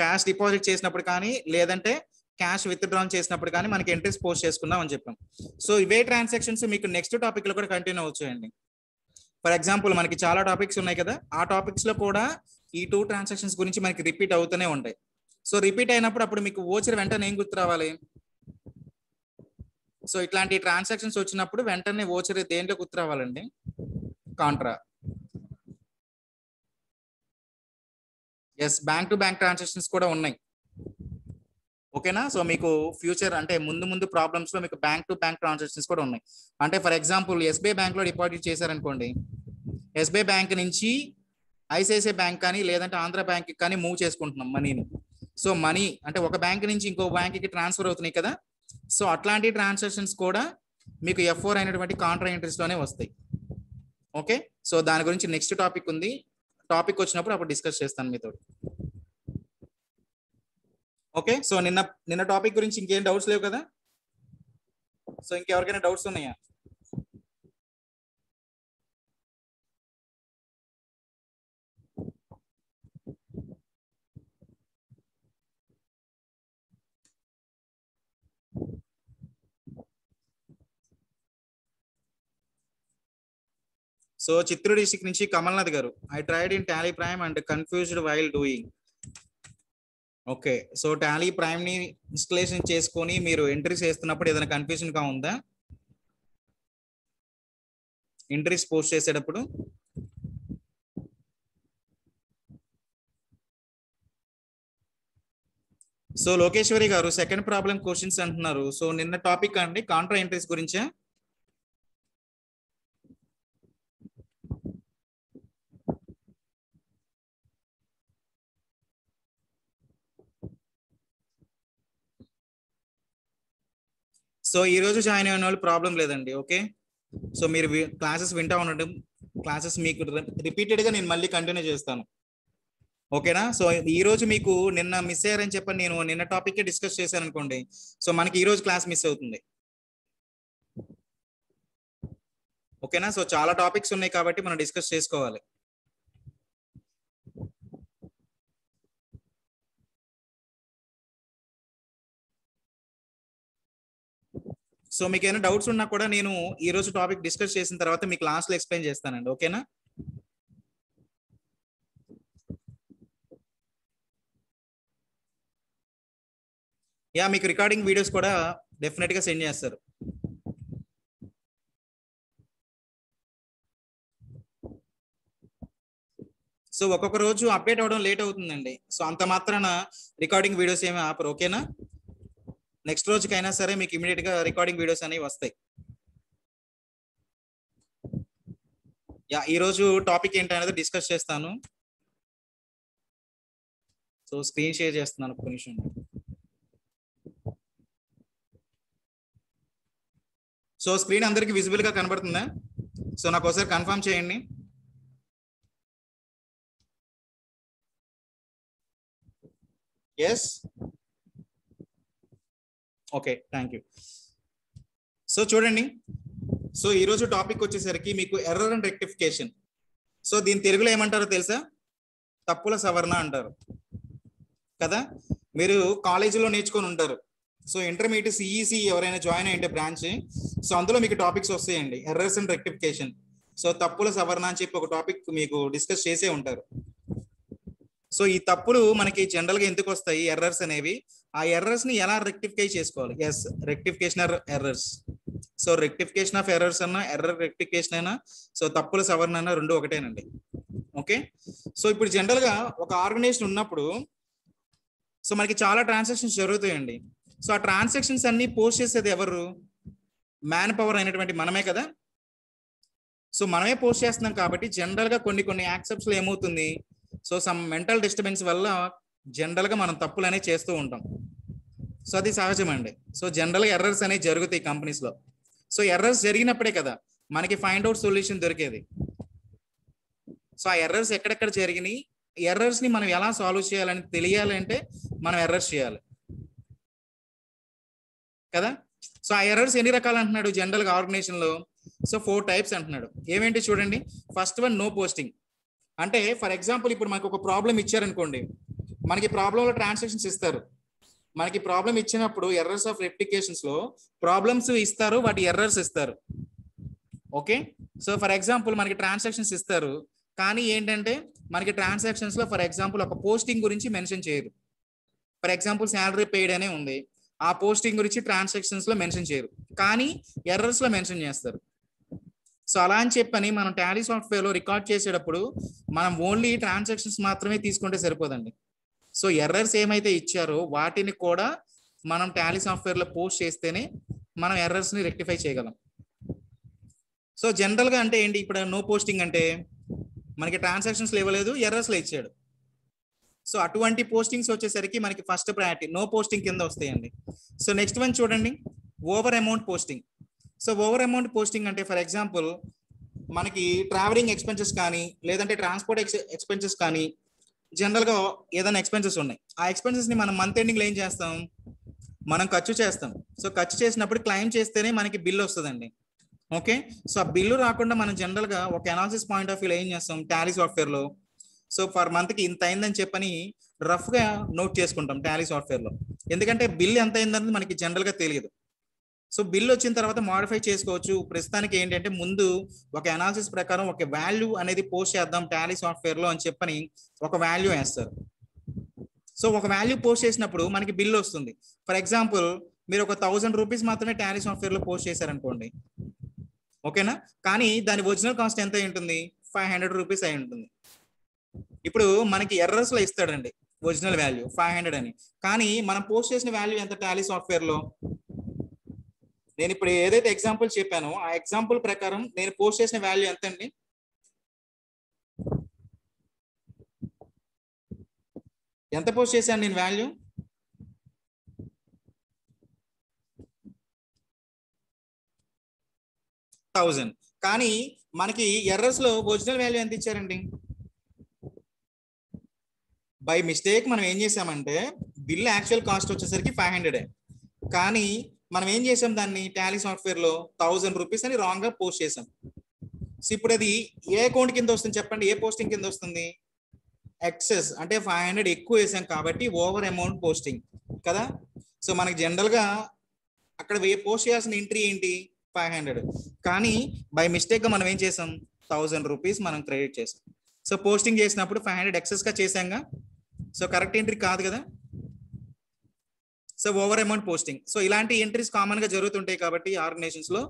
Cash deposit చేసినప్పుడు కానీ లేదంటే క్యాష్ విత్డ్రాన్ చేసినప్పుడు కానీ మనకి ఎంట్రీస్ పోస్ట్ చేసుకుందాం అని చెప్పాం. సో ఇవే ట్రాన్సాక్షన్స్ మీకు నెక్స్ట్ టాపిక్ లో కూడా కంటిన్యూ అవుతాయండి. ఫర్ ఎగ్జాంపుల్ మనకి చాలా టాపిక్స్ ఉన్నాయి కదా, ఆ టాపిక్స్ లో కూడా ఈ 2 ట్రాన్సాక్షన్స్ గురించి మనకి రిపీట్ అవుతూనే ఉంటాయి. సో రిపీట్ అయినప్పుడు అప్పుడు మీకు ఓచర్ వెంటనే ఏం గుర్తు రావాలి? సో ఇట్లాంటి ట్రాన్సాక్షన్స్ వచ్చినప్పుడు వెంటనే ఓచర్ దేంట్లో గుర్తు రావాలండి? Contra. Yes, bank to bank transactions కూడా ఉన్నాయి. ఓకేనా? సో మీకు ఫ్యూచర్ అంటే ముందు ప్రాబ్లమ్స్ లో మీకు బ్యాంక్ టు బ్యాంక్ ట్రాన్సాక్షన్స్ కూడా ఉన్నాయి. అంటే ఫర్ ఎగ్జాంపుల్ ఎస్బీఐ బ్యాంక్ లో డిపాజిట్ చేశారనుకోండి, ఎస్బీఐ బ్యాంక్ నుంచి ఐసిఐసిఐ బ్యాంక్ కానీ లేదంటే ఆంధ్ర బ్యాంక్ కానీ మూవ్ చేసుకుంటున్నాం మనీని. సో మనీ అంటే ఒక బ్యాంక్ నుంచి ఇంకో బ్యాంక్ కి ట్రాన్స్ఫర్ అవుతున్నాయి కదా, సో అట్లాంటి ట్రాన్సాక్షన్స్ కూడా మీకు F4 అయినటువంటి కాంట్రా ఎంట్రీస్ లోనే వస్తాయి. ఓకే, సో దాని గురించి నెక్స్ట్ టాపిక్ ఉంది, టాపిక్ వచ్చినప్పుడు అప్పుడు డిస్కస్ చేస్తాను మీతో. ఓకే, సో నిన్న టాపిక్ గురించి ఇంకేం డౌట్స్ లేవు కదా? సో ఇంకెవరికైనా డౌట్స్ ఉన్నాయా? సో చిత్తూరు డిస్ట్రిక్ట్ నుంచి కమల్నాథ్ గారు, I tried in Tally prime and confused while doing. Okay, so Tally prime ని ఇన్స్టలేషన్ చేసుకొని మీరు ఎంట్రీస్ చేస్తున్నప్పుడు ఏదైనా కన్ఫ్యూజన్ గా ఉందా ఎంట్రీస్ పోస్ట్ చేసేటప్పుడు? సో లోకేశ్వరి గారు సెకండ్ ప్రాబ్లం క్వశ్చన్స్ అంటున్నారు. సో నిన్న టాపిక్ అండి కాంట్రా ఎంట్రీస్ గురించే. సో ఈ రోజు జాయిన్ అయిన వాళ్ళు ప్రాబ్లం లేదండి. ఓకే, సో మీరు క్లాసెస్ వింటా ఉండడం, క్లాసెస్ మీకు రిపీటెడ్ గా నేను మళ్ళీ కంటిన్యూ చేస్తాను. ఓకేనా? సో ఈ రోజు మీకు నిన్న మిస్ అయ్యారని చెప్పని నేను నిన్న టాపిక్ డిస్కస్ చేశాను అనుకోండి, సో మనకి ఈ రోజు క్లాస్ మిస్ అవుతుంది. ఓకేనా? సో చాలా టాపిక్స్ ఉన్నాయి కాబట్టి మనం డిస్కస్ చేసుకోవాలి. సో మీకు ఏమైనా డౌట్స్ ఉన్నా కూడా నేను ఈ రోజు టాపిక్ డిస్కస్ చేసిన తర్వాత మీకు లాస్ట్ లో ఎక్స్ప్లెయిన్ చేస్తానండి. ఓకేనా? యా, మీకు రికార్డింగ్ వీడియోస్ కూడా డెఫినెట్ గా సెండ్ చేస్తారు. సో ఒక్కొక్క రోజు అప్డేట్ అవ్వడం లేట్ అవుతుందండి. సో అంత మాత్రాన రికార్డింగ్ వీడియోస్ ఏమి ఆపరు. ఓకేనా? నెక్స్ట్ రోజుకైనా సరే మీకు ఇమీడియట్ గా రికార్డింగ్ వీడియోస్ అనేవి వస్తాయి. యా, ఈ రోజు టాపిక్ ఏంటనేది డిస్కస్ చేస్తాను. సో స్క్రీన్ షేర్ చేస్తున్నాను ఒక్క నిమిషం. సో స్క్రీన్ అందరికి విజిబుల్ గా కనబడుతుందా? సో నాకు ఒకసారి కన్ఫర్మ్ చేయండి. Yes, okay, thank you. So చూడండి, సో ఈరోజు టాపిక్ వచ్చేసరికి మీకు ఎర్రర్ అండ్ రెక్టిఫికేషన్. సో దీని తెలుగులో ఏమంటారో తెలుసా? తప్పుల సవరణ అంటారు కదా. మీరు కాలేజీలో నేర్చుకొని ఉంటారు. సో ఇంటర్మీడియట్ సిఈసి ఎవరైనా జాయిన్ అయ్యింటే బ్రాంచ్, సో అందులో మీకు టాపిక్స్ వస్తాయండి, ఎర్రర్స్ అండ్ రెక్టిఫికేషన్. సో తప్పుల సవరణ అని చెప్పి ఒక టాపిక్ మీకు డిస్కస్ చేసే ఉంటారు. సో ఈ తప్పులు మనకి జనరల్ గా ఎందుకు వస్తాయి ఎర్రర్స్ అనేవి, ఆ ఎర్రర్స్ ని ఎలా రెక్టిఫై చేసుకోవాలి? Yes, rectification or errors. So rectification of errors అన్నా ఎర్రర్ రెక్టిఫికేషన్ అయినా సో తప్పుల సవరణ అన్నా రెండు ఒకటేనండి. ఓకే, సో ఇప్పుడు జనరల్ గా ఒక ఆర్గనైజేషన్ ఉన్నప్పుడు సో మనకి చాలా ట్రాన్సాక్షన్స్ జరుగుతాయండి. సో ఆ ట్రాన్సాక్షన్స్ అన్ని పోస్ట్ చేసేది ఎవరు? మ్యాన్ పవర్ అయినటువంటి మనమే కదా. సో మనమే పోస్ట్ చేస్తున్నాం కాబట్టి జనరల్ గా కొన్ని యాక్సెప్ట్స్ లో ఏమవుతుంది, సో సమ్ మెంటల్ డిస్టర్బెన్స్ వల్ల జనరల్ గా మనం తప్పులు అనేవి చేస్తూ ఉంటాం. సో అది సహజమండి. సో జనరల్ గా ఎర్రర్స్ అనేవి జరుగుతాయి కంపెనీస్ లో. సో ఎర్రర్స్ జరిగినప్పుడే కదా మనకి ఫైండ్ అవుట్ సొల్యూషన్ దొరికేది. సో ఆ ఎర్రర్స్ ఎక్కడెక్కడ జరిగినాయి, ఎర్రర్స్ ని మనం ఎలా సాల్వ్ చేయాలని తెలియాలంటే మనం ఎర్రర్స్ చేయాలి కదా. సో ఆ ఎర్రర్స్ ఎన్ని రకాలు అంటున్నాడు జనరల్ గా ఆర్గనైజేషన్ లో? సో 4 టైప్స్ అంటున్నాడు. ఏమేంటి చూడండి. First one, no posting. అంటే ఫర్ ఎగ్జాంపుల్ ఇప్పుడు మనకు ఒక ప్రాబ్లం ఇచ్చారనుకోండి, మనకి ప్రాబ్లంలో ట్రాన్సాక్షన్స్ ఇస్తారు. మనకి ప్రాబ్లం ఇచ్చినప్పుడు ఎర్రర్స్ ఆఫ్ రెక్టిఫికేషన్స్ లో ప్రాబ్లమ్స్ ఇస్తారు, వాటి ఎర్రర్స్ ఇస్తారు. ఓకే, సో ఫర్ ఎగ్జాంపుల్ మనకి ట్రాన్సాక్షన్స్ ఇస్తారు, కానీ ఏంటంటే మనకి ట్రాన్సాక్షన్స్ లో ఫర్ ఎగ్జాంపుల్ ఒక పోస్టింగ్ గురించి మెన్షన్ చేయరు. ఫర్ ఎగ్జాంపుల్ శాలరీ పెయిడ్ అనే ఉంది, ఆ పోస్టింగ్ గురించి ట్రాన్సాక్షన్స్ లో మెన్షన్ చేయరు, కానీ ఎర్రర్స్ లో మెన్షన్ చేస్తారు. సో అలా అని చెప్పని మనం టాలీ సాఫ్ట్వేర్ లో రికార్డ్ చేసేటప్పుడు మనం ఓన్లీ ట్రాన్సాక్షన్స్ మాత్రమే తీసుకుంటే సరిపోదండి. సో ఎర్రర్స్ ఏమైతే ఇచ్చారో వాటిని కూడా మనం టాలీ సాఫ్ట్వేర్ లో పోస్ట్ చేస్తేనే మనం ఎర్రర్స్ ని రెక్టిఫై చేయగలం. సో జనరల్ గా అంటే ఏంటి, ఇప్పుడు నో పోస్టింగ్ అంటే మనకి ట్రాన్సాక్షన్స్ ఇవ్వలేదు, ఎర్రర్స్ లో ఇచ్చాడు. సో అటువంటి పోస్టింగ్స్ వచ్చేసరికి మనకి ఫస్ట్ ప్రయారిటీ నో పోస్టింగ్ కింద వస్తాయండి. సో నెక్స్ట్ వన్ చూడండి, over amount posting. So over amount posting అంటే ఫర్ ఎగ్జాంపుల్ మనకి ట్రావెలింగ్ ఎక్స్పెన్సెస్ కానీ లేదంటే ట్రాన్స్పోర్ట్ ఎక్స్పెన్సెస్ కానీ జనరల్గా ఏదైనా ఎక్స్పెన్సెస్ ఉన్నాయి, ఆ ఎక్స్పెన్సెస్ ని మనం మంత్ ఎండింగ్ లో ఏం చేస్తాం, మనం ఖర్చు చేస్తాం. సో ఖర్చు చేసినప్పుడు క్లెయిమ్ చేస్తేనే మనకి బిల్ వస్తుందండి. ఓకే, సో ఆ బిల్లు రాకుండా మనం జనరల్ గా ఒక అనాలిసిస్ పాయింట్ ఆఫ్ వ్యూలో ఏం చేస్తాం టాలీ సాఫ్ట్వేర్ లో, సో ఫర్ మంత్ కి ఇంత అయిందని చెప్పని రఫ్ గా నోట్ చేసుకుంటాం టాలీ సాఫ్ట్వేర్ లో. ఎందుకంటే బిల్ ఎంత అయిందన్నది మనకి జనరల్ గా తెలియదు. సో బిల్ వచ్చిన తర్వాత మోడిఫై చేసుకోవచ్చు. ప్రస్తుతానికి ఏంటంటే ముందు ఒక అనాలిసిస్ ప్రకారం ఒక వాల్యూ అనేది పోస్ట్ చేద్దాం టాలీ సాఫ్ట్వేర్ లో అని చెప్పని ఒక వాల్యూ వేస్తారు. సో ఒక వాల్యూ పోస్ట్ చేసినప్పుడు మనకి బిల్ వస్తుంది. ఫర్ ఎగ్జాంపుల్ మీరు ఒక 1000 రూపీస్ మాత్రమే టాలీ సాఫ్ట్వేర్ లో పోస్ట్ చేశారనుకోండి, ఓకేనా, కానీ దాని ఒరిజినల్ కాస్ట్ ఎంత అయి ఉంటుంది, 500 రూపీస్ అయి ఉంటుంది. ఇప్పుడు మనకి ఎర్రర్స్ లో ఇస్తాడండి ఒరిజినల్ వాల్యూ 500 అని, కానీ మనం పోస్ట్ చేసిన వాల్యూ ఎంత టాలీ సాఫ్ట్వేర్ లో, నేను ఇప్పుడు ఏదైతే ఎగ్జాంపుల్ చెప్పానో ఆ ఎగ్జాంపుల్ ప్రకారం నేను పోస్ట్ చేసిన వాల్యూ ఎంత అండి, ఎంత పోస్ట్ చేశాను నేను వాల్యూ, 1000. కానీ మనకి ఎర్రర్స్ లో ఒరిజినల్ వాల్యూ ఎంత ఇచ్చారండి, బై మిస్టేక్ మనం ఏం చేసామంటే బిల్ యాక్చువల్ కాస్ట్ వచ్చేసరికి 500, కానీ మనం ఏం చేసాం దాన్ని టాలీ సాఫ్ట్వేర్ లో 1000 రూపీస్ అని రాంగ్ గా పోస్ట్ చేసాం. సో ఇప్పుడు అది ఏ అకౌంట్ కింద వస్తుంది చెప్పండి, ఏ పోస్టింగ్ కింద వస్తుంది, ఎక్సెస్, అంటే 500 ఎక్కువ వేసాం కాబట్టి ఓవర్ అమౌంట్ పోస్టింగ్ కదా. సో మనకి జనరల్ గా అక్కడ పోస్ట్ చేయాల్సిన ఎంట్రీ ఏంటి 500, కానీ బై మిస్టేక్ గా మనం ఏం చేసాం 1000 రూపీస్ మనం క్రెడిట్ చేసాం. సో పోస్టింగ్ చేసినప్పుడు 500 ఎక్సెస్ గా చేసాంగా, సో కరెక్ట్ ఎంట్రీ కాదు కదా. So over amount posting, so ఇలాంటి ఎంట్రీస్ కామన్ గా జరుగుతుంటాయి కాబట్టి ఆర్గనైజేషన్స్ లో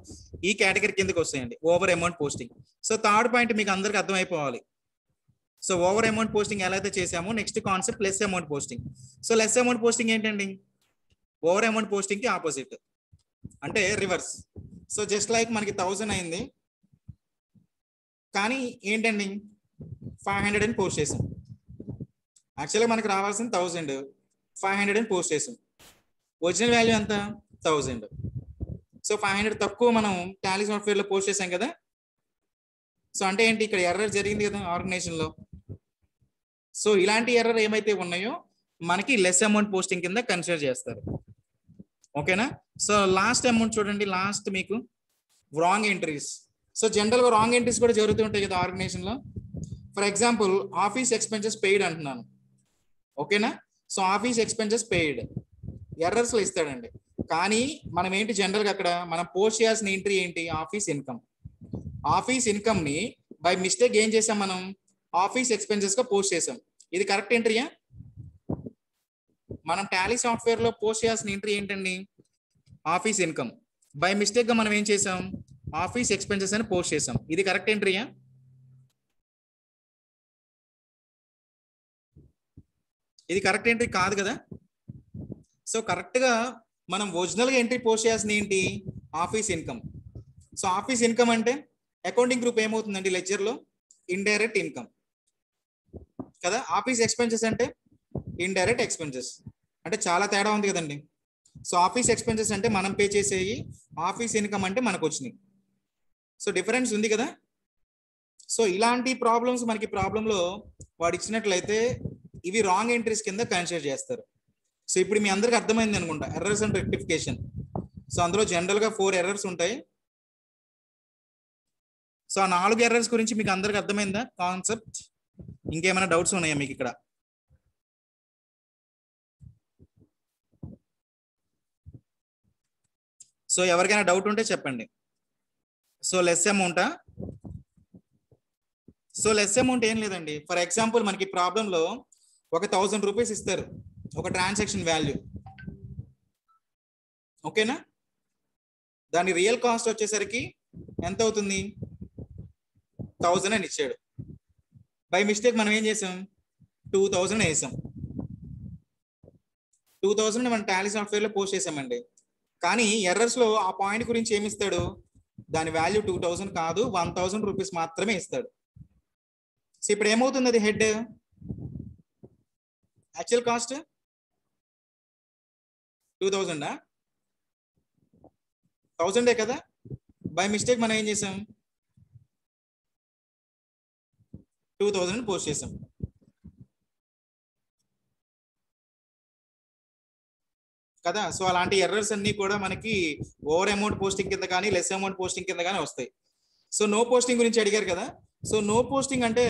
ఈ కేటగిరీ కిందకి వస్తాయండి over amount posting. So third point మీకు అందరికి అర్థమైపోవాలి. సో ఓవర్ అమౌంట్ పోస్టింగ్ ఎలా అయితే చేసామో next concept less amount posting. So less amount posting ఏంటండి, ఓవర్ అమౌంట్ పోస్టింగ్ కి ఆపోజిట్, అంటే రివర్స్. సో జస్ట్ లైక్ మనకి 1000 అయింది, కానీ ఏంటండి 500 అని పోస్ట్ చేసాం. యాక్చువల్గా మనకి రావాల్సింది 1000, 500 అని పోస్ట్ చేసాం. ఒరిజినల్ వాల్యూ ఎంత 1000. సో 500 తక్కువ మనం టాలీ సాఫ్ట్వేర్ లో పోస్ట్ చేసాం కదా. సో అంటే ఏంటి, ఇక్కడ ఎర్రర్ జరిగింది కదా ఆర్గనైజేషన్ లో. సో ఇలాంటి ఎర్రర్ ఏమైతే ఉన్నాయో మనకి లెస్ అమౌంట్ పోస్టింగ్ కింద కన్సిడర్ చేస్తారు. ఓకేనా. సో లాస్ట్ అమౌంట్ చూడండి, లాస్ట్ మీకు రాంగ్ ఎంట్రీస్. సో జనరల్ గా రాంగ్ ఎంట్రీస్ కూడా జరుగుతుంటాయి కదా ఆర్గనైజేషన్ లో. For example office expenses paid అంటున్నాను, ఓకేనా. So office expenses paid errors లో ఇస్తాడండి, కానీ మనం ఏంటి జనరల్ గా అక్కడ మనం పోస్ట్ చేయాల్సిన ఎంట్రీ ఏంటి, ఆఫీస్ ఇన్కమ్. ఆఫీస్ ఇన్కమ్ ని బై మిస్టేక్ ఏం చేసాం మనం ఆఫీస్ ఎక్స్పెన్సెస్ గా పోస్ట్ చేసాం. ఇది కరెక్ట్ ఎంట్రీయా, మనం టాలీ సాఫ్ట్వేర్ లో పోస్ట్ చేయాల్సిన ఎంట్రీ ఏంటండి ఆఫీస్ ఇన్కమ్. బై మిస్టేక్ గా మనం ఏం చేసాం ఆఫీస్ ఎక్స్పెన్సెస్ అని పోస్ట్ చేసాం. ఇది కరెక్ట్ ఎంట్రీయా, ఇది కరెక్ట్ ఎంట్రీ కాదు కదా. సో కరెక్ట్ గా మనం ఒరిజినల్ గా ఎంట్రీ పోస్ట్ చేయాల్సిన ఏంటి office income. So office income అంటే అకౌంటింగ్ గ్రూప్ ఏమవుతుందండి లెడ్జర్ లో ఇండైరెక్ట్ ఇన్కమ్ కదా. ఆఫీస్ ఎక్స్పెన్సెస్ అంటే ఇండైరెక్ట్ ఎక్స్పెన్సెస్, అంటే చాలా తేడా ఉంది కదండి. సో ఆఫీస్ ఎక్స్పెన్సెస్ అంటే మనం పే చేసేవి, ఆఫీస్ ఇన్కమ్ అంటే మనకు వచ్చినాయి. సో డిఫరెన్స్ ఉంది కదా. సో ఇలాంటి ప్రాబ్లమ్స్ మనకి ప్రాబ్లంలో వాడు ఇచ్చినట్లయితే ఇవి రాంగ్ ఎంట్రీస్ కింద కన్సిడర్ చేస్తారు. సో ఇప్పుడు మీ అందరికి అర్థమైంది అనుకుంటా ఎర్రర్స్ అండ్ రెక్టిఫికేషన్. సో అందులో జనరల్ గా 4 ఎర్రర్స్ ఉంటాయి. సో ఆ 4 ఎర్రర్స్ గురించి మీకు అందరికి అర్థమైందా కాన్సెప్ట్, ఇంకేమైనా డౌట్స్ ఉన్నాయా మీకు ఇక్కడ? సో ఎవరికైనా డౌట్ ఉంటే చెప్పండి. సో లెస్ అమౌంటా? సో లెస్ అమౌంట్ ఏం లేదండి. ఫర్ ఎగ్జాంపుల్ మనకి ప్రాబ్లంలో ఒక 1000 రూపీస్ ఇస్తారు ఒక ట్రాన్సాక్షన్ వాల్యూ, ఓకేనా? దాని రియల్ కాస్ట్ వచ్చేసరికి ఎంత అవుతుంది? 1000 అని ఇచ్చాడు. బై మిస్టేక్ మనం ఏం చేసాం? 2000 వేసాం. 2000 మనం టాలీ సాఫ్ట్వేర్ లో పోస్ట్ చేసామండి. కానీ ఎర్రర్స్ లో ఆ పాయింట్ గురించి ఏమి ఇస్తాడు? దాని వాల్యూ 2000 కాదు, 1000 రూపీస్ మాత్రమే ఇస్తాడు. సో ఇప్పుడు ఏమవుతుంది? అది హెడ్ యాక్చువల్ కాస్ట్ 2000 1000 కదా. బై మిస్టేక్ మనం ఏం చేసాం? 2000 పోస్ట్ చేసాం కదా. సో అలాంటి ఎర్రర్స్ అన్ని కూడా మనకి ఓవర్ అమౌంట్ పోస్టింగ్ కింద కానీ లెస్ అమౌంట్ పోస్టింగ్ కింద కానీ వస్తాయి. సో నో పోస్టింగ్ గురించి అడిగారు కదా. సో నో పోస్టింగ్ అంటే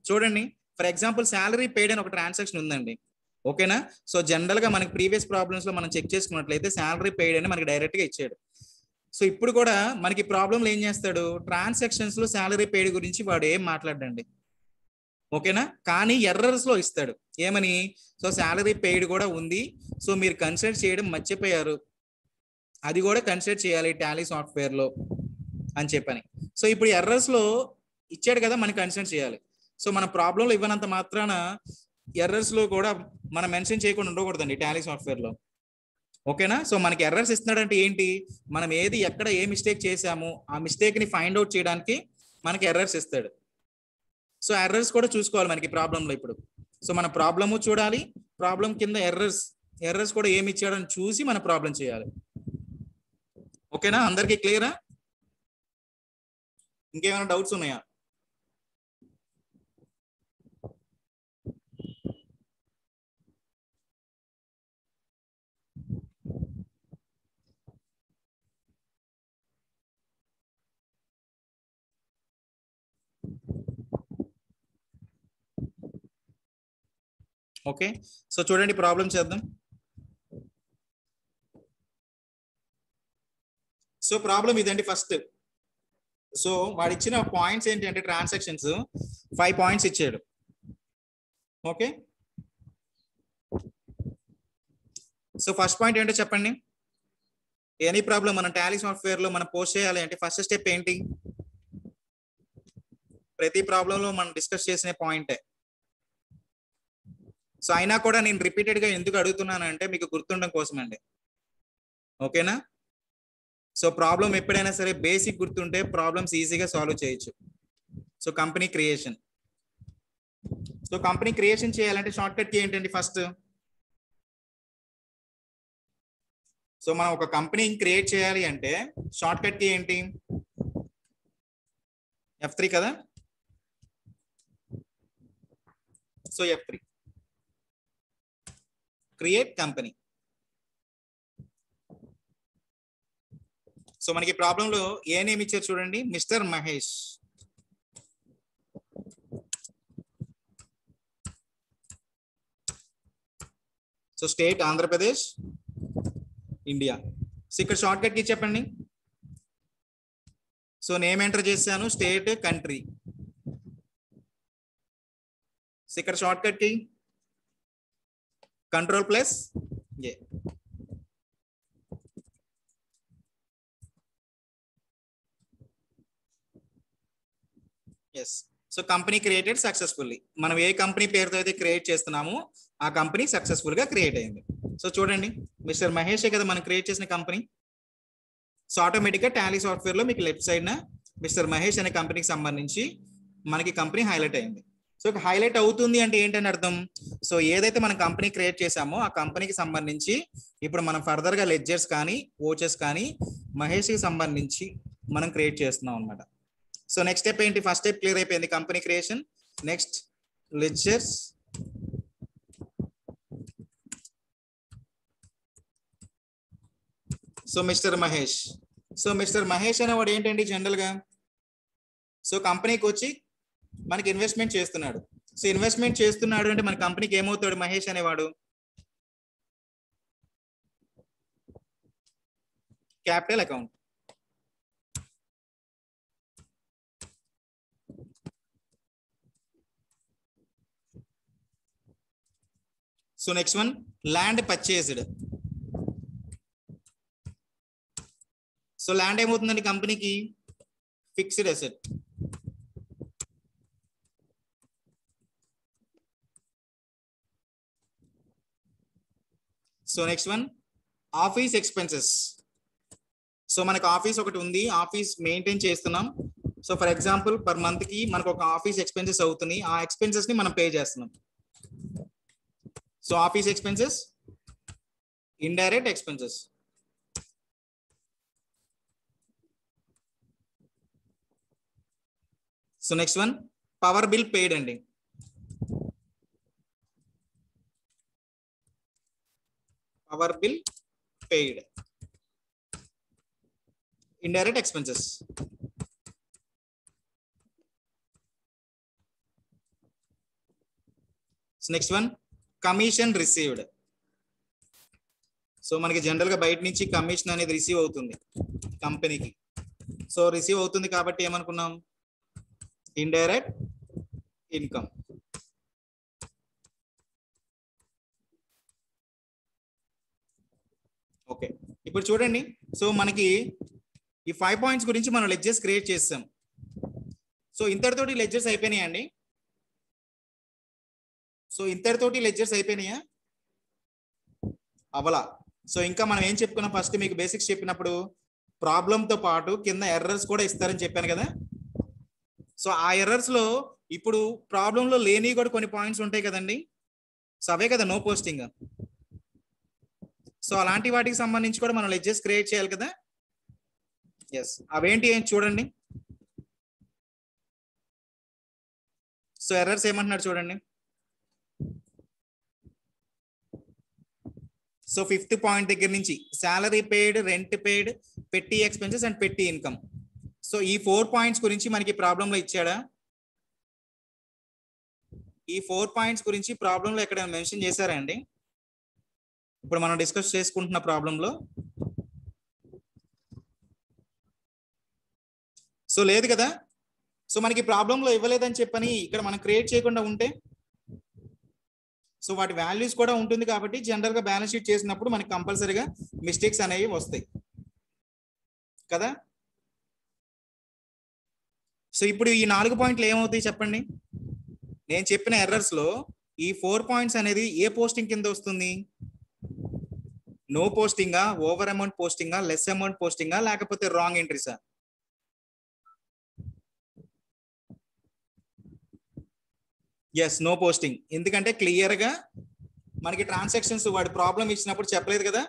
చూడండి, ఫర్ ఎగ్జాంపుల్ శాలరీ పెయిడ్ అని ఒక ట్రాన్సాక్షన్ ఉందండి, ఓకేనా? సో జనరల్ గా మనకి ప్రీవియస్ ప్రాబ్లమ్స్ లో మనం చెక్ చేసుకున్నట్లయితే శాలరీ పెయిడ్ అని మనకి డైరెక్ట్ గా ఇచ్చాడు. సో ఇప్పుడు కూడా మనకి ప్రాబ్లంలో ఏం చేస్తాడు? ట్రాన్సాక్షన్స్ లో శాలరీ పెయిడ్ గురించి వాడు ఏం మాట్లాడండి, ఓకేనా? కానీ ఎర్రర్స్ లో ఇస్తాడు ఏమని? సో శాలరీ పెయిడ్ కూడా ఉంది, సో మీరు కన్సిడర్ చేయడం మర్చిపోయారు, అది కూడా కన్సిడర్ చేయాలి టాలీ సాఫ్ట్వేర్ లో అని చెప్పని. సో ఇప్పుడు ఎర్రర్స్ లో ఇచ్చాడు కదా, మనకి కన్సిడర్ చేయాలి. సో మన ప్రాబ్లంలో ఇవ్వనంత మాత్రాన ఎర్రర్స్ లో కూడా మనం మెన్షన్ చేయకుండా ఉండకూడదండి టాలీ సాఫ్ట్వేర్ లో, ఓకేనా? సో మనకి ఎర్రర్స్ ఇస్తున్నాడంటే ఏంటి? మనం ఏది ఎక్కడ ఏ మిస్టేక్ చేసామో ఆ మిస్టేక్ ని ఫైండ్ అవుట్ చేయడానికి మనకి ఎర్రర్స్ ఇస్తాడు. సో ఎర్రర్స్ కూడా చూసుకోవాలి మనకి ప్రాబ్లంలో ఇప్పుడు. సో మన ప్రాబ్లము చూడాలి, ప్రాబ్లం కింద ఎర్రర్స్ కూడా ఏమి ఇచ్చాడని చూసి మన ప్రాబ్లం చేయాలి, ఓకేనా? అందరికీ క్లియరా? ఇంకేమైనా డౌట్స్ ఉన్నాయా? ఓకే, సో చూడండి ప్రాబ్లం చేద్దాం. సో ప్రాబ్లం ఇదండి ఫస్ట్. సో వాడు ఇచ్చిన పాయింట్స్ ఏంటి అంటే ట్రాన్సాక్షన్స్ 5 పాయింట్స్ ఇచ్చాడు, ఓకే? సో ఫస్ట్ పాయింట్ ఏంటో చెప్పండి. ఎనీ ప్రాబ్లం మనం టాలీ సాఫ్ట్వేర్ లో మనం పోస్ట్ చేయాలి అంటే ఫస్ట్ స్టెప్ ఏంటి? ప్రతి ప్రాబ్లంలో మనం డిస్కస్ చేసిన పాయింటే. సో అయినా కూడా నేను రిపీటెడ్ గా ఎందుకు అడుగుతున్నాను అంటే మీకు గుర్తుండడం కోసం అండి, ఓకేనా? సో ప్రాబ్లం ఎప్పుడైనా సరే బేసిక్ గుర్తుంటే ప్రాబ్లమ్స్ ఈజీగా సాల్వ్ చేయొచ్చు. So company creation. So company creation చేయాలంటే షార్ట్ కట్ కి ఏంటండి? ఫస్ట్ సో మనం ఒక కంపెనీని క్రియేట్ చేయాలి అంటే షార్ట్ కట్ కి ఏంటి? F3 కదా. So F3 create company. So మనకి ప్రాబ్లంలో ఏ నేమ్ ఇచ్చారు చూడండి, mister Mahesh. So state Andhra Pradesh, India. So ఇక్కడ షార్ట్ కట్ కి చెప్పండి. సో నేమ్ ఎంటర్ చేశాను, స్టేట్, కంట్రీ. సో ఇక్కడ షార్ట్ కట్ కి Ctrl+A. Yes. So company created successfully. మనం ఏ కంపెనీ పేరుతో అయితే క్రియేట్ చేస్తున్నామో ఆ కంపెనీ సక్సెస్ఫుల్ గా క్రియేట్ అయింది. సో చూడండి, మిస్టర్ మహేషే కదా మనం క్రియేట్ చేసిన కంపెనీ. సో ఆటోమేటిక్ గా టాలీ సాఫ్ట్వేర్ లో మీకు లెఫ్ట్ సైడ్ మిస్టర్ మహేష్ అనే కంపెనీకి సంబంధించి మనకి కంపెనీ హైలైట్ అయింది. సో హైలైట్ అవుతుంది అంటే ఏంటని అర్థం? సో ఏదైతే మనం కంపెనీ క్రియేట్ చేసామో ఆ కంపెనీకి సంబంధించి ఇప్పుడు మనం ఫర్దర్ గా లెడ్జర్స్ కానీ ఓచెస్ కానీ మహేష్ కి సంబంధించి మనం క్రియేట్ చేస్తున్నాం అనమాట. సో నెక్స్ట్ స్టెప్ ఏంటి? ఫస్ట్ స్టెప్ క్లియర్ అయిపోయింది, company creation. Next ledgers. So mister Mahesh. So mister Mahesh అనేవాడు ఏంటండి జనరల్ గా? సో కంపెనీకి వచ్చి మనకి ఇన్వెస్ట్మెంట్ చేస్తున్నాడు. సో ఇన్వెస్ట్మెంట్ చేస్తున్నాడు అంటే మన కంపెనీకి ఏమవుతాడు మహేష్ అనేవాడు? Capital account. So next one land purchased. So land ఏమవుతుందండి కంపెనీకి fixed asset. So next one office expenses. So మనకు ఆఫీస్ ఒకటి ఉంది, ఆఫీస్ మెయింటైన్ చేస్తున్నాం. So for example per month కి మనకు ఒక ఆఫీస్ ఎక్స్పెన్సెస్ అవుతున్నాయి, ఆ ఎక్స్పెన్సెస్ ని మనం పే చేస్తున్నాం. So office expenses, indirect expenses. So next one power bill paid అండి. Power bill paid, indirect expenses. Next one commission received. So మనకి జనరల్ గా బయట నుంచి కమిషన్ అనేది రిసీవ్ అవుతుంది కంపెనీకి. సో రిసీవ్ అవుతుంది కాబట్టి ఏమనుకున్నాం, ఇండైరెక్ట్ ఇన్కమ్. ఓకే, ఇప్పుడు చూడండి. సో మనకి ఈ 5 పాయింట్స్ గురించి మనం లెడ్జర్స్ క్రియేట్ చేస్తాం. సో ఇంతటితోటి లెడ్జర్స్ అయిపోయినాయండి. సో ఇంతటితోటి లెడ్జర్స్ అయిపోయినాయా? అవలా. సో ఇంకా మనం ఏం చెప్పుకున్నాం, ఫస్ట్ మీకు బేసిక్స్ చెప్పినప్పుడు ప్రాబ్లంతో పాటు కింద ఎర్రర్స్ కూడా ఇస్తారని చెప్పాను కదా. సో ఆ ఎర్రర్స్ లో ఇప్పుడు ప్రాబ్లంలో లేని కూడా కొన్ని పాయింట్స్ ఉంటాయి కదండి. సో అవే కదా నో పోస్టింగ్. సో అలాంటి వాటికి సంబంధించి కూడా మనం లెడ్జర్స్ క్రియేట్ చేయాలి కదా. ఎస్, అవేంటి చూడండి. సో ఎర్రర్స్ ఏమంటున్నాడు చూడండి. సో 5th పాయింట్ దగ్గర నుంచి శాలరీ పెయిడ్, రెంట్ పెయిడ్, పెట్టి expenses and petty income. So ఈ 4 పాయింట్స్ గురించి మనకి ప్రాబ్లంలో ఇచ్చాడా? ఈ 4 పాయింట్స్ గురించి ప్రాబ్లంలో ఎక్కడ మెన్షన్ చేశారా అండి? ఇప్పుడు మనం డిస్కస్ చేసుకుంటున్న ప్రాబ్లంలో సో లేదు కదా. సో మనకి ప్రాబ్లంలో ఇవ్వలేదని చెప్పని ఇక్కడ మనం క్రియేట్ చేయకుండా ఉంటే సో వాటి వాల్యూస్ కూడా ఉంటుంది కాబట్టి జనరల్ గా బ్యాలెన్స్ షీట్ చేసినప్పుడు మనకి కంపల్సరీగా మిస్టేక్స్ అనేవి వస్తాయి కదా. సో ఇప్పుడు ఈ 4 పాయింట్లు ఏమవుతాయి చెప్పండి. నేను చెప్పిన ఎర్రర్స్ లో ఈ 4 పాయింట్స్ అనేది ఏ పోస్టింగ్ కింద వస్తుంది? నో పోస్టింగా, ఓవర్ అమౌంట్ పోస్టింగా, లెస్ అమౌంట్ పోస్టింగా, లేకపోతే రాంగ్ ఎంట్రీసా? Yes, no posting. ఎందుకంటే క్లియర్ గా మనకి ట్రాన్సాక్షన్స్ వాడి ప్రాబ్లం ఇచ్చినప్పుడు చెప్పలేదు కదా,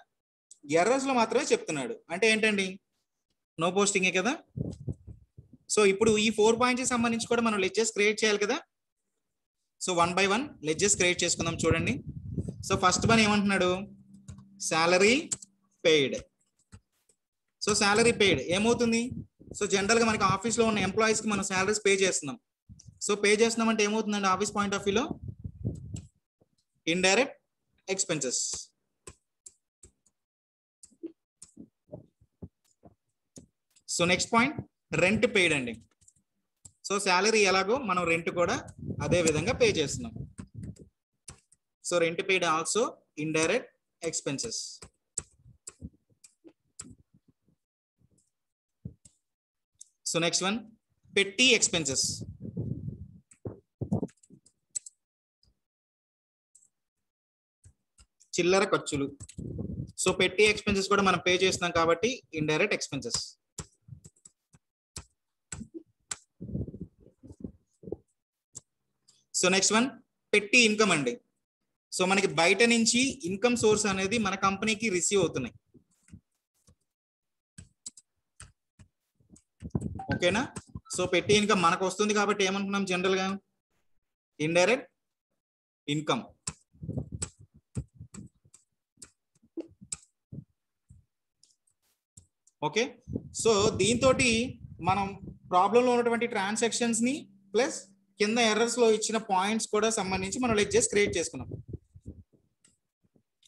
ఎర్రర్స్ లో మాత్రమే చెప్తున్నాడు. అంటే ఏంటండి, నో పోస్టింగే కదా. సో ఇప్పుడు ఈ 4 పాయింట్స్ సంబంధించి కూడా మనం లెడ్జర్స్ క్రియేట్ చేయాలి కదా. సో 1 by 1 లెడ్జర్స్ క్రియేట్ చేసుకుందాం చూడండి. సో ఫస్ట్ వన్ ఏమంటున్నాడు, salary paid. So salary paid ఏమవుతుంది? సో జనరల్ గా మనకి ఆఫీస్ లో ఉన్న ఎంప్లాయీస్ కి మనం శాలరీస్ పే చేస్తున్నాం. సో పే చేస్తున్నాం అంటే ఏమవుతుందండి ఆఫీస్ పాయింట్ ఆఫ్ వ్యూలో? Indirect expenses. So next point rent paid అండి. సో శాలరీ ఎలాగో మనం రెంట్ కూడా అదే విధంగా పే చేస్తున్నాం. So rent paid also indirect expenses. So next one పెట్టి ఎక్స్పెన్సెస్. చిల్లర ఖర్చులు. సో పెట్టి ఎక్స్పెన్సెస్ కూడా మనం పే చేస్తున్నాం కాబట్టి indirect expenses. So next one పెట్టి ఇన్కమ్ అండి. సో మనకి బయట నుంచి ఇన్కమ్ సోర్స్ అనేది మన కంపెనీకి రిసీవ్ అవుతున్నాయి. ఓకేనా. సో పెట్టి ఇన్కమ్ మనకు వస్తుంది కాబట్టి ఏమనుకున్నాం జనరల్ గా, ఇండైరెక్ట్ ఇన్కమ్. ఓకే. సో దీంతో మనం ప్రాబ్లంలో ఉన్నటువంటి ట్రాన్సాక్షన్స్ ని ప్లస్ కింద ఎర్రర్స్ లో ఇచ్చిన పాయింట్స్ కూడా సంబంధించి మనం లెడ్జర్స్ క్రియేట్ చేసుకున్నాం.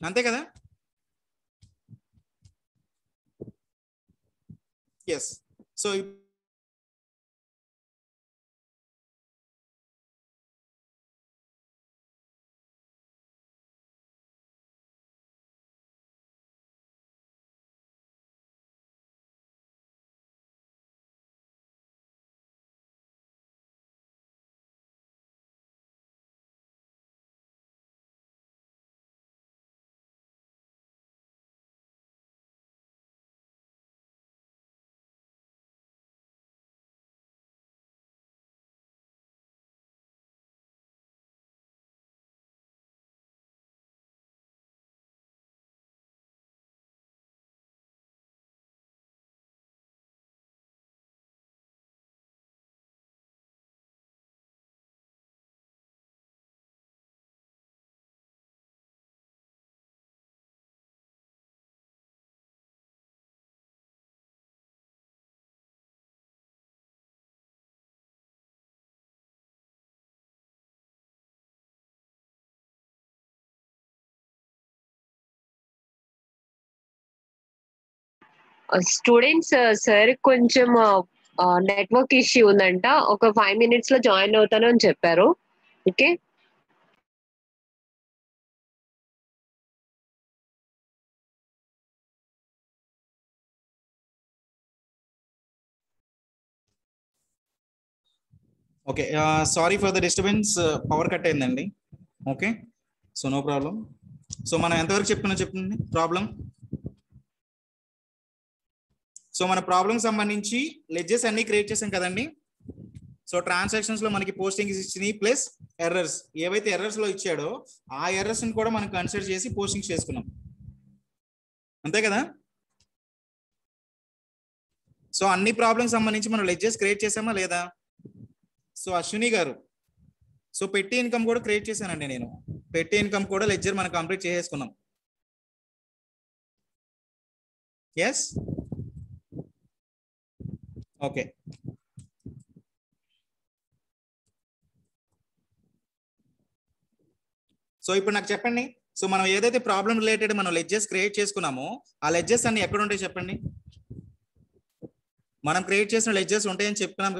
అంతే కదా. ఎస్. సో స్టూడెంట్స్ సార్ కొంచెం నెట్వర్క్ ఇష్యూ ఉందంట, ఒక 5 minutes లో జాయిన్ అవుతాను అని చెప్పారు. Okay. Okay, sorry for the disturbance, power cut అయిందండి. Okay, so no problem. So మనం ఎంతవరకు చెప్పండి ప్రాబ్లం. సో మన ప్రాబ్లం సంబంధించి లెడ్జెస్ అన్ని క్రియేట్ చేసాం కదండి. సో ట్రాన్సాక్షన్స్ లో మనకి పోస్టింగ్ ఇచ్చినాయి ప్లస్ ఎర్రర్స్, ఏవైతే ఎర్రర్స్ లో ఇచ్చాడో ఆ ఎర్రర్స్ ని కూడా మనం కన్సిడర్ చేసి పోస్టింగ్ చేసుకున్నాం, అంతే కదా. సో అన్ని ప్రాబ్లమ్స్ సంబంధించి మనం లెడ్జెస్ క్రియేట్ చేసామా లేదా. సో అశ్విని గారు, సో పెట్టి ఇన్కమ్ కూడా క్రియేట్ చేశానండి నేను. పెట్టి ఇన్కమ్ కూడా లెడ్జర్ మనం కంప్లీట్ చేసేసుకున్నాం. Yes, okay. సో ఇప్పుడు నాకు చెప్పండి, సో మనం ఏదైతే ప్రాబ్లం రిలేటెడ్ మనం లెడ్జెస్ క్రియేట్ చేసుకున్నామో ఆ లెడ్జెస్ అన్ని ఎక్కడ ఉంటాయి చెప్పండి. మనం క్రియేట్ చేసిన లెడ్జెస్ ఉంటాయని చెప్తున్నాం.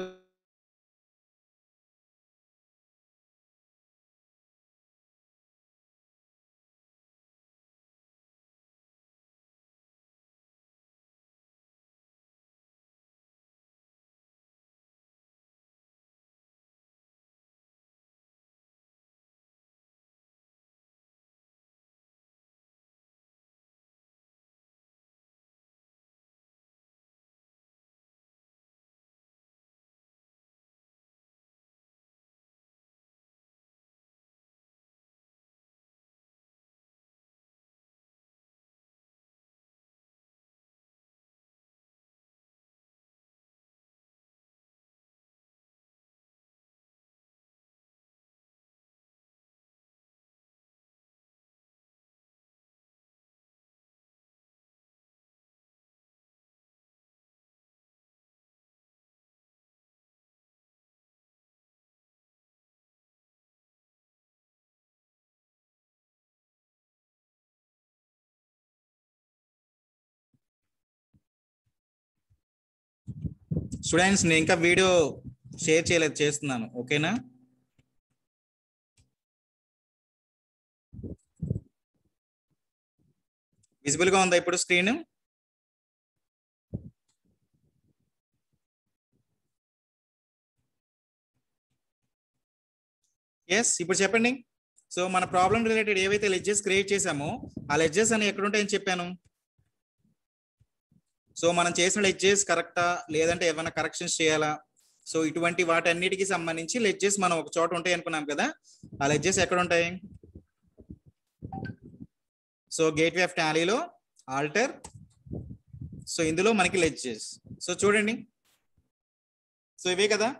స్టూడెంట్స్ నేను ఇంకా వీడియో షేర్ చేయలేదు, చేస్తున్నాను. ఓకేనా. విజిబుల్ గా ఉందా ఇప్పుడు స్క్రీన్. ఎస్, ఇప్పుడు చెప్పండి. సో మన ప్రాబ్లం రిలేటెడ్ ఏవైతే లెడ్జెస్ క్రియేట్ చేసామో ఆ లెడ్జెస్ అని ఎక్కడ ఉంటాయని చెప్పాను. సో మనం చేసిన లెడ్జెస్ కరెక్టా లేదంటే ఏమైనా కరెక్షన్స్ చేయాలా. సో ఇటువంటి వాటన్నిటికి సంబంధించి లెడ్జెస్ మనం ఒక చోట ఉంటాయి అనుకున్నాం కదా. ఆ లెడ్జెస్ ఎక్కడ ఉంటాయి. సో గేట్వే ఆఫ్ టాలీలో ఆల్టర్, సో ఇందులో మనకి లెడ్జెస్. సో చూడండి, సో ఇవే కదా.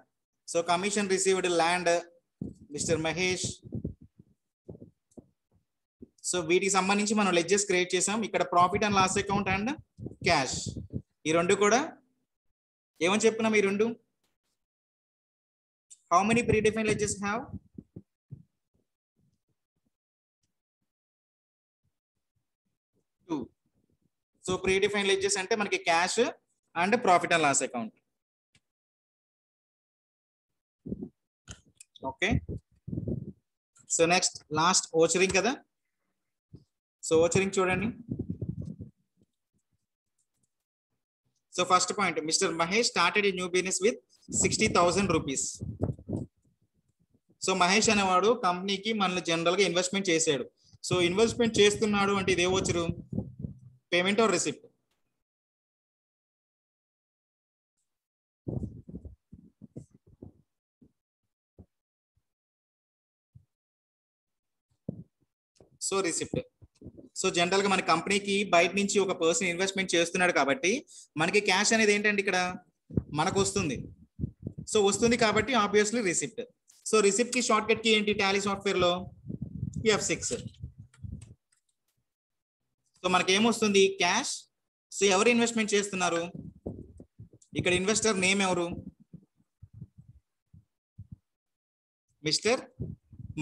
So commission received and Mr Mahesh. So వీటికి సంబంధించి మనం లెడ్జెస్ క్రియేట్ చేసాం. ఇక్కడ profit and loss account and cash, ఈ రెండు కూడా ఏమని చెప్పుకున్నాం. ఈ రెండు how many pre define ledgers have. So pre define ledgers అంటే మనకి cash and profit and loss account. Okay, so next last vouchering కదా. సో ఓచరింగ్ చూడండి. So first point, mister Mahesh started a new business with 60,000 rupees. So Mahesh అనేవాడు కంపెనీకి మనల్ని general గా investment చేసాడు. So investment చేస్తున్నాడు అంటే ఇది ఏ voucher, payment or receipt? So receipt. So general గా మన కంపెనీకి బయట నుంచి ఒక పర్సన్ ఇన్వెస్ట్మెంట్ చేస్తున్నాడు కాబట్టి మనకి క్యాష్ అనేది ఏంటంటే ఇక్కడ మనకు వస్తుంది. సో వస్తుంది కాబట్టి ఆబ్వియస్లీ రిసిప్ట్. సో రిసిప్ట్ కి షార్ట్ కట్ కి ఏంటి టాలీ సాఫ్ట్వేర్ లో? F6. సో మనకి ఏమొస్తుంది, క్యాష్. సో ఎవరు ఇన్వెస్ట్మెంట్ చేస్తున్నారు ఇక్కడ? ఇన్వెస్టర్ నేమ్ ఎవరు? మిస్టర్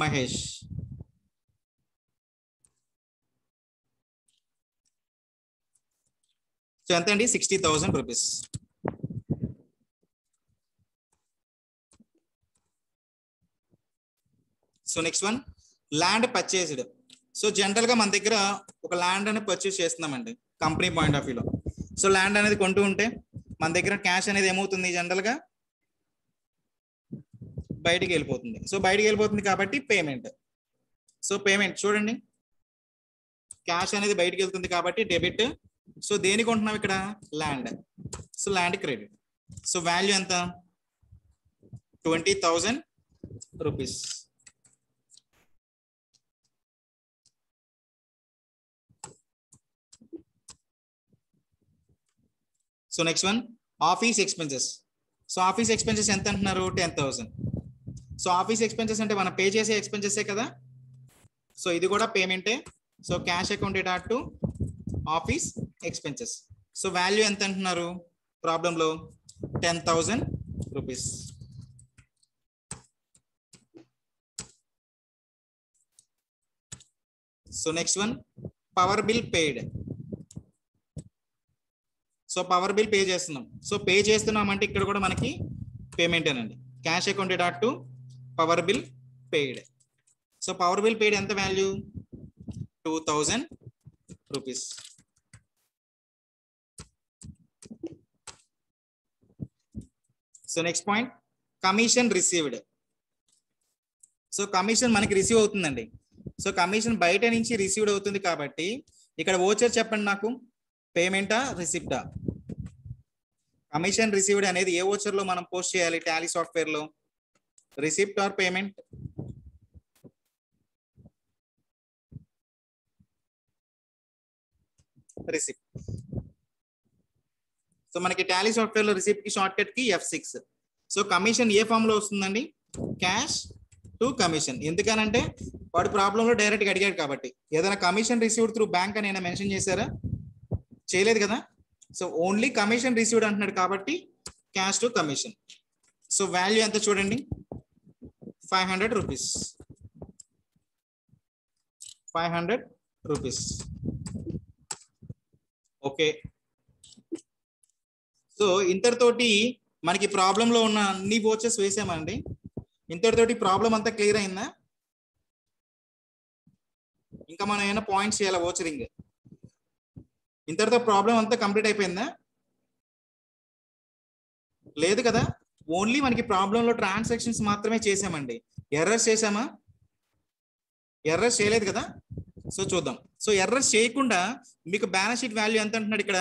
మహేష్. సో ఎంత అండి? 60,000 rupees. So next one, land purchased. So general గా మన దగ్గర ఒక ల్యాండ్ అనేది పర్చేస్ చేస్తున్నామండి కంపెనీ పాయింట్ ఆఫ్ వ్యూలో. సో ల్యాండ్ అనేది కొంటూ ఉంటే మన దగ్గర క్యాష్ అనేది ఏమవుతుంది, జనరల్ గా బయటికి వెళ్ళిపోతుంది. సో బయటికి వెళ్ళిపోతుంది కాబట్టి పేమెంట్. సో పేమెంట్ చూడండి, క్యాష్ అనేది బయటికి వెళ్తుంది కాబట్టి డెబిట్. సో దేనికి కొంటున్నాం ఇక్కడ? Land. So land credit. So value ఎంత? 20,000 rupees. So next one, office expenses. So office expenses ఎంత అంటున్నారు? 10,000. సో ఆఫీస్ ఎక్స్పెన్సెస్ అంటే మనం పే చేసే ఎక్స్పెన్సెసే కదా. సో ఇది కూడా పేమెంటే. So cash account date to office expenses. So value ఎంత అంటున్నారు ప్రాబ్లంలో? 10,000 rupees. So next one, power bill paid. So power bill pay చేస్తున్నాం. సో పే చేస్తున్నాం అంటే ఇక్కడ కూడా మనకి పేమెంట్ అనండి. Cash account date to power bill paid. So power bill paid ఎంత value? 2,000 rupees. So next point, commission received. So commission మనకి receive అవుతుందండి. సో కమిషన్ బయట నుంచి రిసీవ్డ్ అవుతుంది కాబట్టి ఇక్కడ ఓచర్ చెప్పండి నాకు, పేమెంటా రిసిప్టా? కమిషన్ రిసీవ్డ్ అనేది ఏ ఓచర్ లో మనం పోస్ట్ చేయాలి టాలీ సాఫ్ట్వేర్ లో? Receipt are payment? Receipt. So మనకి టాలీ సాఫ్ట్వేర్ లో రిసిప్ట్ కి షార్ట్ కట్ కి F6. సో కమిషన్ ఏ ఫామ్ లో వస్తుందండి? Cash to commission. ఎందుకనంటే వాడి ప్రాబ్లం లో డైరెక్ట్ గా అడిగాడు కాబట్టి. ఏదైనా కమిషన్ రిసీవ్డ్ త్రూ బ్యాంక్ అని మెన్షన్ చేశారా? చేయలేదు కదా. సో ఓన్లీ కమిషన్ రిసీవ్డ్ అంటున్నాడు కాబట్టి cash to commission. So value ఎంత చూడండి? 500 రూపీస్. 500 రూపీస్. ఓకే, సో ఇంతటితోటి మనకి ప్రాబ్లం లో ఉన్న అన్ని వోచర్స్ వేసామండి. ఇంతటితోటి ప్రాబ్లం అంతా క్లియర్ అయిందా? ఇంకా మనం ఏమైనా పాయింట్స్ చేయాలా వోచరింగ్? ఇంతటితో ప్రాబ్లం అంతా కంప్లీట్ అయిపోయిందా? లేదు కదా. ఓన్లీ మనకి ప్రాబ్లంలో ట్రాన్సాక్షన్స్ మాత్రమే చేసామండి. ఎర్రర్స్ చేసామా? ఎర్రర్స్ చేయలేదు కదా. సో చూద్దాం. సో ఎర్రర్స్ చేయకుండా మీకు బ్యాలెన్స్ షీట్ వాల్యూ ఎంత అంటున్నాడు ఇక్కడ?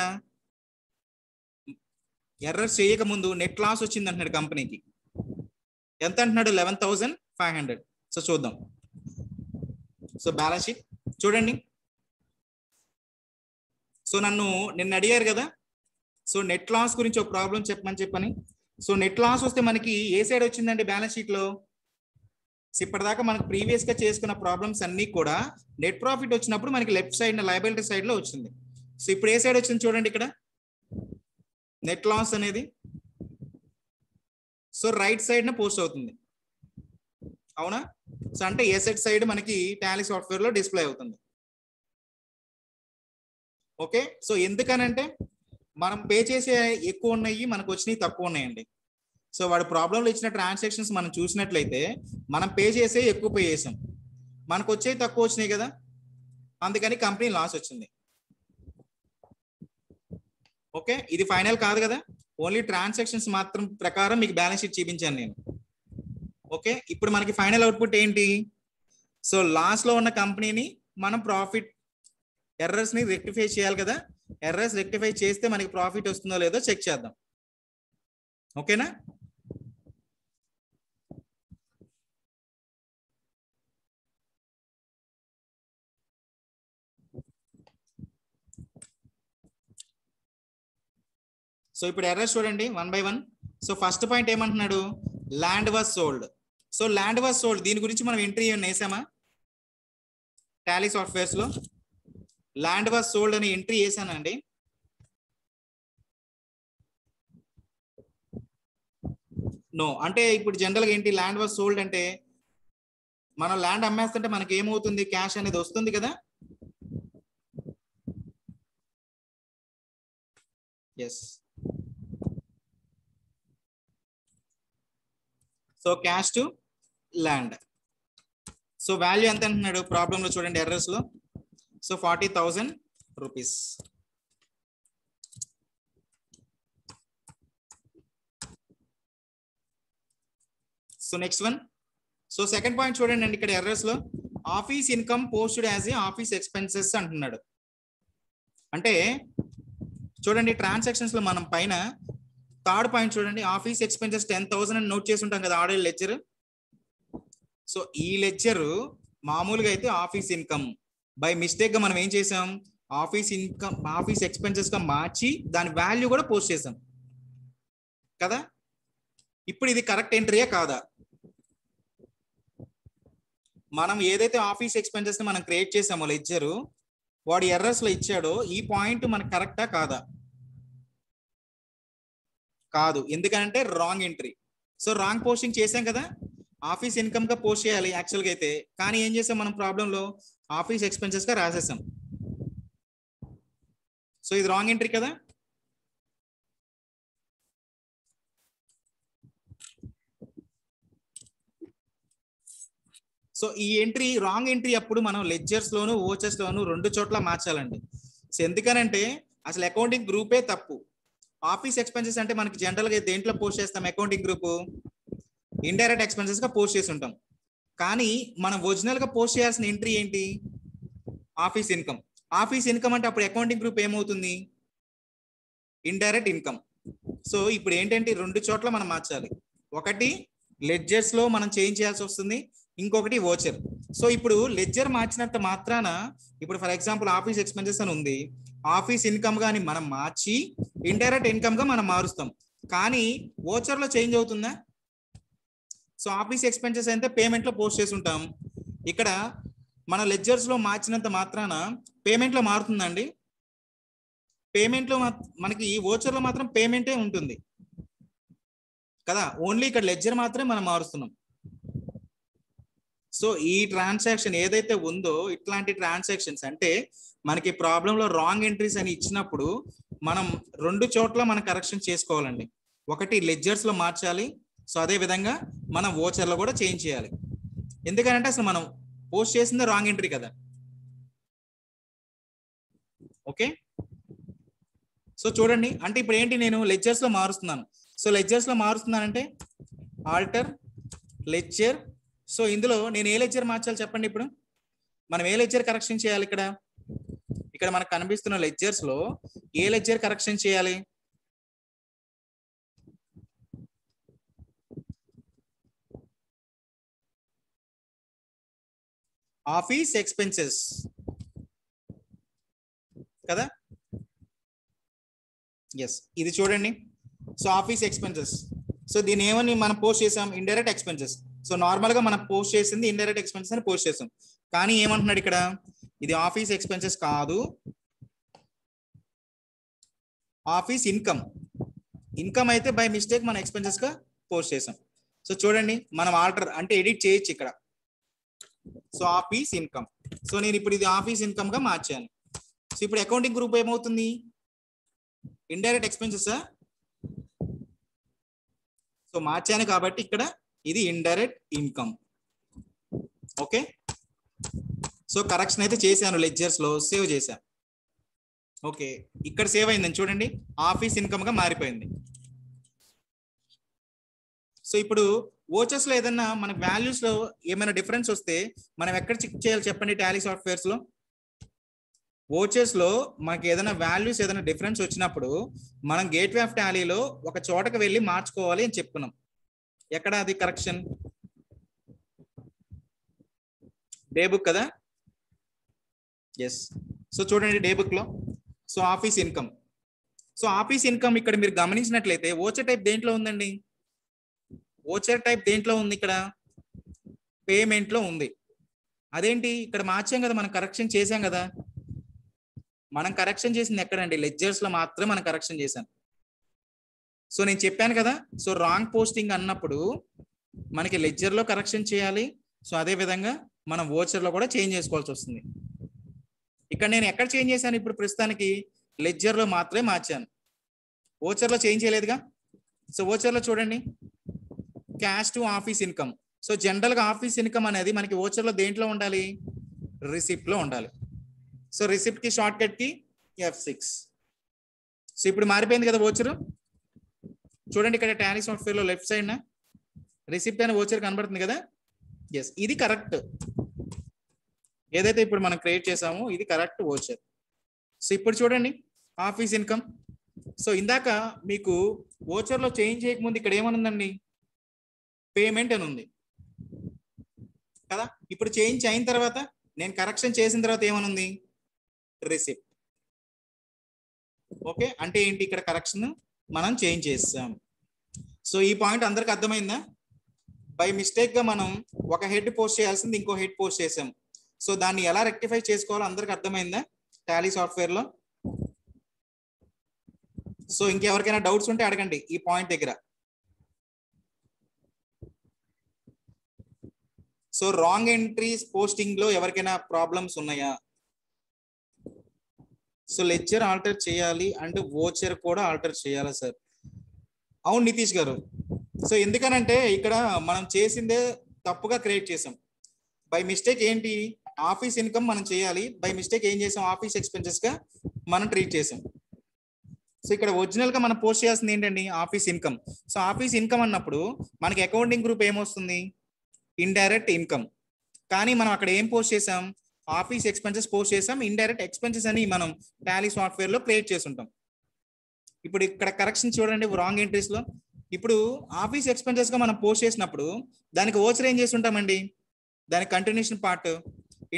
ఎర్రర్స్ చేయక ముందు నెట్ లాస్ వచ్చింది అంటున్నాడు కంపెనీకి. ఎంత అంటున్నాడు? 11,500. సో చూద్దాం. సో బ్యాలెన్స్ షీట్ చూడండి. సో నిన్న అడిగారు కదా, సో నెట్ లాస్ గురించి ఒక ప్రాబ్లం చెప్పని. సో నెట్ లాస్ వస్తే మనకి ఏ సైడ్ వచ్చిందండి బ్యాలెన్స్ షీట్ లో? ఇప్పటిదాకా మనకు ప్రీవియస్ గా చేసుకున్న ప్రాబ్లమ్స్ అన్ని కూడా నెట్ ప్రాఫిట్ వచ్చినప్పుడు మనకి లెఫ్ట్ సైడ్ లయబిలిటీ సైడ్ లో వచ్చింది. సో ఇప్పుడు ఏ సైడ్ వచ్చింది చూడండి ఇక్కడ నెట్ లాస్ అనేది. సో రైట్ సైడ్ న పోస్ట్ అవుతుంది, అవునా? సో అంటే ఎసెట్ సైడ్ మనకి టాలీ సాఫ్ట్వేర్ లో డిస్ప్లే అవుతుంది. ఓకే, సో ఎందుకనంటే మనం పే చేసే ఎక్కువ ఉన్నాయి, మనకు వచ్చినవి తక్కువ ఉన్నాయండి. సో వాడు ప్రాబ్లంలో ఇచ్చిన ట్రాన్సాక్షన్స్ మనం చూసినట్లయితే మనం పే చేసే ఎక్కువ పే చేసాం, మనకు వచ్చేవి తక్కువ వచ్చినాయి కదా, అందుకని కంపెనీ లాస్ వచ్చింది. ఓకే, ఇది ఫైనల్ కాదు కదా, ఓన్లీ ట్రాన్సాక్షన్స్ మాత్రం ప్రకారం మీకు బ్యాలెన్స్ షీట్ చూపించాను నేను. ఓకే, ఇప్పుడు మనకి ఫైనల్ అవుట్పుట్ ఏంటి? సో లాస్ లో ఉన్న కంపెనీని మనం ప్రాఫిట్ ఎర్రర్స్ ని రెక్టిఫై చేయాలి కదా, ఎర్రర్స్ రెక్టిఫై చేస్తే మనకి ప్రాఫిట్ వస్తుందో లేదో చెక్ చేద్దాం. ఓకేనా? సో ఇప్పుడు ఎర్రర్స్ చూడండి 1 by 1. సో ఫస్ట్ పాయింట్ ఏమంటున్నాడు? Land was sold. So land was sold దీని గురించి మనం ఎంట్రీ ఏమైనా వేసామా? టాలీ సాఫ్ట్వేర్స్ లో ల్యాండ్ వాజ్ సోల్డ్ అని ఎంట్రీ వేసానండి. నో, అంటే ఇప్పుడు జనరల్ గా ఏంటి, ల్యాండ్ వాజ్ సోల్డ్ అంటే మనం ల్యాండ్ అమ్మేస్తుంటే మనకి ఏమవుతుంది, క్యాష్ అనేది వస్తుంది కదా. Yes, so cash to land. So value ఎంత అంటున్నాడు ప్రాబ్లంలో చూడండి ఎర్రర్స్ లో. So 40,000 rupees. So next one. So second point చూడండి అండి, ఇక్కడ ఎర్రర్స్ లో office income posted as a office expenses అంటున్నాడు. అంటే చూడండి ట్రాన్సాక్షన్స్ లో మనం పైన థర్డ్ పాయింట్ చూడండి, ఆఫీస్ ఎక్స్పెన్సెస్ 10,000 అని నోట్ చేసి ఉంటాం కదా ఆర్డర్ లెడ్జర్. సో ఈ లెడ్జర్ మామూలుగా అయితే ఆఫీస్ ఇన్కమ్, బై మిస్టేక్ గా మనం ఏం చేసాం, ఆఫీస్ ఇన్కమ్ ఆఫీస్ ఎక్స్పెన్సెస్ గా మార్చి దాని వాల్యూ కూడా పోస్ట్ చేసాం కదా. ఇప్పుడు ఇది కరెక్ట్ ఎంట్రీయా కాదా? మనం ఏదైతే ఆఫీస్ ఎక్స్పెన్సెస్ ని మనం క్రియేట్ చేసామో లెడ్జర్, వాడు ఎర్రర్స్ లో ఇచ్చాడో ఈ పాయింట్ మనకు కరెక్టా కాదా? కాదు, ఎందుకంటే wrong entry. So wrong posting చేసాం కదా, ఆఫీస్ ఇన్కమ్ గా పోస్ట్ చేయాలి యాక్చువల్గా అయితే, కానీ ఏం చేసాం మనం ప్రాబ్లంలో ఆఫీస్ ఎక్స్పెన్సెస్ గా రాసేసాం. సో ఇది రాంగ్ ఎంట్రీ కదా. సో ఈ ఎంట్రీ రాంగ్ ఎంట్రీ అప్పుడు మనం లెడ్జర్స్ లోను ఓచర్స్ లోను రెండు చోట్ల మార్చాలండి. సో ఎందుకనంటే అసలు అకౌంటింగ్ గ్రూపే తప్పు. ఆఫీస్ ఎక్స్పెన్సెస్ అంటే మనకి జనరల్ గా దేంట్లో పోస్ట్ చేస్తాం, అకౌంటింగ్ గ్రూప్ ఇండైరెక్ట్ ఎక్స్పెన్సెస్ గా పోస్ట్ చేసి ఉంటాం. కానీ మనం ఒరిజినల్ గా పోస్ట్ చేయాల్సిన ఎంట్రీ ఏంటి, ఆఫీస్ ఇన్కమ్. ఆఫీస్ ఇన్కమ్ అంటే అప్పుడు అకౌంటింగ్ గ్రూప్ ఏమవుతుంది, ఇండైరెక్ట్ ఇన్కమ్. సో ఇప్పుడు ఏంటంటే రెండు చోట్ల మనం మార్చాలి. ఒకటి లెడ్జర్స్ లో మనం చేంజ్ చేయాల్సి వస్తుంది, ఇంకొకటి ఓచర్. సో ఇప్పుడు లెడ్జర్ మార్చినంత మాత్రాన ఇప్పుడు ఫర్ ఎగ్జాంపుల్ ఆఫీస్ ఎక్స్పెన్సెస్ అని ఉంది, ఆఫీస్ ఇన్కమ్ గాని మనం మార్చి ఇండైరెక్ట్ ఇన్కమ్ గా మనం మారుస్తాం, కానీ ఓచర్ లో చేంజ్ అవుతుందా? సో ఆఫీస్ ఎక్స్పెన్సెస్ అయితే పేమెంట్ లో పోస్ట్ చేసి ఉంటాం, ఇక్కడ మన లెడ్జర్స్ లో మార్చినంత మాత్రాన పేమెంట్ లో మారుతుందండి? పేమెంట్ లో మనకి ఓచర్ లో మాత్రం పేమెంటే ఉంటుంది కదా, ఓన్లీ ఇక్కడ లెడ్జర్ మాత్రమే మనం మారుస్తున్నాం. సో ఈ ట్రాన్సాక్షన్ ఏదైతే ఉందో, ఇట్లాంటి ట్రాన్సాక్షన్స్ అంటే మనకి ప్రాబ్లంలో రాంగ్ ఎంట్రీస్ అని ఇచ్చినప్పుడు మనం రెండు చోట్ల మనం కరెక్షన్ చేసుకోవాలండి. ఒకటి లెడ్జర్స్ లో మార్చాలి, సో అదే విధంగా మనం ఓచర్ లో కూడా చేంజ్ చేయాలి. ఎందుకంటే అసలు మనం పోస్ట్ చేసింది రాంగ్ ఎంట్రీ కదా. ఓకే, సో చూడండి, అంటే ఇప్పుడు ఏంటి, నేను లెడ్జర్స్ లో మారుస్తున్నాను. సో లెడ్జర్స్ లో మారుస్తున్నానంటే ఆల్టర్ లెడ్జర్. సో ఇందులో నేను ఏ లెడ్జర్ మార్చాలి చెప్పండి. ఇప్పుడు మనం ఏ లెడ్జర్ కరెక్షన్ చేయాలి? ఇక్కడ మనకు కనిపిస్తున్న లెడ్జర్స్ లో ఏ లెడ్జర్ కరెక్షన్ చేయాలి? ఆఫీస్ ఎక్స్పెన్సెస్ కదా. ఎస్, ఇది చూడండి. సో ఆఫీస్ ఎక్స్పెన్సెస్, సో దీని ఏమని మనం పోస్ట్ చేసాం, ఇండైరెక్ట్ ఎక్స్పెన్సెస్. సో నార్మల్ గా మనం పోస్ట్ చేసింది ఇండైరెక్ట్ ఎక్స్పెన్సెస్ అని పోస్ట్ చేసాం, కానీ ఏమంటున్నాడు ఇక్కడ, ఇది ఆఫీస్ ఎక్స్పెన్సెస్ కాదు, ఆఫీస్ ఇన్కమ్. ఇన్కమ్ అయితే బై మిస్టేక్ మనం ఎక్స్పెన్సెస్ గా పోస్ట్ చేసాం. సో చూడండి, మనం ఆల్టర్ అంటే ఎడిట్ చేయొచ్చు ఇక్కడ. సో ఆఫీస్ ఇన్కమ్, సో నేను ఇప్పుడు ఇది ఆఫీస్ ఇన్కమ్ గా మార్చాను. సో ఇప్పుడు అకౌంటింగ్ గ్రూప్ ఏమవుతుంది, ఇండైరెక్ట్ ఎక్స్పెన్సెస్. సో మార్చాను కాబట్టి ఇక్కడ ఇది indirect income. Okay, so correction అయితే చేశాను, లెడ్జర్స్ లో సేవ్ చేశాను. ఓకే, ఇక్కడ సేవ్ అయిందని చూడండి, ఆఫీస్ ఇన్కమ్ గా మారిపోయింది. సో ఇప్పుడు ఓచర్స్ లో ఏదన్నా మన వాల్యూస్ లో ఏమైనా డిఫరెన్స్ వస్తే మనం ఎక్కడ చెక్ చేయాలి చెప్పండి? టాలీ సాఫ్ట్వేర్స్ లో ఓచర్స్ లో మనకి ఏదైనా వాల్యూస్ ఏదైనా డిఫరెన్స్ వచ్చినప్పుడు మనం గేట్వే ఆఫ్ టాలీలో ఒక చోటకి వెళ్ళి మార్చుకోవాలి అని చెప్పుకున్నాం. ఎక్కడ అది కరెక్షన్? డే బుక్ కదా. ఎస్, సో చూడండి డే బుక్ లో, so office income. So office income ఇక్కడ మీరు గమనించినట్లయితే ఓచర్ టైప్ దేంట్లో ఉందండి? ఓచర్ టైప్ దేంట్లో ఉంది? ఇక్కడ పేమెంట్ లో ఉంది. అదేంటి ఇక్కడ మార్చాం కదా, మనం కరెక్షన్ చేసాం కదా. మనం కరెక్షన్ చేసింది ఎక్కడండి? లెడ్జర్స్ లో మాత్రమే మనం కరెక్షన్ చేశాం. సో నేను చెప్పాను కదా, సో రాంగ్ పోస్టింగ్ అన్నప్పుడు మనకి లెడ్జర్ లో కరెక్షన్ చేయాలి. సో అదే విధంగా మనం ఓచర్ లో కూడా చేంజ్ చేసుకోవాల్సి వస్తుంది. ఇక్కడ నేను ఎక్కడ చేంజ్ చేశాను? ఇప్పుడు ప్రస్తుతానికి లెడ్జర్ లో మాత్రమే మార్చాను, ఓచర్ లో చేంజ్ చేయలేదుగా. సో ఓచర్ లో చూడండి, cash to office income. So general గా ఆఫీస్ ఇన్కమ్ అనేది మనకి ఓచర్ లో దేంట్లో ఉండాలి? రిసిప్ట్ లో ఉండాలి. సో రిసిప్ట్ కి షార్ట్ కట్ కి F6. సో ఇప్పుడు మారిపోయింది కదా ఓచర్. చూడండి ఇక్కడ టాలీ సాఫ్ట్వేర్ లో లెఫ్ట్ సైడ్ రిసిప్ట్ అనే ఓచర్ కనబడుతుంది కదా. ఎస్, ఇది కరెక్ట్. ఏదైతే ఇప్పుడు మనం క్రియేట్ చేసామో ఇది కరెక్ట్ ఓచర్. సో ఇప్పుడు చూడండి ఆఫీస్ ఇన్కమ్. సో ఇందాక మీకు ఓచర్ లో చేంజ్ చేయకముందు ఇక్కడ ఏమనుందండి? పేమెంట్ అని ఉంది కదా. ఇప్పుడు చేంజ్ అయిన తర్వాత నేను కరెక్షన్ చేసిన తర్వాత ఏమనుంది? రిసిప్ట్. ఓకే, అంటే ఏంటి? ఇక్కడ కరెక్షన్ మనం చేంజ్ చేస్తాం. సో ఈ పాయింట్ అందరికి అర్థమైందా? బై మిస్టేక్ గా మనం ఒక హెడ్ పోస్ట్ చేయాల్సింది ఇంకో హెడ్ పోస్ట్ చేసాం. సో దాన్ని ఎలా రెక్టిఫై చేసుకోవాలో అందరికి అర్థమైందా టాలీ సాఫ్ట్వేర్ లో? సో ఇంకెవరికైనా డౌట్స్ ఉంటే అడగండి ఈ పాయింట్ దగ్గర. సో రాంగ్ ఎంట్రీస్ పోస్టింగ్ లో ఎవరికైనా ప్రాబ్లమ్స్ ఉన్నాయా? సో లెడ్జర్ ఆల్టర్ చేయాలి అండ్ ఓచర్ కూడా ఆల్టర్ చేయాలా సార్? అవును నితీష్ గారు. సో ఎందుకనంటే ఇక్కడ మనం చేసిందే తప్పుగా క్రియేట్ చేసాం. బై మిస్టేక్ ఏంటి? ఆఫీస్ ఇన్కమ్ మనం చేయాలి, బై మిస్టేక్ ఏం చేసాం? ఆఫీస్ ఎక్స్పెన్సెస్ గా మనం ట్రీట్ చేసాం. సో ఇక్కడ ఒరిజినల్ గా మనం పోస్ట్ చేయాల్సింది ఏంటండి? Office income. So office income అన్నప్పుడు మనకి అకౌంటింగ్ గ్రూప్ ఏమొస్తుంది? Indirect income. కానీ మనం అక్కడ ఏం పోస్ట్ చేసాం? ఆఫీస్ ఎక్స్పెన్సెస్ పోస్ట్ చేసాం. ఇండైరెక్ట్ ఎక్స్పెన్సెస్ అని మనం టాలీ సాఫ్ట్వేర్ లో క్రియేట్ చేసి ఉంటాం. ఇప్పుడు ఇక్కడ కరెక్షన్ చూడండి రాంగ్ ఎంట్రీస్ లో. ఇప్పుడు ఆఫీస్ ఎక్స్పెన్సెస్ గా మనం పోస్ట్ చేసినప్పుడు దానికి ఓచర్ ఏం చేసి ఉంటామండి? దానికి కంటిన్యూషన్ పార్ట్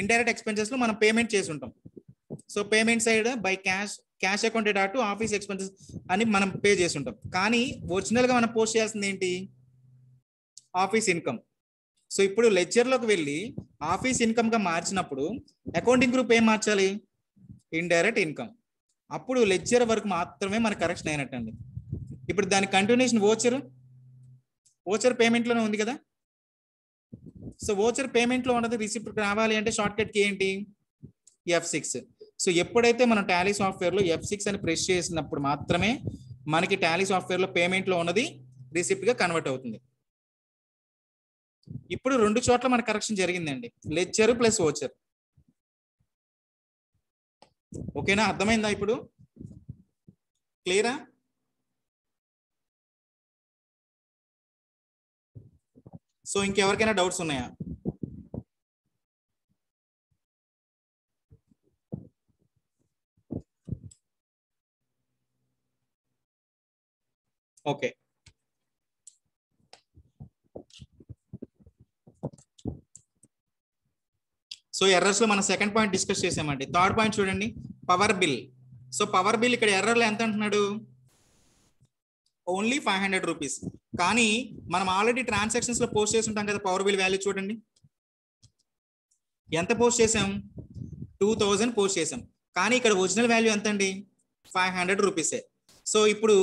ఇండైరెక్ట్ ఎక్స్పెన్సెస్ లో మనం పేమెంట్ చేసి ఉంటాం. So payment side by cash account to office expenses అని మనం పే చేసి ఉంటాం. కానీ ఒరిజినల్ గా మనం పోస్ట్ చేయాల్సింది ఏంటి? Office income. సో ఇప్పుడు లెడ్జర్ లోకి వెళ్ళి ఆఫీస్ ఇన్కమ్ గా మార్చినప్పుడు అకౌంటింగ్ గ్రూప్ ఏం మార్చాలి? Indirect income. అప్పుడు లెడ్జర్ వరకు మాత్రమే మన కరెక్షన్ అయినట్టండి. ఇప్పుడు దాని కంటిన్యూషన్ ఓచర్ పేమెంట్ లోనే ఉంది కదా. సో ఓచర్ పేమెంట్ లో ఉన్నది రిసిప్ట్ రావాలి అంటే షార్ట్ కట్ కి ఏంటి? F6. సో ఎప్పుడైతే మనం టాలీ సాఫ్ట్వేర్ లో F6 అని ప్రెస్ చేసినప్పుడు మాత్రమే మనకి టాలీ సాఫ్ట్వేర్ లో పేమెంట్ లో ఉన్నది రిసిప్ట్ గా కన్వర్ట్ అవుతుంది. ఇప్పుడు రెండు చోట్ల మన కరెక్షన్ జరిగిందండి, లెడ్జర్ ప్లస్ ఓచర్. ఓకేనా? అర్థమైందా? ఇప్పుడు క్లియరా? సో ఇంకెవరికైనా డౌట్స్ ఉన్నాయా? ఓకే, సో ఎర్రర్స్ లో మనం సెకండ్ పాయింట్ డిస్కస్ చేసామండి. థర్డ్ పాయింట్ చూడండి, power bill. So power bill ఇక్కడ ఎర్రర్లో ఎంత అంటున్నాడు? Only 500 rupees. కానీ మనం ఆల్రెడీ ట్రాన్సాక్షన్స్ లో పోస్ట్ చేసి ఉంటాం కదా పవర్ బిల్ వాల్యూ. చూడండి ఎంత పోస్ట్ చేసాం? 2000 పోస్ట్ చేసాం. కానీ ఇక్కడ ఒరిజినల్ వాల్యూ ఎంత అండి? 500 రూపీసే. సో ఇప్పుడు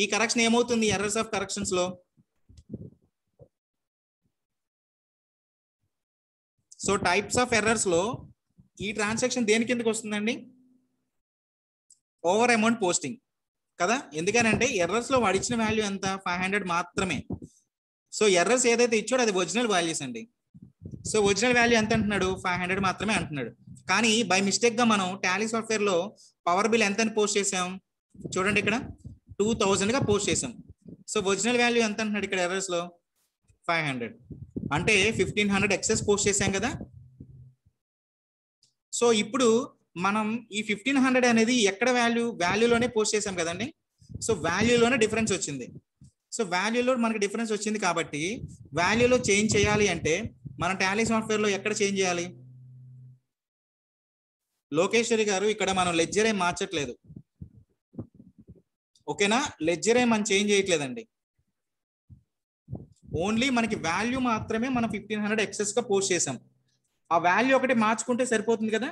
ఈ కరెక్షన్ ఏమవుతుంది ఎర్రర్స్ ఆఫ్ కరెక్షన్స్ లో? సో టైప్స్ ఆఫ్ ఎర్రర్స్ లో ఈ ట్రాన్సాక్షన్ దేని కిందకి వస్తుందండి? Over amount posting. కదా, ఎందుకనంటే ఎర్రర్స్ లో వాడు ఇచ్చిన వాల్యూ ఎంత 500 మాత్రమే. సో ఎర్రర్స్ ఏదైతే ఇచ్చాడో అది ఒరిజినల్ వాల్యూస్ అండి. సో ఒరిజినల్ వాల్యూ ఎంత అంటున్నాడు, 500 మాత్రమే అంటున్నాడు. కానీ బై మిస్టేక్ గా మనం టాలీ సాఫ్ట్వేర్ లో పవర్ బిల్ ఎంత అని పోస్ట్ చేసాం, చూడండి ఇక్కడ 2000 గా పోస్ట్ చేసాం. సో ఒరిజినల్ వాల్యూ ఎంత అంటున్నాడు ఇక్కడ ఎర్రర్స్ లో 500, అంటే 1500 ఎక్సెస్ పోస్ట్ చేసాం కదా. సో ఇప్పుడు మనం ఈ 1500 అనేది ఎక్కడ వాల్యూలోనే పోస్ట్ చేసాం కదండి. సో వాల్యూలోనే డిఫరెన్స్ వచ్చింది. సో వాల్యూలో మనకి డిఫరెన్స్ వచ్చింది కాబట్టి వాల్యూలో చేంజ్ చేయాలి అంటే మన టాలీ సాఫ్ట్వేర్ లో ఎక్కడ చేంజ్ చేయాలి, లోకేశ్వరి గారు ఇక్కడ మనం లెడ్జర్ ఏం మార్చట్లేదు, ఓకేనా. లెడ్జర్ ఏం మనం చేంజ్ చేయట్లేదండి, ఓన్లీ మనకి వాల్యూ మాత్రమే మనం 1500 ఎక్సెస్ గా పోస్ట్ చేసాం. ఆ వాల్యూ ఒకటి మార్చుకుంటే సరిపోతుంది కదా.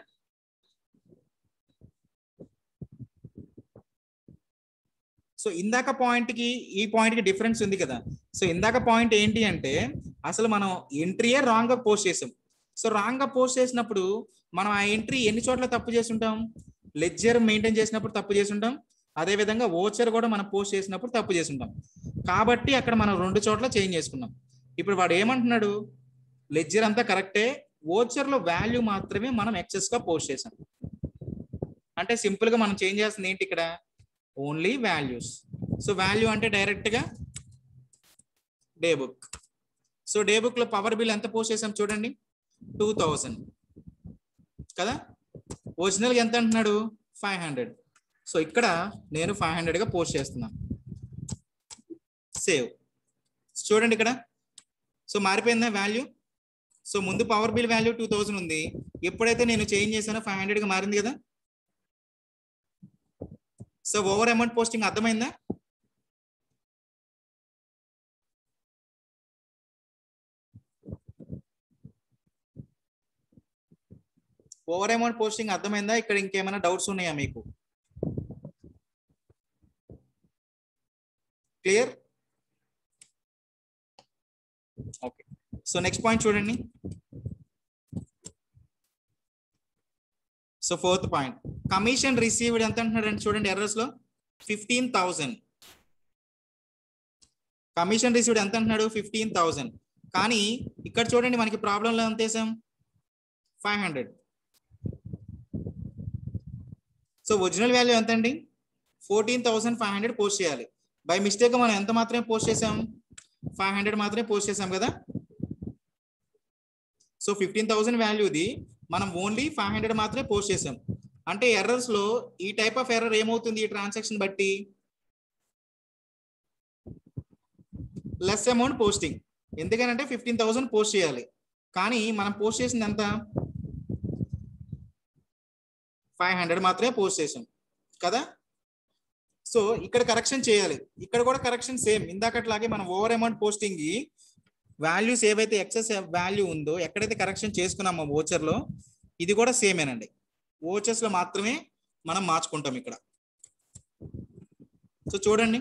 సో ఇందాక పాయింట్ కి ఈ పాయింట్ కి డిఫరెన్స్ ఉంది కదా. సో ఇందాక పాయింట్ ఏంటి అంటే అసలు మనం ఎంట్రీయే రాంగ్ గా పోస్ట్ చేసాం. సో రాంగ్ గా పోస్ట్ చేసినప్పుడు మనం ఆ ఎంట్రీ ఎన్ని చోట్ల తప్పు చేసి ఉంటాం, లెడ్జర్ మెయింటైన్ చేసినప్పుడు తప్పు చేసి ఉంటాం, అదే విధంగా ఓచర్ కూడా మనం పోస్ట్ చేసినప్పుడు తప్పు చేసి ఉంటాం. కాబట్టి అక్కడ మనం 2 చోట్ల చేంజ్ చేసుకున్నాం. ఇప్పుడు వాడు ఏమంటున్నాడు, లెడ్జర్ అంతా కరెక్టే, ఓచర్ లో వాల్యూ మాత్రమే మనం ఎక్సెస్ గా పోస్ట్ చేసాం. అంటే సింపుల్ గా మనం చేంజ్ చేస్తుంది ఏంటి ఇక్కడ, ఓన్లీ వాల్యూస్. సో వాల్యూ అంటే డైరెక్ట్ గా day book. So day book లో పవర్ బిల్ ఎంత పోస్ట్ చేసాం చూడండి 2000 కదా. ఒరిజినల్ ఎంత అంటున్నాడు 500. సో ఇక్కడ నేను 500 గా పోస్ట్ చేస్తున్నాను, సేవ్. చూడండి ఇక్కడ సో మారిపోయిందా వాల్యూ. సో ముందు పవర్ బిల్ వాల్యూ 2000 ఉంది, ఎప్పుడైతే నేను చేంజ్ చేశానో 500 గా మారింది కదా. సో ఓవర్ అమౌంట్ పోస్టింగ్ అర్థమైందా, ఓవర్ అమౌంట్ పోస్టింగ్ అర్థమైందా. ఇక్కడ ఇంకేమైనా డౌట్స్ ఉన్నాయా మీకు, clear. Okay, so next point చూడండి. So 4th point, commission received ఎంత అంటున్నాడు అంటే చూడండి ఎర్రర్స్ లో 15,000. కమిషన్ రిసీవ్డ్ ఎంత అంటున్నాడు 15,000. కానీ ఇక్కడ చూడండి మనకి ప్రాబ్లంలో ఎంత వేసాం 500. సో ఒరిజినల్ వాల్యూ ఎంత అండి 14,500 పోస్ట్ చేయాలి. బై మిస్టేక్ మనం ఎంత మాత్రమే పోస్ట్ చేసాం 500 మాత్రమే పోస్ట్ చేసాం కదా. సో 15,000 వాల్యూది మనం ఓన్లీ 500 మాత్రమే పోస్ట్ చేసాం. అంటే ఎర్రర్స్ లో ఈ టైప్ ఆఫ్ ఎర్రర్ ఏమవుతుంది, ఈ ట్రాన్సాక్షన్ బట్టి లెస్ అమౌంట్ పోస్టింగ్. ఎందుకనంటే 15,000 పోస్ట్ చేయాలి, కానీ మనం పోస్ట్ చేసింది ఎంత 500 మాత్రమే పోస్ట్ చేసాం కదా. సో ఇక్కడ కరెక్షన్ చేయాలి, ఇక్కడ కూడా కరెక్షన్ సేమ్ ఇందాకట్లాగే మనం ఓవర్ అమౌంట్ పోస్టింగ్ వాల్యూస్ ఏవైతే ఎక్సెస్ వాల్యూ ఉందో ఎక్కడైతే కరెక్షన్ చేసుకున్నామో ఓచర్ లో, ఇది కూడా సేమేనండి. ఓచర్స్ లో మాత్రమే మనం మార్చుకుంటాం ఇక్కడ. సో చూడండి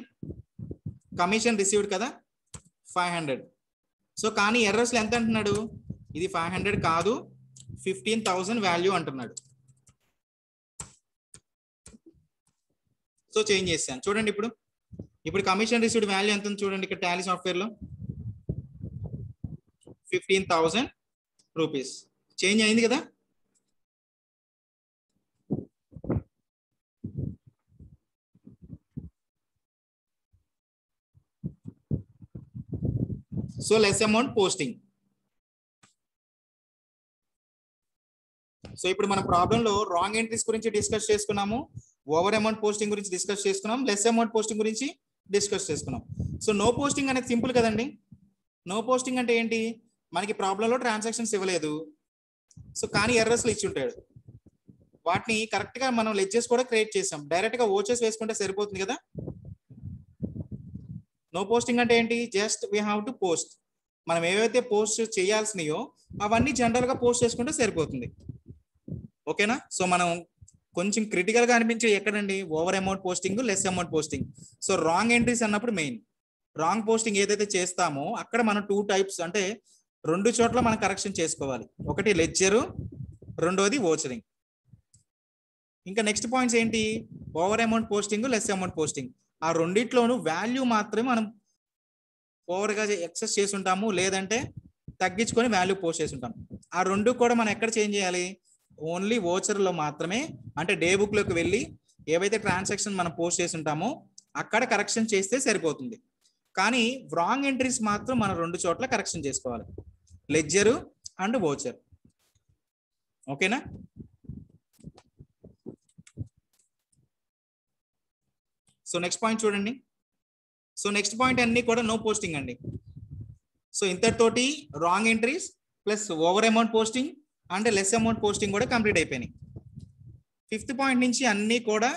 కమిషన్ రిసీవ్డ్ కదా 500. సో కానీ ఎర్రర్స్ లో ఎంత అంటున్నాడు, ఇది 500 కాదు 15,000 వాల్యూ అంటున్నాడు. సో చేంజ్ చేశాను చూడండి. ఇప్పుడు కమిషన్ రిసీవ్డ్ వాల్యూ ఎంత ఉంది చూడండి ఇక్కడ టాలీ సాఫ్ట్వేర్ లో 15,000 రూపీస్ చేంజ్ అయింది కదా. So less amount posting. So ఇప్పుడు మన ప్రాబ్లం లో రాంగ్ ఎంట్రీస్ గురించి డిస్కస్ చేసుకున్నాము, ఓవర్ అమౌంట్ పోస్టింగ్ గురించి డిస్కస్ చేసుకున్నాం, లెస్ అమౌంట్ పోస్టింగ్ గురించి డిస్కస్ చేసుకున్నాం. సో నో పోస్టింగ్ అనేది సింపుల్ కదండి. నో పోస్టింగ్ అంటే ఏంటి, మనకి ప్రాబ్లంలో ట్రాన్సాక్షన్స్ ఇవ్వలేదు, సో కానీ ఎర్రర్స్లు ఇచ్చి ఉంటాడు. వాటిని కరెక్ట్ గా మనం లెడ్జెస్ కూడా క్రియేట్ చేసాం, డైరెక్ట్ గా ఓచెస్ వేసుకుంటే సరిపోతుంది కదా. నో పోస్టింగ్ అంటే ఏంటి, just we have to post. మనం ఏవైతే పోస్ట్ చేయాల్సినయో అవన్నీ జనరల్ గా పోస్ట్ చేసుకుంటే సరిపోతుంది, ఓకేనా. సో మనం కొంచెం క్రిటికల్ గా అనిపించే ఎక్కడండి, over amount posting, less amount posting. So wrong entries అన్నప్పుడు మెయిన్ రాంగ్ పోస్టింగ్ ఏదైతే చేస్తామో అక్కడ మనం 2 టైప్స్ అంటే 2 చోట్ల మనం కరెక్షన్ చేసుకోవాలి. ఒకటి లెడ్జరు, రెండోది ఓచరింగ్. ఇంకా నెక్స్ట్ పాయింట్స్ ఏంటి, over amount posting, less amount posting, ఆ రెండిట్లోనూ వాల్యూ మాత్రమే మనం ఓవర్గా ఎక్సెస్ చేసి ఉంటాము, లేదంటే తగ్గించుకొని వాల్యూ పోస్ట్ చేసి ఉంటాం. ఆ రెండు కూడా మనం ఎక్కడ చేంజ్ చేయాలి? ఓన్లీ ఓచర్లో మాత్రమే, అంటే డే బుక్లోకి వెళ్ళి ఏవైతే ట్రాన్సాక్షన్ మనం పోస్ట్ చేసి ఉంటామో అక్కడ కరెక్షన్ చేస్తే సరిపోతుంది. కానీ రాంగ్ ఎంట్రీస్ మాత్రం మనం రెండు చోట్ల కరెక్షన్ చేసుకోవాలి, లెడ్జరు అండ్ ఓచర్. ఓకేనా? సో నెక్స్ట్ పాయింట్ చూడండి. సో నెక్స్ట్ పాయింట్ అన్ని కూడా నో పోస్టింగ్ అండి. సో ఇంతటితోటి wrong entries plus over amount posting and less amount posting కూడా కంప్లీట్ అయిపోయినాయి. ఫిఫ్త్ పాయింట్ నుంచి అన్ని కూడా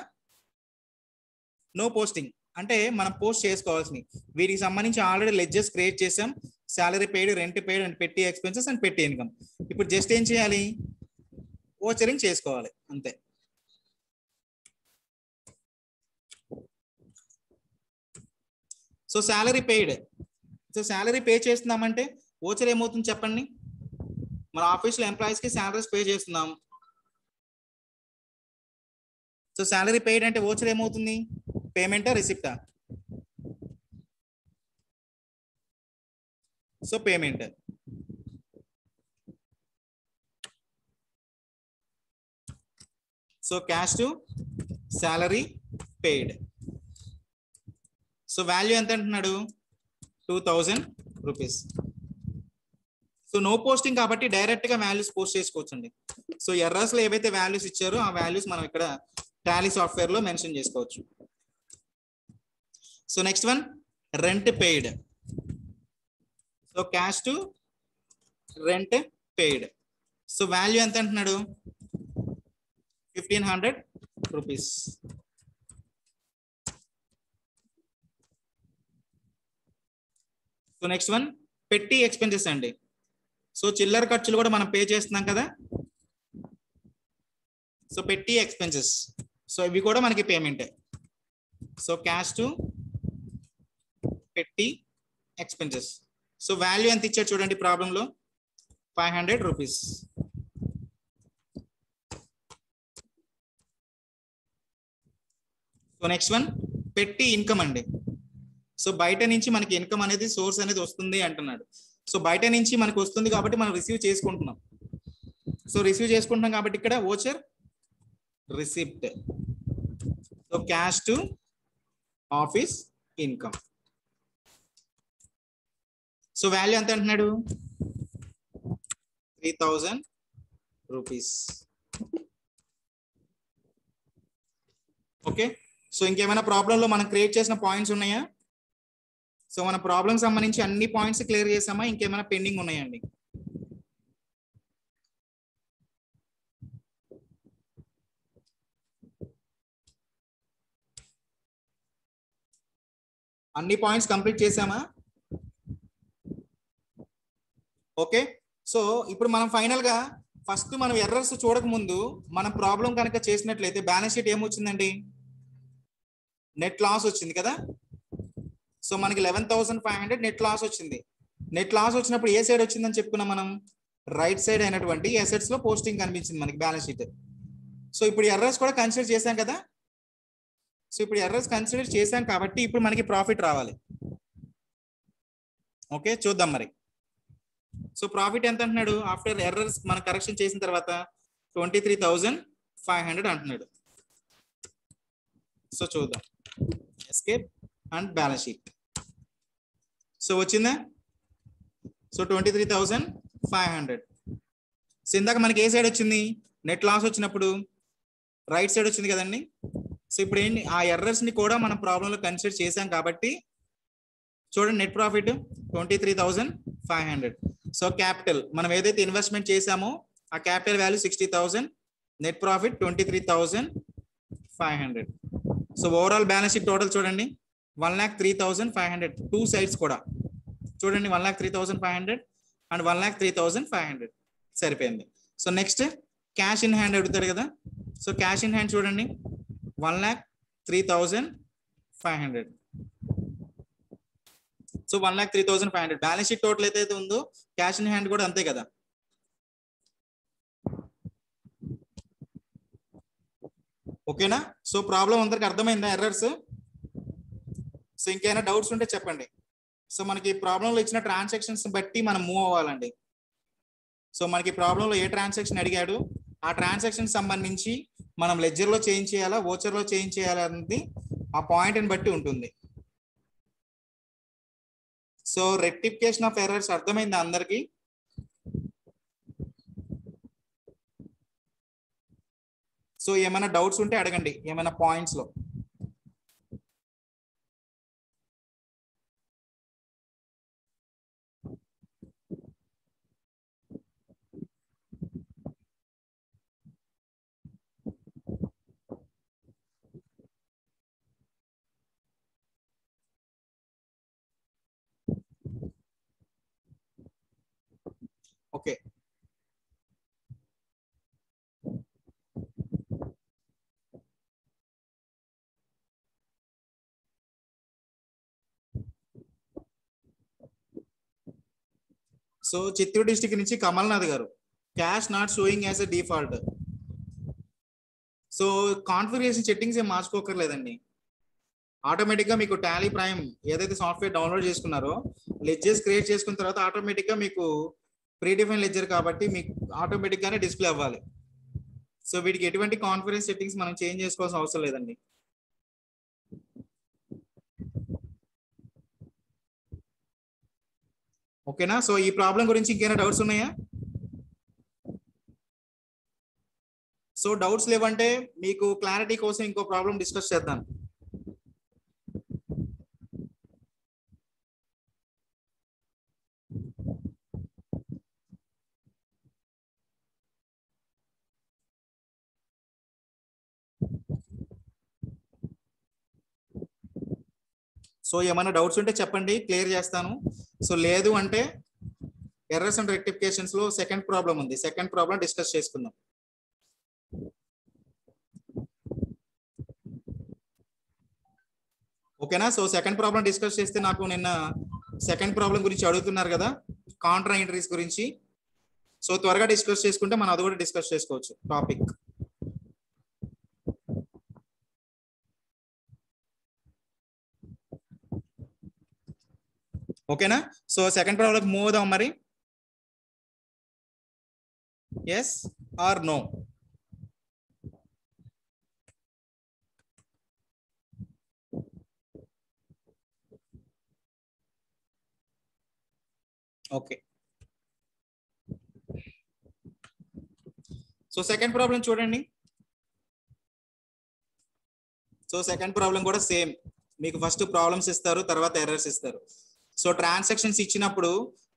నో పోస్టింగ్, అంటే మనం పోస్ట్ చేసుకోవాల్సినవి. వీటికి సంబంధించి ఆల్రెడీ లెడ్జర్స్ క్రియేట్ చేసాం, salary paid, rent paid and petty expenses and petty income. ఇప్పుడు జస్ట్ ఏం చేయాలి? ఓచరింగ్ చేసుకోవాలి అంతే. So salary paid, so salary pay చేస్తున్నామంటే ఓచర్ ఏమవుతుంది చెప్పండి? మన ఆఫీస్లో ఎంప్లాయీస్కి శాలరీస్ పే చేస్తున్నాం. సో శాలరీ పెయిడ్ అంటే ఓచర్ ఏమవుతుంది? పేమెంటా రిసిప్టా? So payment. So cash to salary paid. So value ఎంత అంటున్నాడు? 2000 రూపీస్. సో నో పోస్టింగ్ కాబట్టి డైరెక్ట్ గా వాల్యూస్ పోస్ట్ చేసుకోవచ్చండి. సో ఎర్రర్స్ లో ఏవైతే వాల్యూస్ ఇచ్చారో ఆ వాల్యూస్ మనం ఇక్కడ టాలీ సాఫ్ట్వేర్ లో మెన్షన్ చేసుకోవచ్చు. So next one rent paid. So cash to rent paid. So value ఎంత అంటున్నాడు? 1500 రూపీస్. సో నెక్స్ట్ వన్ పెట్టి ఎక్స్పెన్సెస్ అండి. సో చిల్లర ఖర్చులు కూడా మనం పే చేస్తున్నాం కదా, సో పెట్టి ఎక్స్పెన్సెస్. సో ఇవి కూడా మనకి పేమెంటే. సో క్యాష్ టు పెట్టి ఎక్స్పెన్సెస్. సో వాల్యూ ఎంత ఇచ్చారు చూడండి ప్రాబ్లంలో? 500 రూపీస్. సో నెక్స్ట్ వన్ పెట్టి ఇన్కమ్ అండి. సో బయట నుంచి మనకి ఇన్కమ్ అనేది సోర్స్ అనేది వస్తుంది అంటున్నాడు. సో బయట నుంచి మనకు వస్తుంది కాబట్టి మనం రిసీవ్ చేసుకుంటున్నాం. సో రిసీవ్ చేసుకుంటున్నాం కాబట్టి ఇక్కడ voucher receipt. So cash to office income. So value ఎంత అంటున్నాడు? 3000 రూపీస్. ఓకే. సో ఇంకేమైనా ప్రాబ్లంలో మనం క్రియేట్ చేసిన పాయింట్స్ ఉన్నాయా? సో మన ప్రాబ్లం సంబంధించి అన్ని పాయింట్స్ క్లియర్ చేసామా? ఇంకేమైనా పెండింగ్ ఉన్నాయండి? అన్ని పాయింట్స్ కంప్లీట్ చేసామా? ఓకే. సో ఇప్పుడు మనం ఫైనల్ గా ఫస్ట్ మనం ఎర్రర్స్ చూడక ముందు మనం ప్రాబ్లం కనుక చేసినట్లయితే బ్యాలెన్స్ షీట్ ఏమొచ్చిందండి? నెట్ లాస్ వచ్చింది కదా. సో మనకి 11,500 నెట్ లాస్ వచ్చింది. నెట్ లాస్ వచ్చినప్పుడు ఏ సైడ్ వచ్చిందని చెప్పుకున్నాం మనం? రైట్ సైడ్ అయినటువంటి అసెట్స్ లో పోస్టింగ్ కనిపించింది మనకి బ్యాలెన్స్ షీట్. సో ఇప్పుడు ఎర్రర్స్ కూడా కన్సిడర్ చేశాం కదా. సో ఇప్పుడు ఎర్రర్స్ కన్సిడర్ చేశాం కాబట్టి ఇప్పుడు మనకి ప్రాఫిట్ రావాలి. ఓకే చూద్దాం మరి. సో ప్రాఫిట్ ఎంత అంటున్నాడు? ఆఫ్టర్ ఎర్రర్స్ మనం కరెక్షన్ చేసిన తర్వాత 23,500 అంటున్నాడు. సో చూద్దాం. Escape and balance sheet. So వచ్చిందా? సో 23,500. సో ఇందాక మనకి ఏ సైడ్ వచ్చింది? నెట్ లాస్ వచ్చినప్పుడు రైట్ సైడ్ వచ్చింది కదండి. సో ఇప్పుడు ఏంటి? ఆ ఎర్రర్స్ ని కూడా మనం ప్రాబ్లంలో కన్సిడర్ చేశాం కాబట్టి చూడండి నెట్ ప్రాఫిట్ 23,500. సో క్యాపిటల్ మనం ఏదైతే ఇన్వెస్ట్మెంట్ చేసామో ఆ capital value 60,000, net profit 23,500. So overall balance sheet total చూడండి 1,03,500. టూ సైడ్స్ కూడా చూడండి 1,03,500 అండ్ 1,03,500 సరిపోయింది. So next cash in hand అడుగుతాడు కదా. సో క్యాష్ ఇన్ హ్యాండ్ చూడండి 1,03,500. సో 1,03,500 బ్యాలెన్స్ షీట్ టోటల్ అయితే ఉందో క్యాష్ ఇన్ హ్యాండ్ కూడా అంతే కదా. ఓకేనా? సో ప్రాబ్లం అందరికి అర్థమైందా ఎర్రర్స్? సో ఇంకేమైనా డౌట్స్ ఉంటే చెప్పండి. సో మనకి ప్రాబ్లంలో ఇచ్చిన ట్రాన్సాక్షన్స్ బట్టి మనం మూవ్ అవ్వాలండి. సో మనకి ప్రాబ్లంలో ఏ ట్రాన్సాక్షన్ అడిగాడు ఆ ట్రాన్సాక్షన్ సంబంధించి మనం లెడ్జర్ లో చేంజ్ చేయాలా వోచర్ లో చేంజ్ చేయాలా అనేది ఆ పాయింట్ ని బట్టి ఉంటుంది. సో రెక్టిఫికేషన్ ఆఫ్ ఎర్రర్స్ అర్థమైందా అందరికి? సో ఏమైనా డౌట్స్ ఉంటే అడగండి ఏమైనా పాయింట్స్ లో. ఓకే, సో చిత్తూరు డిస్టిక్ నుంచి కమల్నాథ్ గారు, cash not showing as a default. So configuration settings ఏం మార్చుకోకర్లేదండి. ఆటోమేటిక్ గా మీకు టాలీ ప్రైమ్ ఏదైతే సాఫ్ట్వేర్ డౌన్లోడ్ చేసుకున్నారో లెడ్జర్స్ క్రియేట్ చేసుకున్న తర్వాత ఆటోమేటిక్ గా మీకు ప్రీ డిఫైన్ లెడ్జర్ కాబట్టి మీకు ఆటోమేటిక్ గానే డిస్ప్లే అవ్వాలి. సో వీటికి ఎటువంటి కాన్ఫిగరేషన్ సెట్టింగ్స్ మనం చేంజ్ చేసుకోవాల్సిన అవసరం లేదండి. ఓకేనా? సో ఈ ప్రాబ్లం గురించి ఇంకేమైనా డౌట్స్ ఉన్నాయా? సో డౌట్స్ లేవంటే మీకు క్లారిటీ కోసం ఇంకో ప్రాబ్లం డిస్కస్ చేద్దాం. సో ఏమైనా డౌట్స్ ఉంటే చెప్పండి, క్లియర్ చేస్తాను. సో లేదు అంటే ఎర్రర్స్ అండ్ రెక్టిఫికేషన్స్ లో సెకండ్ ప్రాబ్లం ఉంది, సెకండ్ ప్రాబ్లం డిస్కస్ చేసుకుందాం. ఓకేనా? సో సెకండ్ ప్రాబ్లం డిస్కస్ చేస్తే నాకు నిన్న సెకండ్ ప్రాబ్లం గురించి అడుగుతున్నారు కదా, కాంట్రా ఎంట్రీస్ గురించి. సో త్వరగా డిస్కస్ చేసుకుంటే మనం అది కూడా డిస్కస్ చేసుకోవచ్చు టాపిక్. ఓకేనా? సో సెకండ్ ప్రాబ్లం మూవ్ అవుదాం మరి. Yes or no? Okay, so second problem చూడండి. సో సెకండ్ ప్రాబ్లం కూడా సేమ్, మీకు ఫస్ట్ ప్రాబ్లమ్స్ ఇస్తారు, తర్వాత ఎర్రర్స్ ఇస్తారు. సో ట్రాన్సాక్షన్స్ ఇచ్చినప్పుడు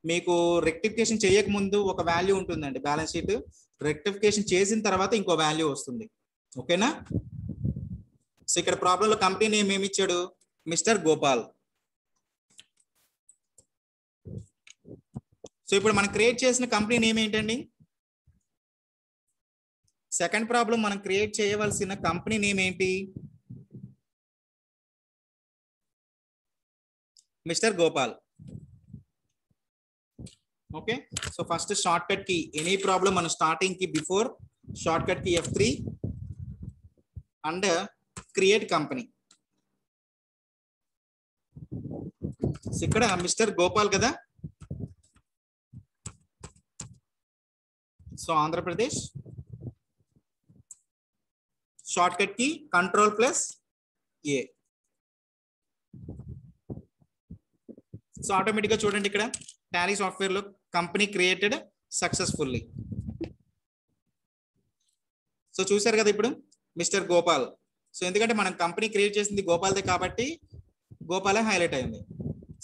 మీకు రెక్టిఫికేషన్ చేయక ముందు ఒక వాల్యూ ఉంటుందండి బ్యాలెన్స్ షీట్, రెక్టిఫికేషన్ చేసిన తర్వాత ఇంకో వాల్యూ వస్తుంది. ఓకేనా? సో ఇక్కడ ప్రాబ్లంలో కంపెనీ నేమ్ ఏమి ఇచ్చాడు? మిస్టర్ గోపాల్. సో ఇప్పుడు మనం క్రియేట్ చేసిన కంపెనీ నేమ్ ఏంటండి? సెకండ్ ప్రాబ్లం మనం క్రియేట్ చేయవలసిన కంపెనీ నేమ్ ఏంటి? Mister Gopal. Okay, so first short cut కి ఎనీ ప్రాబ్లం మనం స్టార్టింగ్ కి బిఫోర్ షార్ట్ కట్ కి F3 అండ్ క్రియేట్ కంపెనీ. ఇక్కడ మిస్టర్ గోపాల్ కదా, సో ఆంధ్రప్రదేశ్. షార్ట్ కట్ కి Ctrl+A. సో ఆటోమేటిక్ గా చూడండి ఇక్కడ టాలీ సాఫ్ట్వేర్ లో కంపెనీ క్రియేటెడ్ సక్సెస్ఫుల్లీ. సో చూసారు కదా ఇప్పుడు మిస్టర్ గోపాల్. సో ఎందుకంటే మనం కంపెనీ క్రియేట్ చేసింది గోపాల్దే కాబట్టి గోపాలే హైలైట్ అయింది.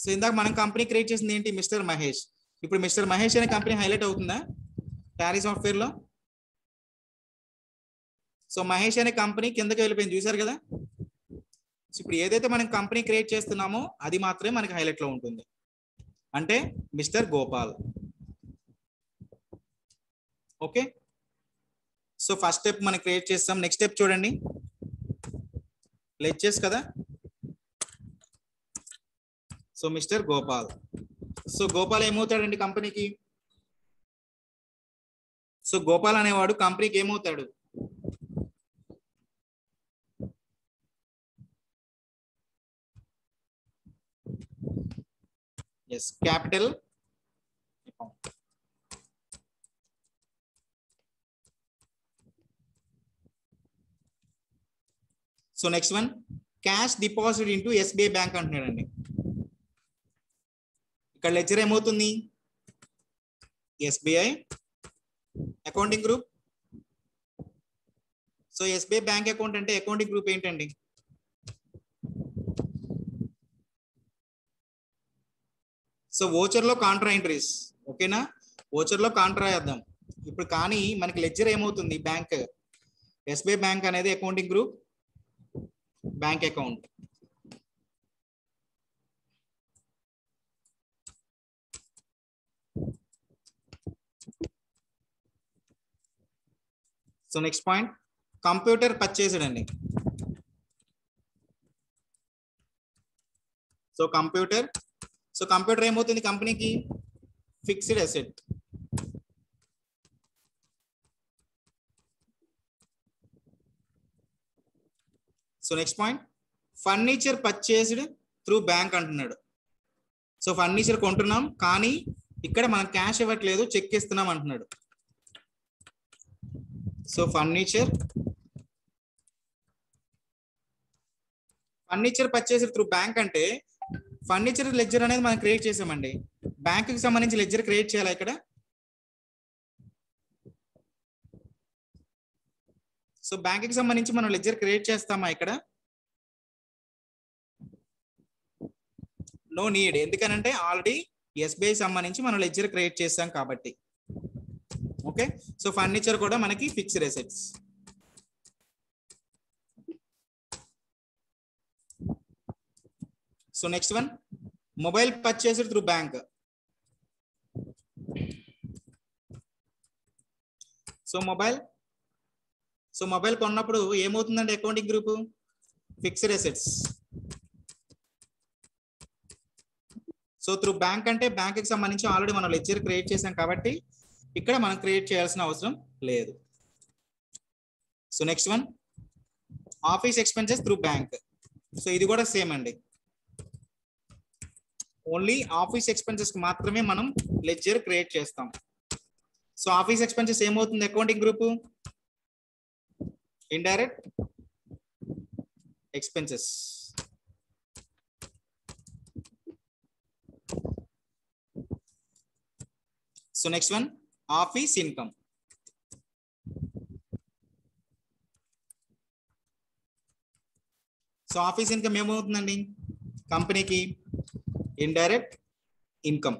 సో ఇందాక మనం కంపెనీ క్రియేట్ చేసింది ఏంటి? మిస్టర్ మహేష్. ఇప్పుడు మిస్టర్ మహేష్ అనే కంపెనీ హైలైట్ అవుతుందా టాలీ సాఫ్ట్వేర్ లో? సో మహేష్ అనే కంపెనీ కిందకి వెళ్ళిపోయింది, చూసారు కదా. సో ఇప్పుడు ఏదైతే మనం కంపెనీ క్రియేట్ చేస్తున్నామో అది మాత్రమే మనకి హైలైట్ లో ఉంటుంది, అంటే Mr Gopal. Okay, so first step మనం క్రియేట్ చేస్తాం. నెక్స్ట్ స్టెప్ చూడండి, లెడ్జర్స్ కదా. So Mr Gopal. So Gopal ఏమవుతాడండి కంపెనీకి? సో గోపాల్ అనేవాడు కంపెనీకి ఏమవుతాడు? Yes capital account. So next one cash deposit into SBI bank అంటున్నాడండి. ఇక్కడ లెడ్జర్ ఏమవుతుంది? SBI accounting group. So SBI bank account అంటే అకౌంటింగ్ గ్రూప్ ఏంటండి? సో ఓచర్ లో కాంట్రా ఎంట్రీస్. ఓకేనా, ఓచర్ లో కాంట్రా వేద్దాం ఇప్పుడు. కానీ మనకి లెడ్జర్ ఏమవుతుంది? బ్యాంక్. ఎస్బీఐ బ్యాంక్ అనేది accounting group, bank account. So next point computer purchased అండి. సో కంప్యూటర్ ఏమవుతుంది కంపెనీకి? Fixed asset. So next point furniture purchased through bank అంటున్నాడు. సో ఫర్నిచర్ కొంటున్నాం కానీ ఇక్కడ మనం క్యాష్ ఇవ్వట్లేదు, చెక్ ఇస్తున్నాం అంటున్నాడు. So furniture purchased through bank అంటే ఫర్నిచర్ లెడ్జర్ అనేది మనం క్రియేట్ చేసామండి. బ్యాంక్ కి సంబంధించి లెడ్జర్ క్రియేట్ చేయాలా ఇక్కడ? సో బ్యాంక్ కి సంబంధించి మనం లెడ్జర్ క్రియేట్ చేస్తామా ఇక్కడ? No need. ఎందుకనంటే ఆల్రెడీ ఎస్బీఐ సంబంధించి మనం లెడ్జర్ క్రియేట్ చేస్తాం కాబట్టి. ఓకే, సో ఫర్నిచర్ కూడా మనకి fixed assets. So next one mobile purchased through bank. So mobile కొన్నప్పుడు ఏమవుతుందండి accounting group? Fixed assets. So through bank అంటే బ్యాంక్ కి సంబంధించి ఆల్రెడీ మనం లెడ్జర్ క్రియేట్ చేసాం కాబట్టి ఇక్కడ మనం క్రియేట్ చేయాల్సిన అవసరం లేదు. So next one office expenses through bank. So ఇది కూడా సేమ్ అండి. ఓన్లీ ఆఫీస్ ఎక్స్పెన్సెస్ కి మాత్రమే మనం లెడ్జర్ క్రియేట్ చేస్తాం. సో ఆఫీస్ ఎక్స్పెన్సెస్ ఏమవుతుంది accounting group? Indirect expenses. So next one office income. So office income ఏమవుతుందండి కంపెనీకి? Indirect income.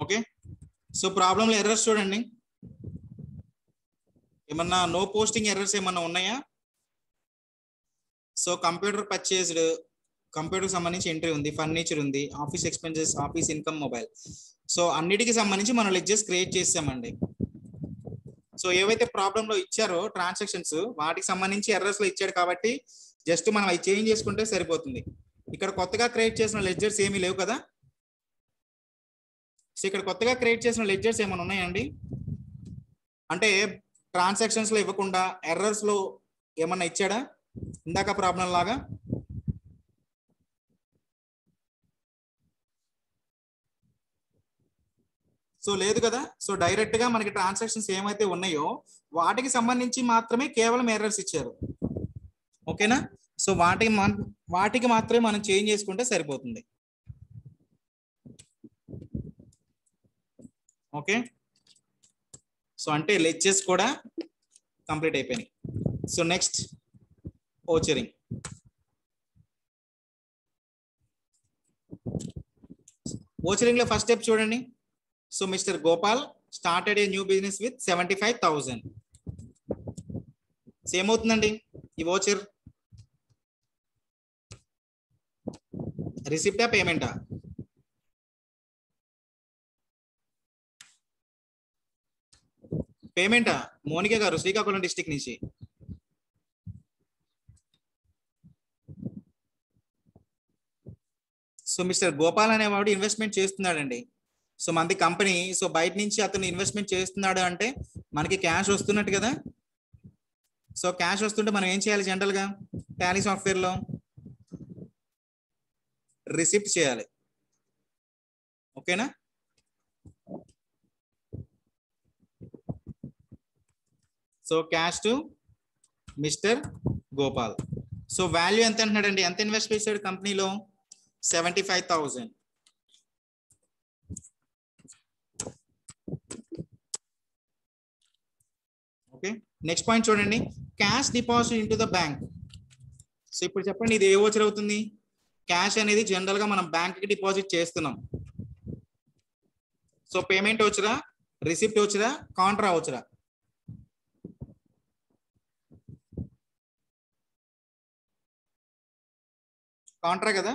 ఓకే, సో ప్రాబ్లంలో ఎర్రర్స్ చూడండి. ఏమన్నా నో పోస్టింగ్ ఎర్రర్స్ ఏమన్నా ఉన్నాయా? సో కంప్యూటర్ పర్చేస్డ్, కంప్యూటర్ సంబంధించి ఎంట్రీ ఉంది, ఫర్నిచర్ ఉంది, office expenses, office income, mobile. So అన్నిటికి సంబంధించి మనం లెడ్జర్స్ క్రియేట్ చేసామండి. సో ఏవైతే ప్రాబ్లంలో ఇచ్చారో ట్రాన్సాక్షన్స్ వాటికి సంబంధించి ఎర్రర్స్ లో ఇచ్చాడు కాబట్టి జస్ట్ మనం అవి చేంజ్ చేసుకుంటే సరిపోతుంది. ఇక్కడ కొత్తగా క్రియేట్ చేసిన లెడ్జర్స్ ఏమీ లేవు కదా. సో ఇక్కడ కొత్తగా క్రియేట్ చేసిన లెడ్జర్స్ ఏమైనా ఉన్నాయండి? అంటే ట్రాన్సాక్షన్స్ లో ఇవ్వకుండా ఎర్రర్స్ లో ఏమన్నా ఇచ్చాడా ఇందాక ప్రాబ్లం లాగా? సో లేదు కదా. సో డైరెక్ట్ గా మనకి ట్రాన్సాక్షన్స్ ఏమైతే ఉన్నాయో వాటికి సంబంధించి మాత్రమే కేవలం ఎర్రర్స్ ఇచ్చారు. ఓకేనా, సో వాటికి మాత్రమే మనం చేంజ్ చేసుకుంటే సరిపోతుంది. ఓకే, సో అంటే లెడ్జర్స్ కూడా కంప్లీట్ అయిపోయినాయి. So next vouchering. ఓచరింగ్ లో ఫస్ట్ స్టెప్ చూడండి. So Mr Gopal started a new business with 75,000. So ఏమవుతుందండి ఈ ఓచర్? రిసిప్టా పేమెంటా? పేమెంటా? మోనిక గారు శ్రీకాకుళం డిస్ట్రిక్ట్ నుంచి. సో మిస్టర్ గోపాల్ అనేవాడు ఇన్వెస్ట్మెంట్ చేస్తున్నాడండి. సో మనది కంపెనీ. సో బయట నుంచి అతను ఇన్వెస్ట్మెంట్ చేస్తున్నాడు అంటే మనకి క్యాష్ వస్తున్నట్టు కదా. సో క్యాష్ వస్తుంటే మనం ఏం చేయాలి జనరల్గా టాలీ సాఫ్ట్వేర్లో రిసిప్ట్ చేయాలి. ఓకేనా? So cash to Mr Gopal. So value ఎంత అంటున్నాడండి? ఎంత ఇన్వెస్ట్ చేశాడు కంపెనీలో? 75,000. ఓకే, నెక్స్ట్ పాయింట్ చూడండి, cash deposit into the bank. So ఇప్పుడు చెప్పండి, ఇది ఏ వోచర్ అవుతుంది? క్యాష్ అనేది జనరల్ గా మనం బ్యాంక్ కి డిపాజిట్ చేస్తున్నాం. సో పేమెంట్ వచ్చరా, రిసిప్ట్ వచ్చరా, కాంట్రా వచ్చరా? కాంట్రా కదా.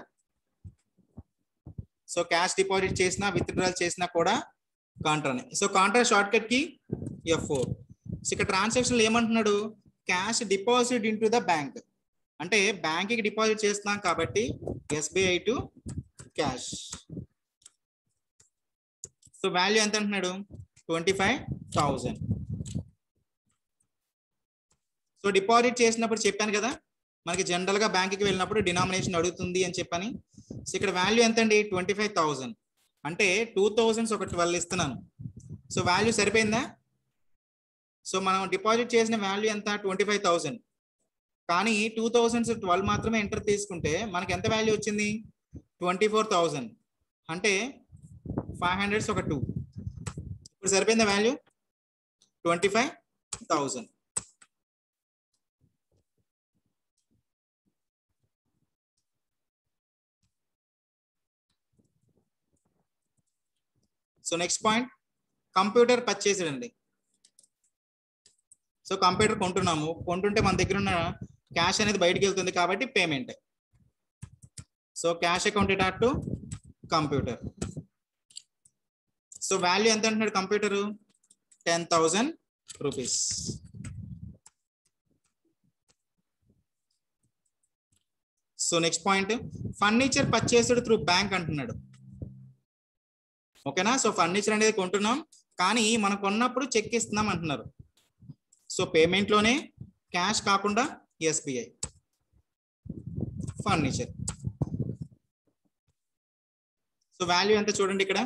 సో క్యాష్ డిపాజిట్ చేసినా విత్డ్రాల్ చేసినా కూడా కాంట్రానే. సో కాంట్రా షార్ట్ కట్ కి F4. సో ఇక్కడ ట్రాన్సాక్షన్ ఏమంటున్నాడు? Cash deposit into the bank, అంటే బ్యాంక్ కి డిపాజిట్ చేస్తున్నాం కాబట్టి SBI to cash. So value ఎంత అంటున్నాడు? 25,000. సో డిపాజిట్ చేసినప్పుడు చెప్పాను కదా, మనకి జనరల్ గా బ్యాంక్ కి వెళ్ళినప్పుడు డినామినేషన్ అడుగుతుంది అని చెప్పని. సో ఇక్కడ వాల్యూ ఎంత అండి? 25,000. అంటే 2,000 ఒక 12 ఇస్తున్నాను. సో వాల్యూ సరిపోయిందా? సో మనం డిపాజిట్ చేసిన వాల్యూ ఎంత? 25,000. కానీ 2,012 మాత్రమే ఎంటర్ తీసుకుంటే మనకి ఎంత వాల్యూ వచ్చింది? 24,000. అంటే 500 ఒక 2. ఇప్పుడు సరిపోయిందా value? 25,000. So next point, computer purchase అండి. సో కంప్యూటర్ కొంటున్నాము, కొంటుంటే మన దగ్గర ఉన్న క్యాష్ అనేది బయటికి వెళ్తుంది కాబట్టి payment. So cash accounted to computer. So value ఎంత అంటున్నాడు computer? 10,000 rupees. So next point, furniture purchased through bank అంటున్నాడు. ఓకేనా? సో ఫర్నిచర్ అనేది కొంటున్నాం కానీ మనం కొన్నప్పుడు చెక్ ఇస్తున్నాం అంటున్నారు. సో పేమెంట్ లోనే క్యాష్ కాకుండా SBI ఫర్నిచర్. సో వాల్యూ ఎంత చూడండి ఇక్కడ?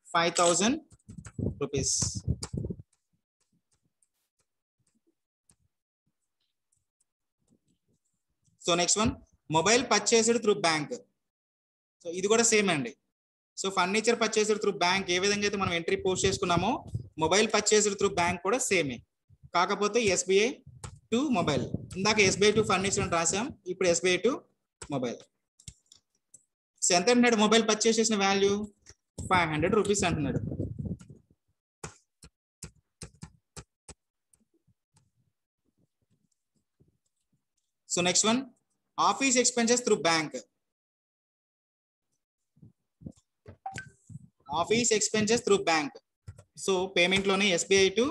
5,000 rupees. So next one, mobile purchased through bank. So ఇది కూడా సేమ్ అండి. So furniture purchased through bank ఏ విధంగా అయితే మనం ఎంట్రీ పోస్ట్ చేసుకున్నామో, మొబైల్ పర్చేస్డ్ త్రూ బ్యాంక్ కూడా సేమే, కాకపోతే SBI టు మొబైల్. ఇందాక SBI టు ఫర్నిచర్ అని రాసాం, ఇప్పుడు SBI టు మొబైల్. సో ఎంత అంటున్నాడు? మొబైల్ పర్చేస్ చేసిన వాల్యూ 500 రూపీస్ అంటున్నాడు. So next one, office expenses through bank. Office expenses through bank. So payment లోనే SBI to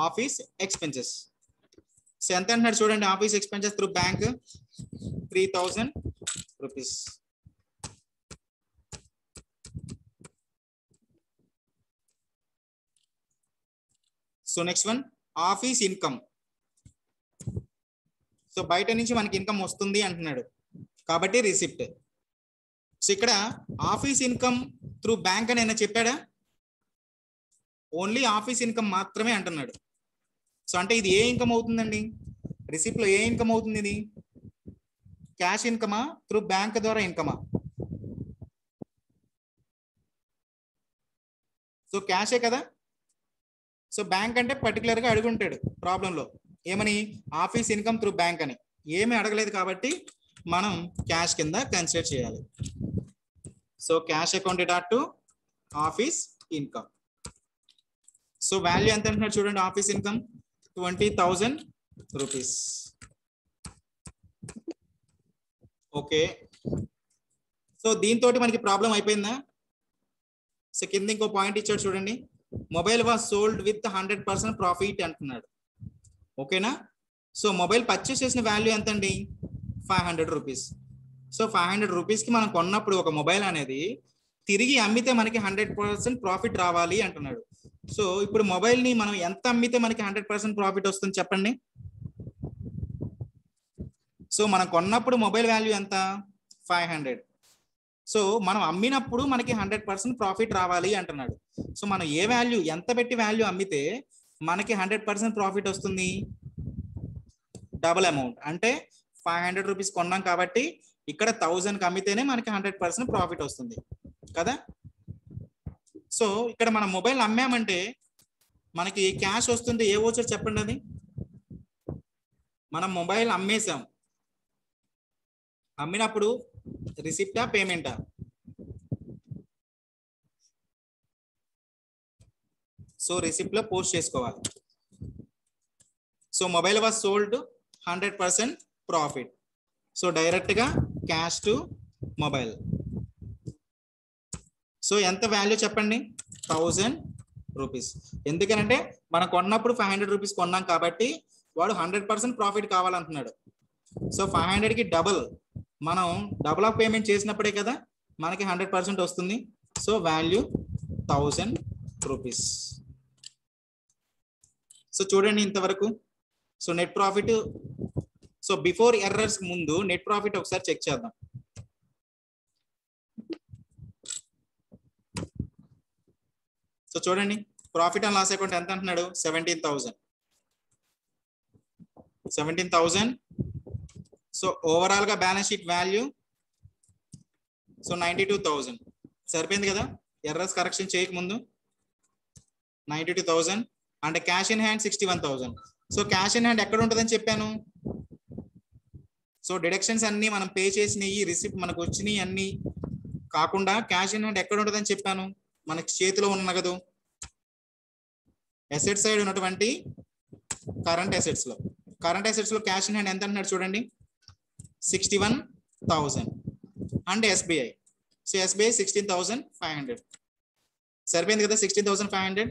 office expenses. So ఎంత అంటున్నాడు చూడండి? Office expenses through bank 3,000 rupees. So next one, office income. So బయట నుంచి మనకి income వస్తుంది అంటున్నాడు కాబట్టి రిసిప్ట్. సో ఇక్కడ ఆఫీస్ ఇన్కమ్ త్రూ బ్యాంక్ అని అయినా చెప్పాడా? ఓన్లీ ఆఫీస్ ఇన్కమ్ మాత్రమే అంటున్నాడు. సో అంటే ఇది ఏ ఇన్కమ్ అవుతుందండి? రిసిప్ట్ లో ఏ ఇన్కమ్ అవుతుంది? ఇది క్యాష్ ఇన్కమా, త్రూ బ్యాంక్ ద్వారా ఇన్కమా? సో క్యాషే కదా. సో బ్యాంక్ అంటే పర్టికులర్ గా అడుగుంటాడు ప్రాబ్లంలో, ఏమని? ఆఫీస్ ఇన్కమ్ త్రూ బ్యాంక్ అని. ఏమీ అడగలేదు కాబట్టి మనం క్యాష్ కింద కన్సిడర్ చేయాలి. So cash accounted to office income. So value ఎంత అంటున్నాడు చూడండి? Office income 20,000 rupees. Okay, so దీంతో మనకి ప్రాబ్లం అయిపోయిందా? సో కింద ఇంకో పాయింట్ ఇచ్చాడు చూడండి, mobile was sold with 100% profit అంటున్నాడు. ఓకేనా? సో మొబైల్ పర్చేస్ చేసిన వాల్యూ ఎంత అండి? 500 రూపీస్. సో 500 రూపీస్కి మనం కొన్నప్పుడు ఒక మొబైల్ అనేది తిరిగి అమ్మితే మనకి 100% ప్రాఫిట్ రావాలి అంటున్నాడు. సో ఇప్పుడు మొబైల్ ని మనం ఎంత అమ్మితే మనకి 100% ప్రాఫిట్ వస్తుంది చెప్పండి. సో మనం కొన్నప్పుడు మొబైల్ వాల్యూ ఎంత 500. సో మనం అమ్మినప్పుడు మనకి 100% ప్రాఫిట్ రావాలి అంటున్నాడు. సో మనం ఏ వాల్యూ ఎంత పెట్టి వాల్యూ అమ్మితే మనకి 100% ప్రాఫిట్ వస్తుంది? డబుల్ అమౌంట్ అంటే 500 రూపీస్ కొన్నాం కాబట్టి ఇక్కడ 1000కి అమ్మితేనే మనకి 100% ప్రాఫిట్ వస్తుంది కదా. సో ఇక్కడ మనం మొబైల్ అమ్మామంటే మనకి క్యాష్ వస్తుంది. ఏ వోచర్ చెప్పండి అది? మనం మొబైల్ అమ్మేసాం, అమ్మినప్పుడు రిసిప్టా పేమెంటా? సో రిసిప్ట్ లో పోస్ట్ చేసుకోవాలి. So mobile was sold 100% profit. So direct గా క్యాష్ టు మొబైల్. సో ఎంత వాల్యూ చెప్పండి? 1000 రూపీస్. ఎందుకనంటే మనం కొన్నప్పుడు 500 రూపీస్ కొన్నాం కాబట్టి వాడు 100% ప్రాఫిట్ కావాలంటున్నాడు. సో 500కి డబుల్, మనం డబుల్ ఆఫ్ పేమెంట్ చేసినప్పుడే కదా మనకి 100% వస్తుంది. So value 1000 rupees. సో చూడండి ఇంతవరకు. So net profit, so before errors ముందు నెట్ ప్రాఫిట్ ఒకసారి చెక్ చేద్దాం. సో చూడండి ప్రాఫిట్ అండ్ లాస్ అకౌంట్ ఎంత అంటున్నాడు? 17,000. సో ఓవరాల్ గా బ్యాలెన్స్ షీట్ వాల్యూ సో 92,000. సరిపోయింది కదా ఎర్రర్స్ కరెక్షన్ చేయకముందు. 92,000 అంటే cash in hand 61,000. So cash in hand ఎక్కడ ఉంటుందని చెప్పాను? సో డిడక్షన్స్ అన్ని మనం పే చేసినవి, రిసిప్ట్ మనకు వచ్చినవి అన్ని కాకుండా క్యాష్ ఇన్ హ్యాండ్ ఎక్కడ ఉంటుందని చెప్పాను? మనకి చేతిలో ఉన్న నగదు అసెట్ సైడ్ ఉన్నటువంటి కరెంట్ అసెట్స్ లో. కరెంట్ అసెట్స్ లో క్యాష్ ఇన్ హ్యాండ్ ఎంత అంటున్నాడు చూడండి? 61,000 అండ్ ఎస్బీఐ. So SBI 16,500. సరిపోయింది కదా 16,500.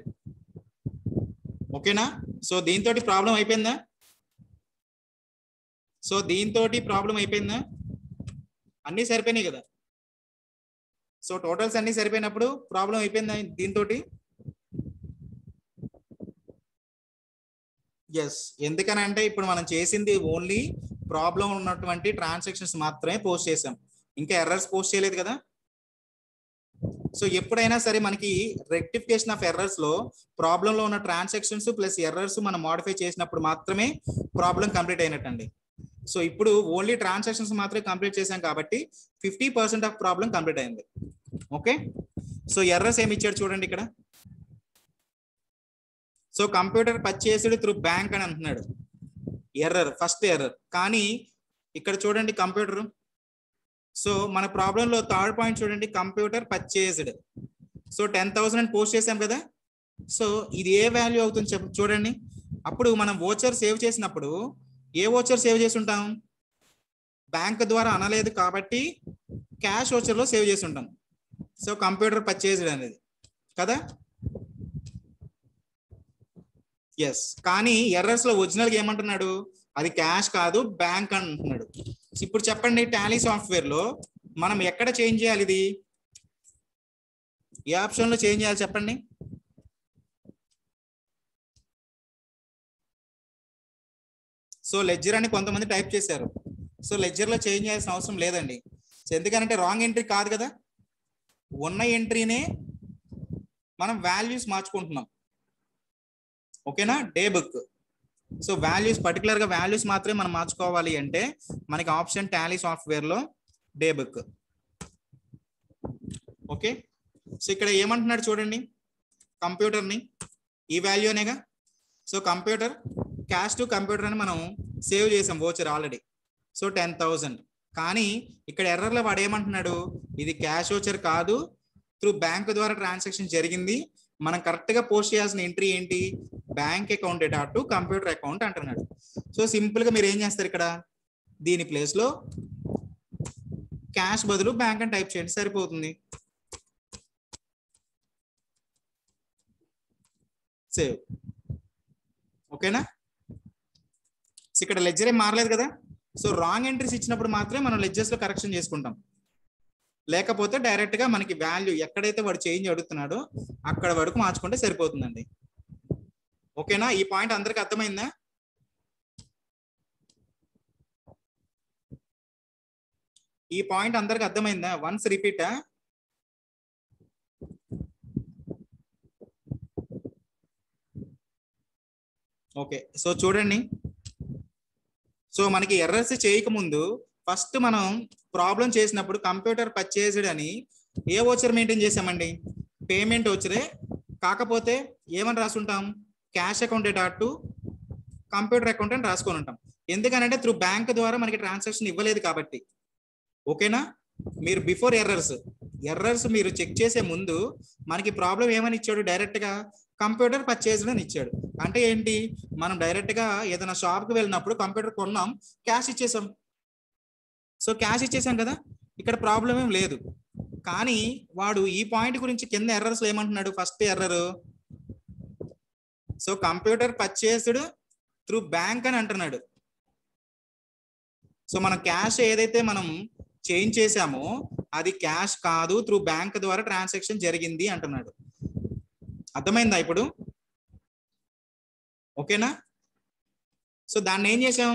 ఓకేనా? సో దీంతో ప్రాబ్లం అయిపోయిందా? సో దీంతో ప్రాబ్లం అయిపోయిందా? అన్నీ సరిపోయినాయి కదా. సో టోటల్స్ అన్ని సరిపోయినప్పుడు ప్రాబ్లం అయిపోయిందా దీంతో? ఎస్. ఎందుకనంటే ఇప్పుడు మనం చేసింది ఓన్లీ ప్రాబ్లం ఉన్నటువంటి ట్రాన్సాక్షన్స్ మాత్రమే పోస్ట్ చేసాం, ఇంకా ఎర్రర్స్ పోస్ట్ చేయలేదు కదా. సో ఎప్పుడైనా సరే మనకి రెక్టిఫికేషన్ ఆఫ్ ఎర్రర్స్ లో ప్రాబ్లం లో ఉన్న ట్రాన్సాక్షన్స్ ప్లస్ ఎర్రర్స్ మనం మోడిఫై చేసినప్పుడు మాత్రమే ప్రాబ్లం కంప్లీట్ అయినట్టండి. సో ఇప్పుడు ఓన్లీ ట్రాన్సాక్షన్స్ మాత్రమే కంప్లీట్ చేసాం కాబట్టి 50% ఆఫ్ ప్రాబ్లం కంప్లీట్ అయింది. ఓకే. సో ఎర్రర్స్ ఏమి ఇచ్చాడు చూడండి ఇక్కడ. So computer purchased through bank అని అంటున్నాడు. Error, first error. కానీ ఇక్కడ చూడండి కంప్యూటర్. సో మన ప్రాబ్లంలో థర్డ్ పాయింట్ చూడండి, కంప్యూటర్ పర్చేస్డ్. సో 10,000 అని పోస్ట్ చేసాం కదా. సో ఇది ఏ వాల్యూ అవుతుంది చూడండి. అప్పుడు మనం వోచర్ సేవ్ చేసినప్పుడు ఏ వోచర్ సేవ్ చేసి ఉంటాం? బ్యాంక్ ద్వారా అనలేదు కాబట్టి క్యాష్ వోచర్ లో సేవ్ చేసి ఉంటాం. సో కంప్యూటర్ పర్చేస్డ్ అనేది కదా. ఎస్. కానీ ఎర్రర్స్ లో ఒరిజినల్ గా ఏమంటున్నాడు? అది క్యాష్ కాదు బ్యాంక్ అంటున్నాడు. ఇప్పుడు చెప్పండి టాలీ సాఫ్ట్వేర్ లో మనం ఎక్కడ చేంజ్ చేయాలి? ఇది ఏ ఆప్షన్ లో చేంజ్ చేయాలి చెప్పండి? సో లెడ్జర్ అని కొంతమంది టైప్ చేశారు. సో లెడ్జర్ లో చేంజ్ చేయాల్సిన అవసరం లేదండి. ఎందుకంటే రాంగ్ ఎంట్రీ కాదు కదా, ఉన్న ఎంట్రీనే మనం వాల్యూస్ మార్చుకుంటున్నాం. ఓకేనా? Day book. So values particular గా వాల్యూస్ మాత్రమే మనం మార్చుకోవాలి అంటే మనకి ఆప్షన్ టాలీ సాఫ్ట్వేర్ లో డే బుక్. ఓకే. సో ఇక్కడ ఏమంటున్నాడు చూడండి, కంప్యూటర్ ని ఈ వాల్యూ అనేగా. So computer cash to computer అని మనం సేవ్ చేసాం వోచర్ ఆల్రెడీ. సో 10,000. కానీ ఇక్కడ ఎర్రర్లో వాడు ఏమంటున్నాడు? ఇది క్యాష్ వోచర్ కాదు, త్రూ బ్యాంక్ ద్వారా ట్రాన్సాక్షన్ జరిగింది. మనం కరెక్ట్ గా పోస్ట్ చేయాల్సిన ఎంట్రీ ఏంటి? Bank account data to computer account అంటున్నాడు. సో సింపుల్ గా మీరు ఏం చేస్తారు, ఇక్కడ దీని ప్లేస్ లో క్యాష్ బదులు బ్యాంక్ అని టైప్ చేయండి, సరిపోతుంది. సేవ్. ఓకేనా? ఇక్కడ లెడ్జర్ ఏం మారలేదు కదా. సో రాంగ్ ఎంట్రీస్ ఇచ్చినప్పుడు మాత్రమే మనం లెడ్జర్స్ లో కరెక్షన్ చేసుకుంటాం. లేకపోతే డైరెక్ట్ గా మనకి వాల్యూ ఎక్కడైతే వాడు చేంజ్ అడుగుతున్నాడో అక్కడ వరకు మార్చుకుంటే సరిపోతుందండి. ఓకేనా? ఈ పాయింట్ అందరికి అర్థమైందా? ఈ పాయింట్ అందరికి అర్థమైందా? వన్స్ రిపీటా? ఓకే, సో చూడండి. సో మనకి ఎర్రర్స్ చేయకముందు ఫస్ట్ మనం ప్రాబ్లం చేసినప్పుడు కంప్యూటర్ పర్చేజ్డ్ అని ఏ వోచర్ మెయింటైన్ చేసామండి? పేమెంట్ వోచరే. కాకపోతే ఏమని రాసుంటాం? Cash account dot computer account అని రాసుకొని ఉంటాం. ఎందుకనంటే త్రూ బ్యాంక్ ద్వారా మనకి ట్రాన్సాక్షన్ ఇవ్వలేదు కాబట్టి. ఓకేనా? మీరు బిఫోర్ ఎర్రర్స్ మీరు చెక్ చేసే ముందు మనకి ప్రాబ్లం ఏమని ఇచ్చాడు? డైరెక్ట్ గా కంప్యూటర్ పర్చేజ్డ్ అని ఇచ్చాడు. అంటే ఏంటి? మనం డైరెక్ట్ గా ఏదైనా షాప్ కి వెళ్ళినప్పుడు కంప్యూటర్ కొన్నాం, క్యాష్ ఇచ్చేసాం. సో క్యాష్ ఇచ్చేసాం కదా, ఇక్కడ ప్రాబ్లం ఏం లేదు. కానీ వాడు ఈ పాయింట్ గురించి కింద ఎర్రర్స్ ఏమంటున్నాడు? First error, so computer purchased through bank అని అంటున్నాడు. సో మనం క్యాష్ ఏదైతే మనం చేంజ్ చేసామో అది క్యాష్ కాదు, త్రూ బ్యాంక్ ద్వారా ట్రాన్సాక్షన్ జరిగింది అంటున్నాడు. అర్థమైందా ఇప్పుడు? ఓకేనా? సో దాన్ని ఏం చేసాం?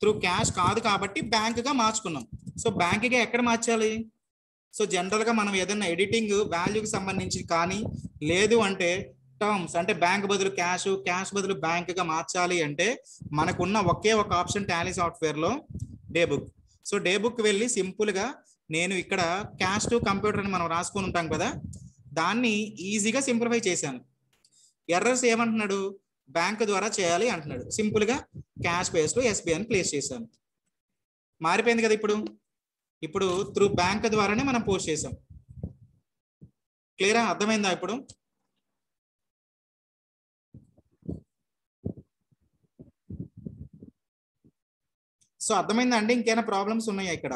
త్రూ క్యాష్ కాదు కాబట్టి బ్యాంక్ గా మార్చుకున్నాం. సో బ్యాంక్ గా ఎక్కడ మార్చాలి? సో జనరల్ గా మనం ఏదైనా ఎడిటింగ్ వాల్యూకి సంబంధించి కానీ, లేదు అంటే టర్మ్స్ అంటే బ్యాంక్ బదులు క్యాష్, క్యాష్ బదులు బ్యాంక్ గా మార్చాలి అంటే మనకున్న ఒకే ఒక ఆప్షన్ టాలీ సాఫ్ట్వేర్ లో day book. So day book వెళ్ళి సింపుల్ గా నేను ఇక్కడ క్యాష్ టు కంప్యూటర్ అని మనం రాసుకొని ఉంటాం కదా, దాన్ని ఈజీగా సింప్లిఫై చేశాను. ఎర్రర్స్ ఏమంటున్నాడు? బ్యాంక్ ద్వారా చేయాలి అంటున్నాడు. సింపుల్ గా క్యాష్ బేస్ లో ఎస్బీఐ అని ప్లేస్ చేశాను. మారిపోయింది కదా ఇప్పుడు త్రూ బ్యాంక్ ద్వారానే మనం పోస్ట్ చేసాం. క్లియరా? అర్థమైందా ఇప్పుడు? సో అర్థమైందా అండి? ఇంకేమైనా ప్రాబ్లమ్స్ ఉన్నాయా ఇక్కడ?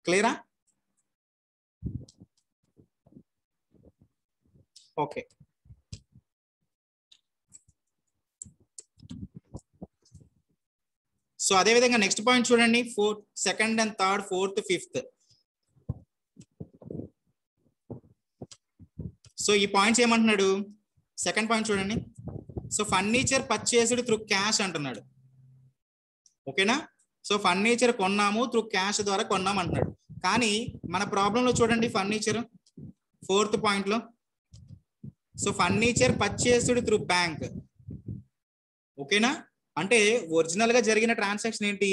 క్లియరా? ఓకే, సో అదే విధంగా నెక్స్ట్ పాయింట్ చూడండి. Second and third, fourth, fifth. So ఈ పాయింట్స్ ఏమంటున్నాడు? సెకండ్ పాయింట్ చూడండి. So furniture purchased through cash అంటున్నాడు. ఓకేనా? సో ఫర్నిచర్ కొన్నాము, త్రూ క్యాష్ ద్వారా కొన్నాము అంటున్నాడు. కానీ మన ప్రాబ్లంలో చూడండి, ఫర్నిచర్ ఫోర్త్ పాయింట్ లో, so furniture purchased through bank. ఓకేనా? అంటే ఒరిజినల్ గా జరిగిన ట్రాన్సాక్షన్ ఏంటి?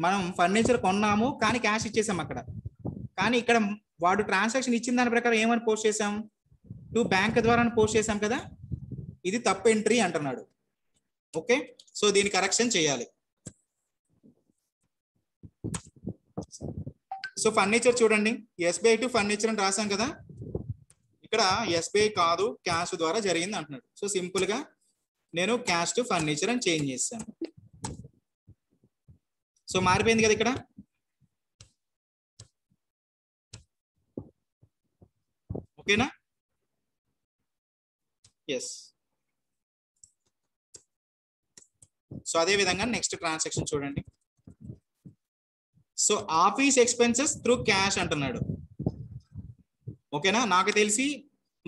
మనం ఫర్నిచర్ కొన్నాము కానీ క్యాష్ ఇచ్చేసాం అక్కడ. కానీ ఇక్కడ వాడు ట్రాన్సాక్షన్ ఇచ్చిన దాని ప్రకారం ఏమని పోస్ట్ చేసాం? టు బ్యాంక్ ద్వారా పోస్ట్ చేసాం కదా, ఇది తప్పు ఎంట్రీ అంటున్నాడు. ఓకే, సో దీని కరెక్షన్ చేయాలి. సో ఫర్నిచర్ చూడండి, ఎస్బీఐ టు ఫర్నిచర్ అని రాసాం కదా, ఇక్కడ ఎస్బీఐ కాదు క్యాష్ ద్వారా జరిగింది అంటున్నాడు. సో సింపుల్ గా నేను క్యాష్ టు ఫర్నిచర్ అని చేంజ్ చేశాను. సో మారిపోయింది కదా ఇక్కడ. ఓకేనా? ఎస్. సో అదే విధంగా నెక్స్ట్ ట్రాన్సాక్షన్ చూడండి. So office expenses through cash అంటున్నాడు. ఓకేనా? నాకు తెలిసి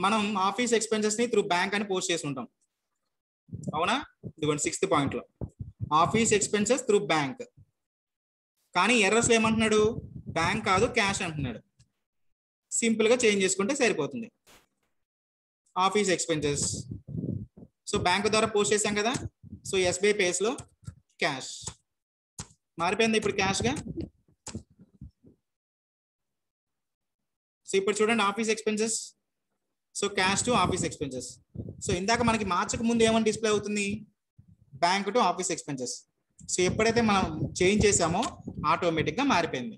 మనం ఆఫీస్ ఎక్స్పెన్సెస్ ని త్రూ బ్యాంక్ అని పోస్ట్ చేసి ఉంటాం. అవునా? ఇదిగోండి సిక్స్త్ పాయింట్ లో ఆఫీస్ ఎక్స్పెన్సెస్ త్రూ బ్యాంక్. కానీ ఎర్రర్స్ ఏమంటున్నాడు? బ్యాంక్ కాదు క్యాష్ అంటున్నాడు. సింపుల్ గా చేంజ్ చేసుకుంటే సరిపోతుంది. ఆఫీస్ ఎక్స్పెన్సెస్, సో బ్యాంక్ ద్వారా పోస్ట్ చేసాం కదా, సో ఎస్బీఐ పేస్ లో క్యాష్ మారిపోయింది ఇప్పుడు క్యాష్ గా. సో ఇప్పుడు చూడండి office expenses, so cash to office expenses. So ఇందాక మనకి మార్చక ముందు ఏమని డిస్ప్లే అవుతుంది? Bank to office expenses. So ఎప్పుడైతే మనం చేంజ్ చేసామో ఆటోమేటిక్ గా మారిపోయింది.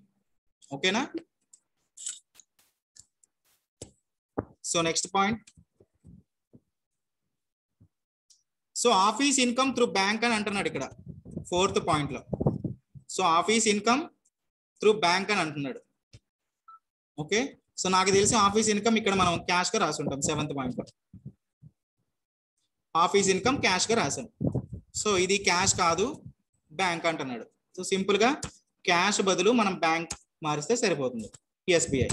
ఓకేనా? So next point, so office income through bank అని అంటున్నాడు ఇక్కడ ఫోర్త్ పాయింట్ లో. So office income through bank అని అంటున్నాడు. ఓకే, సో నాకు తెలిసి ఆఫీస్ ఇన్కమ్ ఇక్కడ మనం క్యాష్ గా రాసి ఉంటాం. సెవెంత్ పాయింట్ లో ఆఫీస్ ఇన్కమ్ క్యాష్ గా రాసాం. సో ఇది క్యాష్ కాదు బ్యాంక్ అంటున్నాడు. సో సింపుల్ గా క్యాష్ బదులు మనం బ్యాంక్ మారిస్తే సరిపోతుంది, ఎస్బీఐ.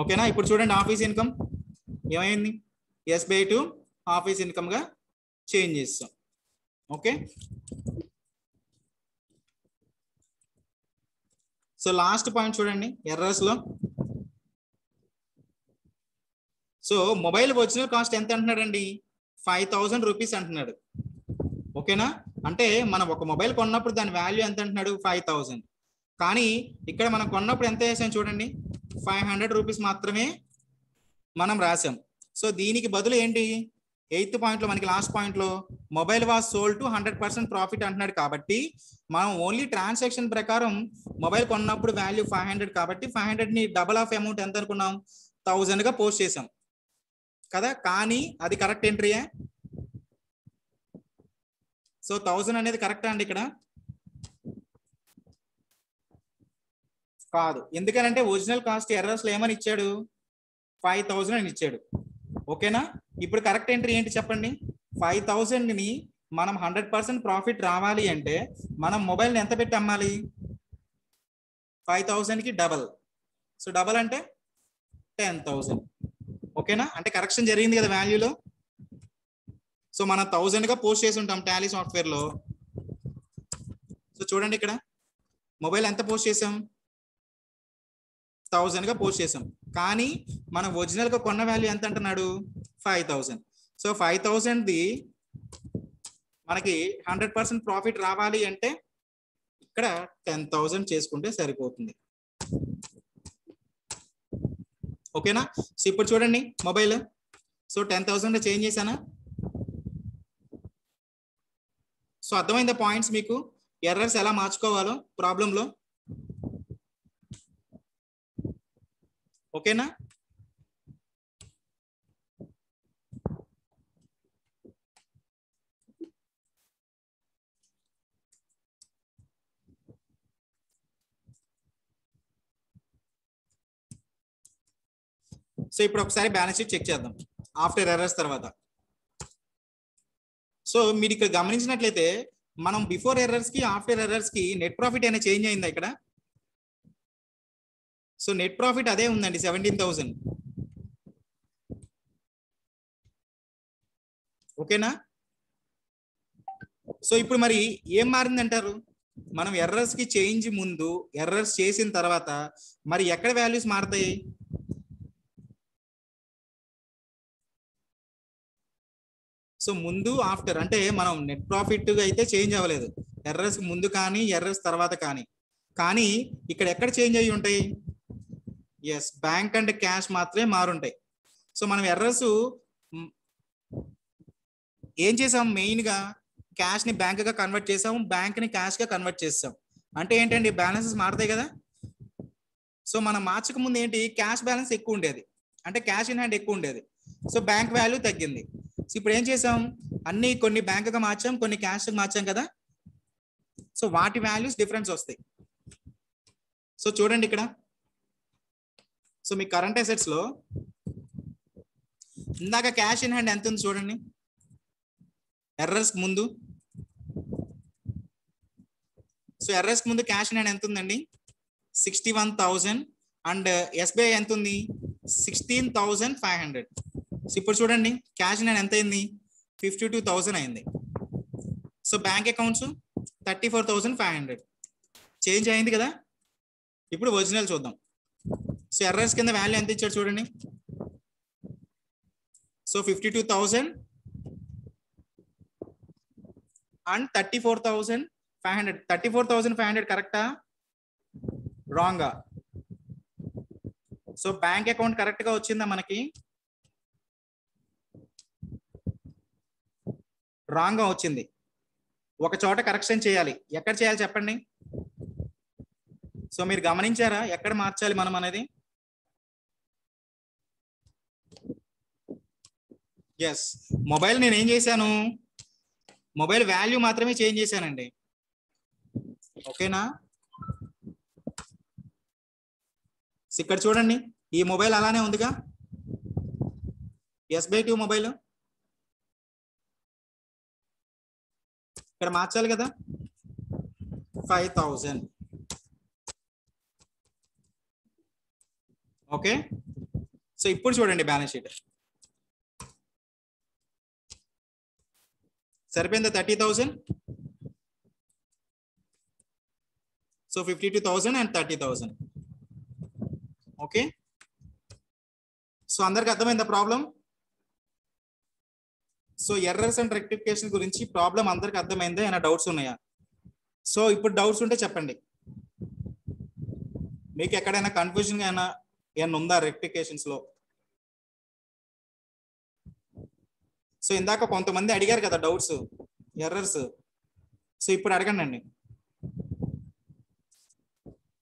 ఓకేనా? ఇప్పుడు చూడండి ఆఫీస్ ఇన్కమ్ ఏమైంది, ఎస్బీఐ టు ఆఫీస్ ఇన్కమ్ గా చేంజ్ చేస్తాం. ఓకే, సో లాస్ట్ పాయింట్ చూడండి ఎర్రర్స్ లో. సో మొబైల్ ఒరిజినల్ కాస్ట్ ఎంత అంటున్నాడండి, 5000 రూపీస్ అంటున్నాడు. ఓకేనా? అంటే మనం ఒక మొబైల్ కొన్నప్పుడు దాని వాల్యూ ఎంత అంటున్నాడు, 5000. కానీ ఇక్కడ మనం కొన్నప్పుడు ఎంత వేసాం చూడండి, 500 రూపీస్ మాత్రమే మనం రాసాం. సో దీనికి బదులు ఏంటి, 8th పాయింట్ లో మనకి లాస్ట్ పాయింట్ లో mobile was sold to 100% profit అంటున్నాడు. కాబట్టి మనం ఓన్లీ ట్రాన్సాక్షన్ ప్రకారం మొబైల్ కొన్నప్పుడు వాల్యూ 500 కాబట్టి 500 ని డబల్ ఆఫ్ అమౌంట్ ఎంత అనుకున్నాం, 1000 గా పోస్ట్ చేసాం కదా. కానీ అది కరెక్ట్ ఎంట్రీయే. సో 1000 అనేది కరెక్టా అండి ఇక్కడ? కాదు. ఎందుకనంటే ఒరిజినల్ కాస్ట్ ఎర్రర్స్ లో ఏమని ఇచ్చాడు, 5000 అని ఇచ్చాడు. ఓకేనా? ఇప్పుడు కరెక్ట్ ఎంట్రీ ఏంటి చెప్పండి, 5000 ని మనం 100% ప్రాఫిట్ రావాలి అంటే మనం మొబైల్ని ఎంత పెట్టి అమ్మాలి, 5000 కి డబల్. సో డబల్ అంటే 10,000. ఓకేనా? అంటే కరెక్షన్ జరిగింది కదా వాల్యూలో. సో మనం 1000 గా పోస్ట్ చేసి ఉంటాం టాలీ సాఫ్ట్వేర్ లో. సో చూడండి ఇక్కడ మొబైల్ ఎంత పోస్ట్ చేసాం, 1000 గా పోస్ట్ చేసాం. కానీ మనం ఒరిజినల్ గా కొన్న వాల్యూ ఎంత అంటున్నాడు, 5000. సో 5000 ది మనకి 100% ప్రాఫిట్ రావాలి అంటే ఇక్కడ 10,000 చేసుకుంటే సరిపోతుంది. ఓకేనా? సో ఇప్పుడు చూడండి మొబైల్, సో 10,000 చేంజ్ చేశానా. సో అర్థమైందా పాయింట్స్ మీకు, ఎర్రర్స్ ఎలా మార్చుకోవాలో ప్రాబ్లంలో. ఓకేనా? సో ఇప్పుడు ఒకసారి బ్యాలెన్స్ షీట్ చెక్ చేద్దాం ఆఫ్టర్ ఎర్రర్స్ తర్వాత. సో మీరు ఇక్కడ గమనించినట్లయితే మనం బిఫోర్ ఎర్రర్స్ కి ఆఫ్టర్ ఎర్రర్స్ కి నెట్ ప్రాఫిట్ అనేది చేంజ్ అయిందా ఇక్కడ? సో నెట్ ప్రాఫిట్ అదే ఉందండి, 17,000. ఓకేనా? సో ఇప్పుడు మరి ఏం మారింది అంటారు, మనం ఎర్రర్స్ కి చేంజ్ ముందు ఎర్రర్స్ చేసిన తర్వాత మరి ఎక్కడ వాల్యూస్ మారుతాయి, సో ముందు ఆఫ్టర్ అంటే మనం నెట్ ప్రాఫిట్ అయితే చేంజ్ అవ్వలేదు, ఎర్రర్స్ ముందు కానీ ఎర్రర్స్ తర్వాత కానీ. కానీ ఇక్కడ ఎక్కడ చేంజ్ అయ్యి ఉంటాయి, ఎస్ బ్యాంక్ అండ్ క్యాష్ మాత్రమే మారుంటాయి. సో మనం ఎర్రర్స్ ఏం చేసాం, మెయిన్ గా క్యాష్ ని బ్యాంక్ గా కన్వర్ట్ చేసాము, బ్యాంక్ ని క్యాష్ గా కన్వర్ట్ చేసాం. అంటే ఏంటండి, బ్యాలెన్సెస్ మారుతాయి కదా. సో మనం మార్చక ముందు ఏంటి, క్యాష్ బ్యాలెన్స్ ఎక్కువ ఉండేది, అంటే క్యాష్ ఇన్ హ్యాండ్ ఎక్కువ ఉండేది. సో బ్యాంక్ వాల్యూ తగ్గింది. సో ఇప్పుడు ఏం చేసాం, అన్ని కొన్ని బ్యాంక్ గా మార్చాం, కొన్ని క్యాష్ మార్చాం కదా. సో వాటి వాల్యూస్ డిఫరెన్స్ వస్తాయి. సో చూడండి ఇక్కడ, సో మీ కరెంట్ అసెట్స్ లో ఇందాక క్యాష్ ఇన్ హ్యాండ్ ఎంత ఉంది చూడండి ఎర్రర్స్ ముందు. సో ఎర్రర్స్ ముందు క్యాష్ ఇన్ హ్యాండ్ ఎంత ఉందండి, 61,000. అండ్ ఎస్బీఐ ఎంత ఉంది, 16,500. సో ఇప్పుడు చూడండి క్యాష్ ఇన్ హ్యాండ్ ఎంత అయింది, 52,000 అయింది. సో బ్యాంక్ అకౌంట్స్ 34,500 చేంజ్ అయింది కదా. ఇప్పుడు ఒరిజినల్ చూద్దాం. సో ఎర్రర్స్ కింద వాల్యూ ఎంత ఇచ్చాడు చూడండి, సో 52,000 అండ్ 34,500. 34,500 కరెక్టా రాంగా? సో బ్యాంక్ అకౌంట్ కరెక్ట్ గా వచ్చిందా మనకి, రాంగ్ గా వచ్చింది. ఒక చోట కరెక్షన్ చేయాలి, ఎక్కడ చేయాలి చెప్పండి. సో మీరు గమనించారా ఎక్కడ మార్చాలి మనం అనేది? ఎస్, మొబైల్ నేను ఏం చేశాను, మొబైల్ వాల్యూ మాత్రమే చేంజ్ చేశానండి. ఓకేనా? ఇక్కడ చూడండి ఈ మొబైల్ అలానే ఉందిగా, ఎస్బీఐ 2 మొబైల్. ఇక్కడ మార్చాలి కదా 5000. ఓకే, సో ఇప్పుడు చూడండి బ్యాలెన్స్ షీట్ సరిపోయిందా 30,000. So 52,000 and 30,000. ఓకే, సో అందరికి అర్థమైందా problem? So errors and rectification గురించి ప్రాబ్లం అందరికి అర్థమైందా? ఏమైనా డౌట్స్ ఉన్నాయా? సో ఇప్పుడు డౌట్స్ ఉంటే చెప్పండి. మీకు ఎక్కడైనా కన్ఫ్యూజన్ ఏమైనా ఉందా రెక్టిఫికేషన్స్ లో? సో ఇందాక కొంతమంది అడిగారు కదా డౌట్స్, ఎర్రర్స్. సో ఇప్పుడు అడగండి.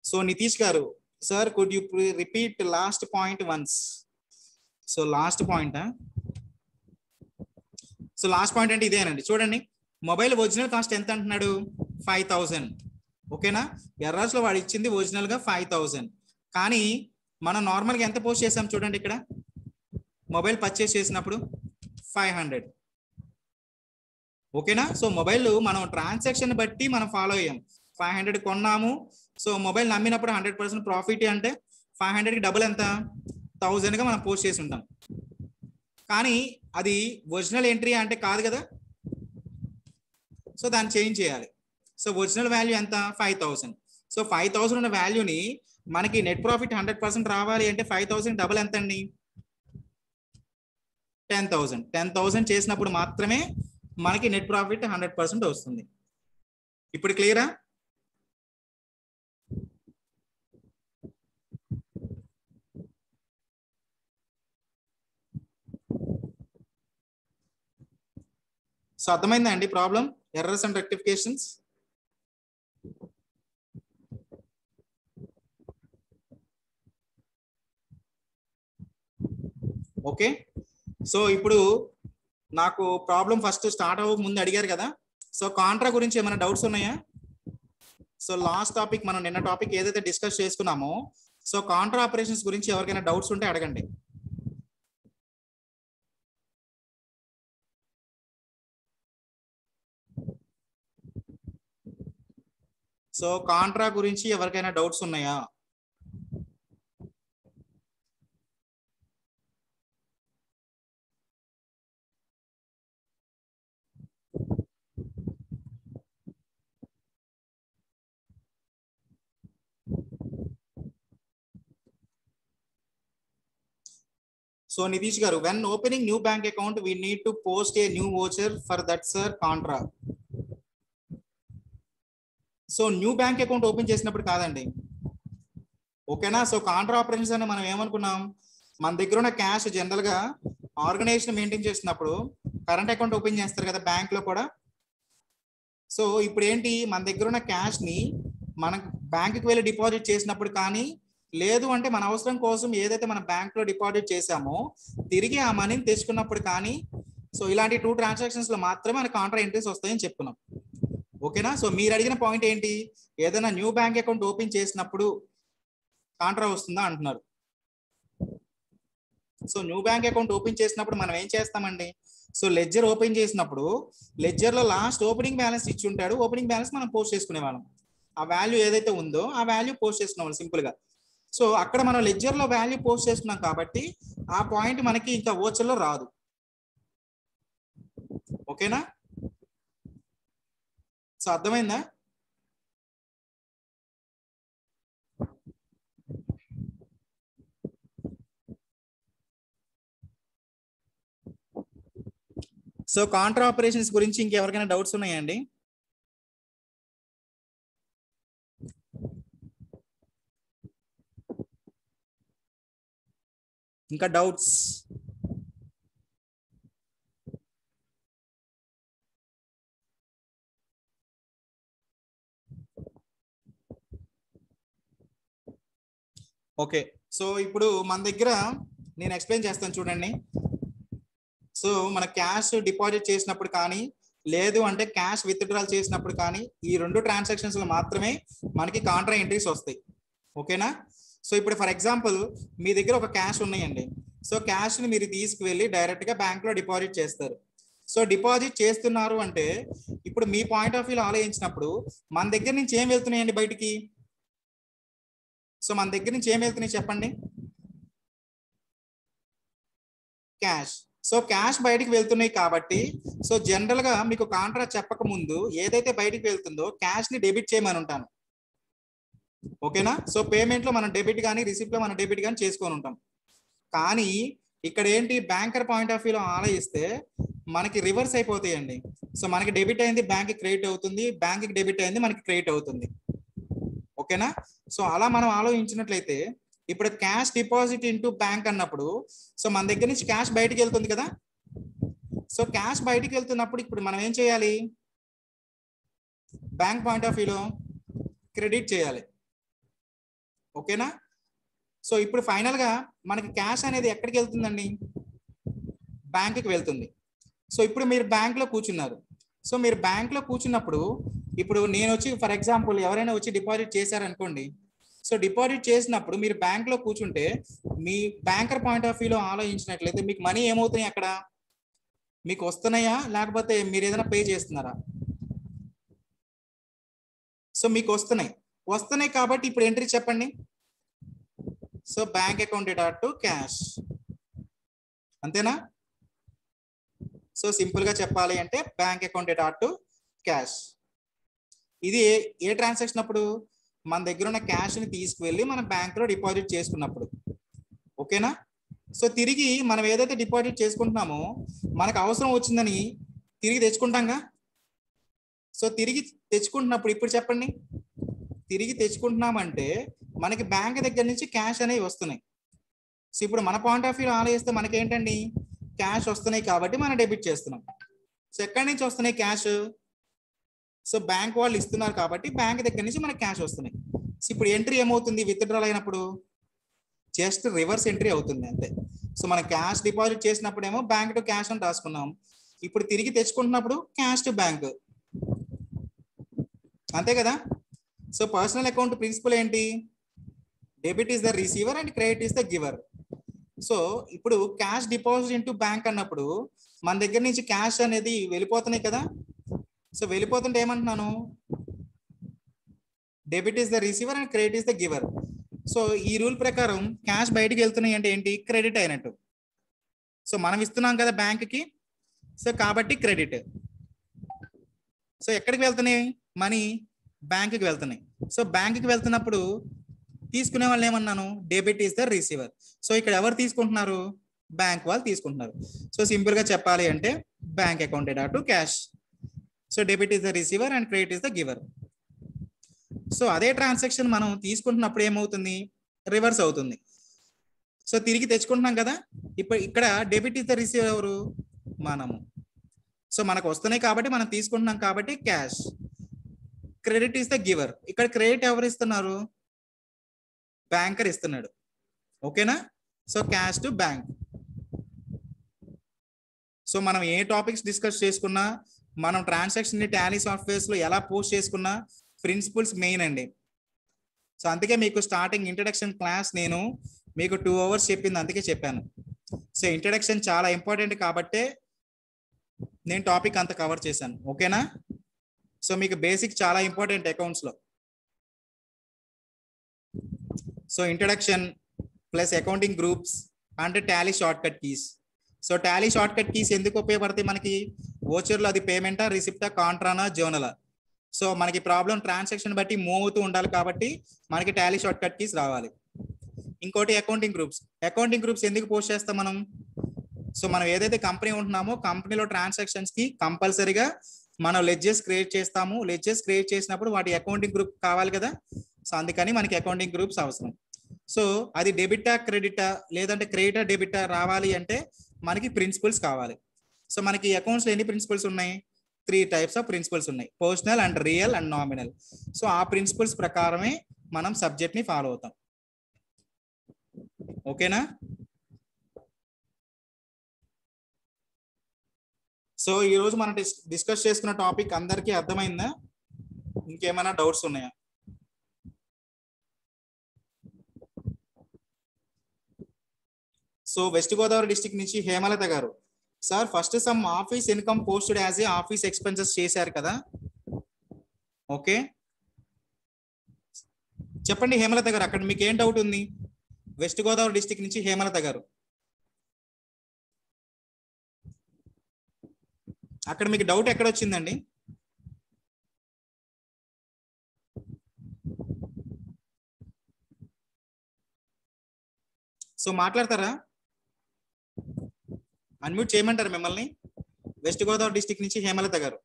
సో నితీష్ గారు, sir could you repeat last point once? So last point, so last point అంటే ఇదేనండి. చూడండి, మొబైల్ ఒరిజినల్ కాస్ట్ ఎంత అంటున్నాడు? 5,000. ఓకేనా, ఎర్రర్స్ లో వాడు ఇచ్చింది ఒరిజినల్ గా 5,000. కానీ మనం నార్మల్ గా ఎంత పోస్ట్ చేసాం చూడండి, ఇక్కడ మొబైల్ పర్చేస్ చేసినప్పుడు 500. ఓకేనా, సో మొబైల్ మనం ట్రాన్సాక్షన్ బట్టి మనం ఫాలో అయ్యాం. 500 కొన్నాము, సో మొబైల్ నమ్మినప్పుడు 100% ప్రాఫిట్ అంటే 500 కి డబుల్ ఎంత? 1000 గా మనం పోస్ట్ చేసి ఉంటాం. కానీ అది ఒరిజినల్ ఎంట్రీ అంటే కాదు కదా, సో దాన్ని చేంజ్ చేయాలి. సో ఒరిజినల్ వాల్యూ ఎంత? 5,000. సో 5,000 ఉన్న వాల్యూని మనకి నెట్ ప్రాఫిట్ 100% రావాలి అంటే 5,000 డబుల్ ఎంత అండి? 10,000. 10,000 చేసినప్పుడు మాత్రమే మనకి నెట్ ప్రాఫిట్ 100% వస్తుంది. ఇప్పుడు క్లియరా? సో అర్థమైందా అండి problem, errors and rectifications? Okay, so ఇప్పుడు నాకు ప్రాబ్లం ఫస్ట్ స్టార్ట్ అవ్వక ముందు అడిగారు కదా, సో కాంట్రా గురించి ఏమైనా డౌట్స్ ఉన్నాయా? సో లాస్ట్ టాపిక్ మనం నిన్న టాపిక్ ఏదైతే డిస్కస్ చేసుకున్నామో, సో కాంట్రా ఆపరేషన్స్ గురించి ఎవరికైనా డౌట్స్ ఉంటే అడగండి. సో కాంట్రా గురించి ఎవరికైనా డౌట్స్ ఉన్నాయా? సో నితీష్ గారు, when opening new bank account we need to post a new voucher for that sir contra. So new bank account open చేసినప్పుడు కాదండి. ఓకేనా, సో కాంట్రా ఆపరేషన్స్ అని మనం ఏమనుకున్నాం, మన దగ్గర ఉన్న క్యాష్ జనరల్ గా ఆర్గనైజేషన్ మెయింటైన్ చేసినప్పుడు కరెంట్ అకౌంట్ ఓపెన్ చేస్తారు కదా బ్యాంక్ లో కూడా. సో ఇప్పుడు ఏంటి, మన దగ్గర ఉన్న క్యాష్ ని మనం బ్యాంకుకి వెళ్ళి డిపాజిట్ చేసినప్పుడు కానీ, లేదు అంటే మన అవసరం కోసం ఏదైతే మన బ్యాంక్ లో డిపాజిట్ చేసామో తిరిగి ఆ మనీని తెచ్చుకున్నప్పుడు కానీ, సో ఇలాంటి 2 ట్రాన్సాక్షన్స్ లో మాత్రమే మన కాంట్రా ఎంట్రీస్ వస్తాయని చెప్పుకున్నాం. ఓకేనా, సో మీరు అడిగిన పాయింట్ ఏంటి, ఏదైనా న్యూ బ్యాంక్ అకౌంట్ ఓపెన్ చేసినప్పుడు కాంట్రా వస్తుందా అంటున్నారు. So new bank account open చేసినప్పుడు మనం ఏం చేస్తామండి, సో లెడ్జర్ ఓపెన్ చేసినప్పుడు లెడ్జర్ లో లాస్ట్ ఓపెనింగ్ బ్యాలెన్స్ ఇచ్చి ఉంటాడు, ఓపెనింగ్ బ్యాలెన్స్ మనం పోస్ట్ చేసుకునే వాళ్ళం. ఆ వాల్యూ ఏదైతే ఉందో ఆ వాల్యూ పోస్ట్ చేసుకునే వాళ్ళు సింపుల్ గా. సో అక్కడ మనం లెడ్జర్ లో వాల్యూ పోస్ట్ చేసుకున్నాం కాబట్టి ఆ పాయింట్ మనకి ఇంకా వోచర్ లో రాదు. ఓకేనా, సో అర్థమైందా? సో కాంట్రా ఆపరేషన్స్ గురించి ఇంకెవరికైనా డౌట్స్ ఉన్నాయండి? ఇంకా డౌట్స్? ఓకే, సో ఇప్పుడు మన దగ్గర నేను ఎక్స్ప్లెయిన్ చేస్తాను చూడండి. సో మన క్యాష్ డిపాజిట్ చేసినప్పుడు కానీ, లేదు అంటే క్యాష్ విత్డ్రాల్ చేసినప్పుడు కానీ, ఈ 2 ట్రాన్సాక్షన్స్ లో మాత్రమే మనకి కాంట్రా ఎంట్రీస్ వస్తాయి. ఓకేనా, సో ఇప్పుడు ఫర్ ఎగ్జాంపుల్ మీ దగ్గర ఒక క్యాష్ ఉన్నాయండి. సో క్యాష్ ని మీరు తీసుకువెళ్ళి డైరెక్ట్ గా బ్యాంక్ లో డిపాజిట్ చేస్తారు. సో డిపాజిట్ చేస్తున్నారు అంటే ఇప్పుడు మీ పాయింట్ ఆఫ్ వ్యూలో ఆలోచించినప్పుడు మన దగ్గర నుంచి ఏం వెళ్తున్నాయండి బయటికి? సో మన దగ్గర నుంచి ఏం వెళ్తున్నాయి చెప్పండి? క్యాష్. సో క్యాష్ బయటికి వెళ్తున్నాయి కాబట్టి సో జనరల్ గా మీకు కాంట్రాక్ట్ చెప్పక ముందు ఏదైతే బయటికి వెళ్తుందో క్యాష్ ని డెబిట్ చేయమని ఉంటాను. ఓకేనా? సో పేమెంట్ లో మనం డెబిట్ కానీ రిసిప్ట్ లో మనం డెబిట్ కానీ చేసుకొని ఉంటాం. కానీ ఇక్కడ ఏంటి, బ్యాంకర్ పాయింట్ ఆఫ్ వ్యూలో ఆలోచిస్తే మనకి రివర్స్ అయిపోతాయండి. సో మనకి డెబిట్ అయింది బ్యాంక్ క్రెడిట్ అవుతుంది, బ్యాంక్ డెబిట్ అయింది మనకి క్రెడిట్ అవుతుంది. ఓకేనా? సో అలా మనం ఆలోచించినట్లయితే ఇప్పుడు క్యాష్ డిపాజిట్ ఇంటూ బ్యాంక్ అన్నప్పుడు సో మన దగ్గర నుంచి క్యాష్ బయటికి వెళ్తుంది కదా. సో క్యాష్ బయటికి వెళ్తున్నప్పుడు ఇప్పుడు మనం ఏం చేయాలి? బ్యాంక్ పాయింట్ ఆఫ్ వ్యూలో క్రెడిట్ చేయాలి. ఓకేనా? సో ఇప్పుడు ఫైనల్ గా మనకి క్యాష్ అనేది ఎక్కడికి వెళ్తుందండి? బ్యాంకుకి వెళ్తుంది. సో ఇప్పుడు మీరు బ్యాంక్ లో కూర్చున్నారు. సో మీరు బ్యాంక్ లో కూర్చున్నప్పుడు ఇప్పుడు నేను వచ్చి ఫర్ ఎగ్జాంపుల్ ఎవరైనా వచ్చి డిపాజిట్ చేశారనుకోండి. సో డిపాజిట్ చేసినప్పుడు మీరు బ్యాంక్ లో కూర్చుంటే మీ బ్యాంకర్ పాయింట్ ఆఫ్ వ్యూలో ఆలోచించినట్లయితే మీకు మనీ ఏమవుతున్నాయి? అక్కడ మీకు వస్తున్నాయా లేకపోతే మీరు ఏదైనా పే చేస్తున్నారా? సో మీకు వస్తున్నాయి కాబట్టి ఇప్పుడు ఎంట్రీ చెప్పండి. So bank account to cash, అంతేనా? సో సింపుల్ గా చెప్పాలి అంటే బ్యాంక్ అకౌంట్ టు క్యాష్. ఇది ఏ ట్రాన్సాక్షన్ అప్పుడు? మన దగ్గర ఉన్న క్యాష్ ని తీసుకువెళ్ళి మన బ్యాంక్ లో డిపాజిట్ చేసుకున్నప్పుడు. ఓకేనా? సో తిరిగి మనం ఏదైతే డిపాజిట్ చేసుకుంటున్నామో మనకు అవసరం వచ్చిందని తిరిగి తెచ్చుకుంటాంగా. సో తిరిగి తెచ్చుకుంటున్నప్పుడు ఇప్పుడు చెప్పండి, తిరిగి తెచ్చుకుంటున్నామంటే మనకి బ్యాంక్ దగ్గర నుంచి క్యాష్ అనేవి వస్తున్నాయి. సో ఇప్పుడు మన పాయింట్ ఆఫ్ వ్యూలో ఆలోచిస్తే మనకి ఏంటండి, క్యాష్ వస్తున్నాయి కాబట్టి మనం డెబిట్ చేస్తున్నాం. సో ఎక్కడి నుంచి వస్తున్నాయి క్యాష్? సో బ్యాంక్ వాళ్ళు ఇస్తున్నారు కాబట్టి బ్యాంక్ దగ్గర నుంచి మనకి క్యాష్ వస్తున్నాయి. సో ఇప్పుడు ఎంట్రీ ఏమవుతుంది? విత్డ్రాల్ అయినప్పుడు జస్ట్ రివర్స్ ఎంట్రీ అవుతుంది అంతే. సో మనం క్యాష్ డిపాజిట్ చేసినప్పుడేమో బ్యాంక్ టు క్యాష్ అని రాసుకున్నాం. ఇప్పుడు తిరిగి తెచ్చుకుంటున్నప్పుడు క్యాష్ టు బ్యాంక్, అంతే కదా. సో పర్సనల్ అకౌంట్ ప్రిన్సిపల్ ఏంటి? Debit is the receiver and credit is the giver. So ఇప్పుడు క్యాష్ డిపాజిట్ ఇంటూ బ్యాంక్ అన్నప్పుడు మన దగ్గర నుంచి క్యాష్ అనేది వెళ్ళిపోతున్నాయి కదా. సో వెళ్ళిపోతుంటే ఏమంటున్నాను? Debit is the receiver and credit is the giver. So ఈ రూల్ ప్రకారం క్యాష్ బయటికి వెళ్తున్నాయి అంటే ఏంటి? క్రెడిట్ అయినట్టు. సో మనం ఇస్తున్నాం కదా బ్యాంక్ కి, సో కాబట్టి క్రెడిట్. సో ఎక్కడికి వెళ్తున్నాయి మనీ? బ్యాంకుకి వెళ్తున్నాయి. సో బ్యాంకుకి వెళ్తున్నప్పుడు తీసుకునే వాళ్ళు ఏమన్నాను? Debit is the receiver. So ఇక్కడ ఎవరు తీసుకుంటున్నారు? బ్యాంక్ వాళ్ళు తీసుకుంటున్నారు. సో సింపుల్ గా చెప్పాలి అంటే bank account to cash. So debit is the receiver and credit is the giver. So అదే ట్రాన్సాక్షన్ మనం తీసుకుంటున్నప్పుడు ఏమవుతుంది? రివర్స్ అవుతుంది. సో తిరిగి తెచ్చుకుంటున్నాం కదా. ఇప్పుడు ఇక్కడ డెబిట్ ఈస్ ద రిసీవర్ ఎవరు? మనము. సో మనకు వస్తున్నాయి కాబట్టి మనం తీసుకుంటున్నాం కాబట్టి cash. Credit is the giver. ఇక్కడ క్రెడిట్ ఎవరు ఇస్తున్నారు? బ్యాంకర్ ఇస్తున్నాడు. ఓకేనా? So cash to bank. So మనం ఏ టాపిక్స్ డిస్కస్ చేసుకున్నా, మనం ట్రాన్సాక్షన్ ని టాలీ సాఫ్ట్వేర్స్ లో ఎలా పోస్ట్ చేసుకున్నా ప్రిన్సిపల్స్ మెయిన్ అండి. సో అందుకే మీకు స్టార్టింగ్ ఇంట్రడక్షన్ క్లాస్ నేను మీకు 2 hours చెప్పింది, అందుకే చెప్పాను. సో ఇంట్రడక్షన్ చాలా ఇంపార్టెంట్ కాబట్టే నేను టాపిక్ అంత కవర్ చేశాను. ఓకేనా? సో మీకు బేసిక్ చాలా ఇంపార్టెంట్ అకౌంట్స్ లో. So introduction plus accounting groups అంటే Tally shortcut keys. So Tally shortcut keys ఎందుకు ఉపయోగపడతాయి మనకి? ఓచర్లో అది పేమెంటా, రిసిప్టా, కాంట్రానా, జర్నలా. సో మనకి ప్రాబ్లం ట్రాన్సాక్షన్ బట్టి మూవ్ అవుతూ ఉండాలి కాబట్టి మనకి టాలీ షార్ట్ కట్ కీస్ రావాలి. ఇంకోటి అకౌంటింగ్ గ్రూప్స్. అకౌంటింగ్ గ్రూప్స్ ఎందుకు పోస్ట్ చేస్తాం మనం? సో మనం ఏదైతే కంపెనీ ఉంటున్నామో కంపెనీలో ట్రాన్సాక్షన్స్ కి కంపల్సరీగా మనం లెడ్జెస్ క్రియేట్ చేస్తాము. లెడ్జెస్ క్రియేట్ చేసినప్పుడు వాటి అకౌంటింగ్ గ్రూప్ కావాలి కదా. సో అందుకని మనకి అకౌంటింగ్ గ్రూప్స్ అవసరం. సో అది డెబిటా క్రెడిటా లేదంటే క్రెడిటా డెబిటా రావాలి అంటే మనకి ప్రిన్సిపల్స్ కావాలి. సో మనకి అకౌంట్స్ లో ఎన్ని ప్రిన్సిపల్స్ ఉన్నాయి? 3 types ఆఫ్ ప్రిన్సిపల్స్ ఉన్నాయి, personal and real and nominal. So ఆ ప్రిన్సిపల్స్ ప్రకారమే మనం సబ్జెక్ట్ ని ఫాలో అవుతాం. ఓకేనా? సో ఈ రోజు మనం డిస్కస్ చేసుకున్న టాపిక్ అందరికీ అర్థమైందా? ఇంకేమైనా డౌట్స్ ఉన్నాయా? సో వెస్ట్ గోదావరి డిస్ట్రిక్ట్ నుంచి హేమలత గారు, sir first some office income posted as a office expenses చేశారు కదా. ఓకే, చెప్పండి హేమలత గారు, అక్కడ మీకు ఏం డౌట్ ఉంది? వెస్ట్ గోదావరి డిస్టిక్ నుంచి హేమలత గారు, అక్కడ మీకు డౌట్ ఎక్కడ వచ్చిందండి? సో మాట్లాడతారా? అన్మ్యూట్ చేయమంటారు మిమ్మల్ని? వెస్ట్ గోదావరి డిస్టిక్ నుంచి హేమలత గారు.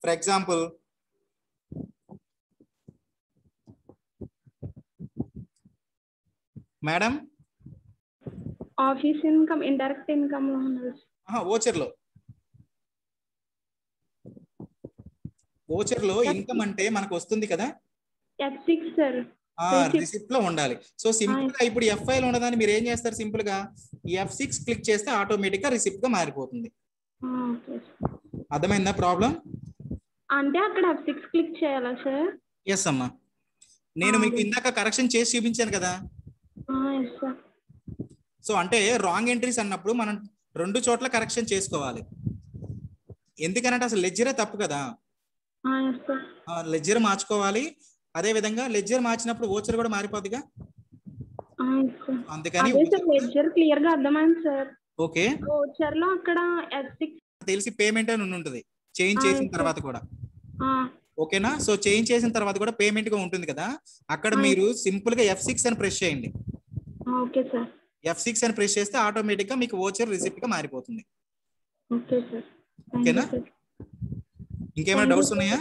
For example madam, office income indirect income లో ఉన్నది. ఓచర్లో ఓచర్లో ఇన్కమ్ అంటే మనకు వస్తుంది కదా, F6 సార్. రిసిప్ట్ లో ఉండాలి. సో సింపుల్ గా ఇప్పుడు FI లో ఉన్నదాన్ని మీరు ఏం చేస్తారు? సింపుల్ గా F6 క్లిక్ చేస్తే ఆటోమేటిక్ గా రిసిప్ట్ గా మారిపోతుంది. అర్థమైందా ప్రాబ్లం? అంటే అక్కడ F6 క్లిక్ చేయాలా సార్? ఎస్ అమ్మా, నేను మీకు ఇందాక కరెక్షన్ చేసి చూపించాను కదా. Yes sir. సో అంటే రాంగ్ ఎంట్రీస్ అన్నప్పుడు మనం 2 చోట్ల కరెక్షన్ చేసుకోవాలి. ఎందుకనంటే అసలు లెడ్జరే తప్పు కదా, ఎస్ సార్. లెడ్జర్ మార్చుకోవాలి. అదే విధంగా లెడ్జర్ మార్చినప్పుడు ఓచర్ కూడా మారిపోద్దిగా. అందుకని లెడ్జర్ క్లియర్ గా అర్థమైంది సార్. ఓకే, ఓచర్ లో అక్కడ F6 తెలిసి పేమెంట్ అని ఉంటుంది చేంజ్ చేసిన తర్వాత కూడా. ఓకేనా? సో చేంజ్ చేసిన తర్వాత కూడా పేమెంట్ గా ఉంటుంది కదా, అక్కడ మీరు సింపుల్ గా F6 అని ప్రెస్ చేయండి. Okay sir. F6 అని ప్రెస్ చేస్తే ఆటోమేటిక్ గా మీకు ఓచర్ రిసిప్ట్ గా మారిపోతుంది. Okay sir. ఓకేనా? ఇంకేమైనా డౌట్స్ ఉన్నాయా?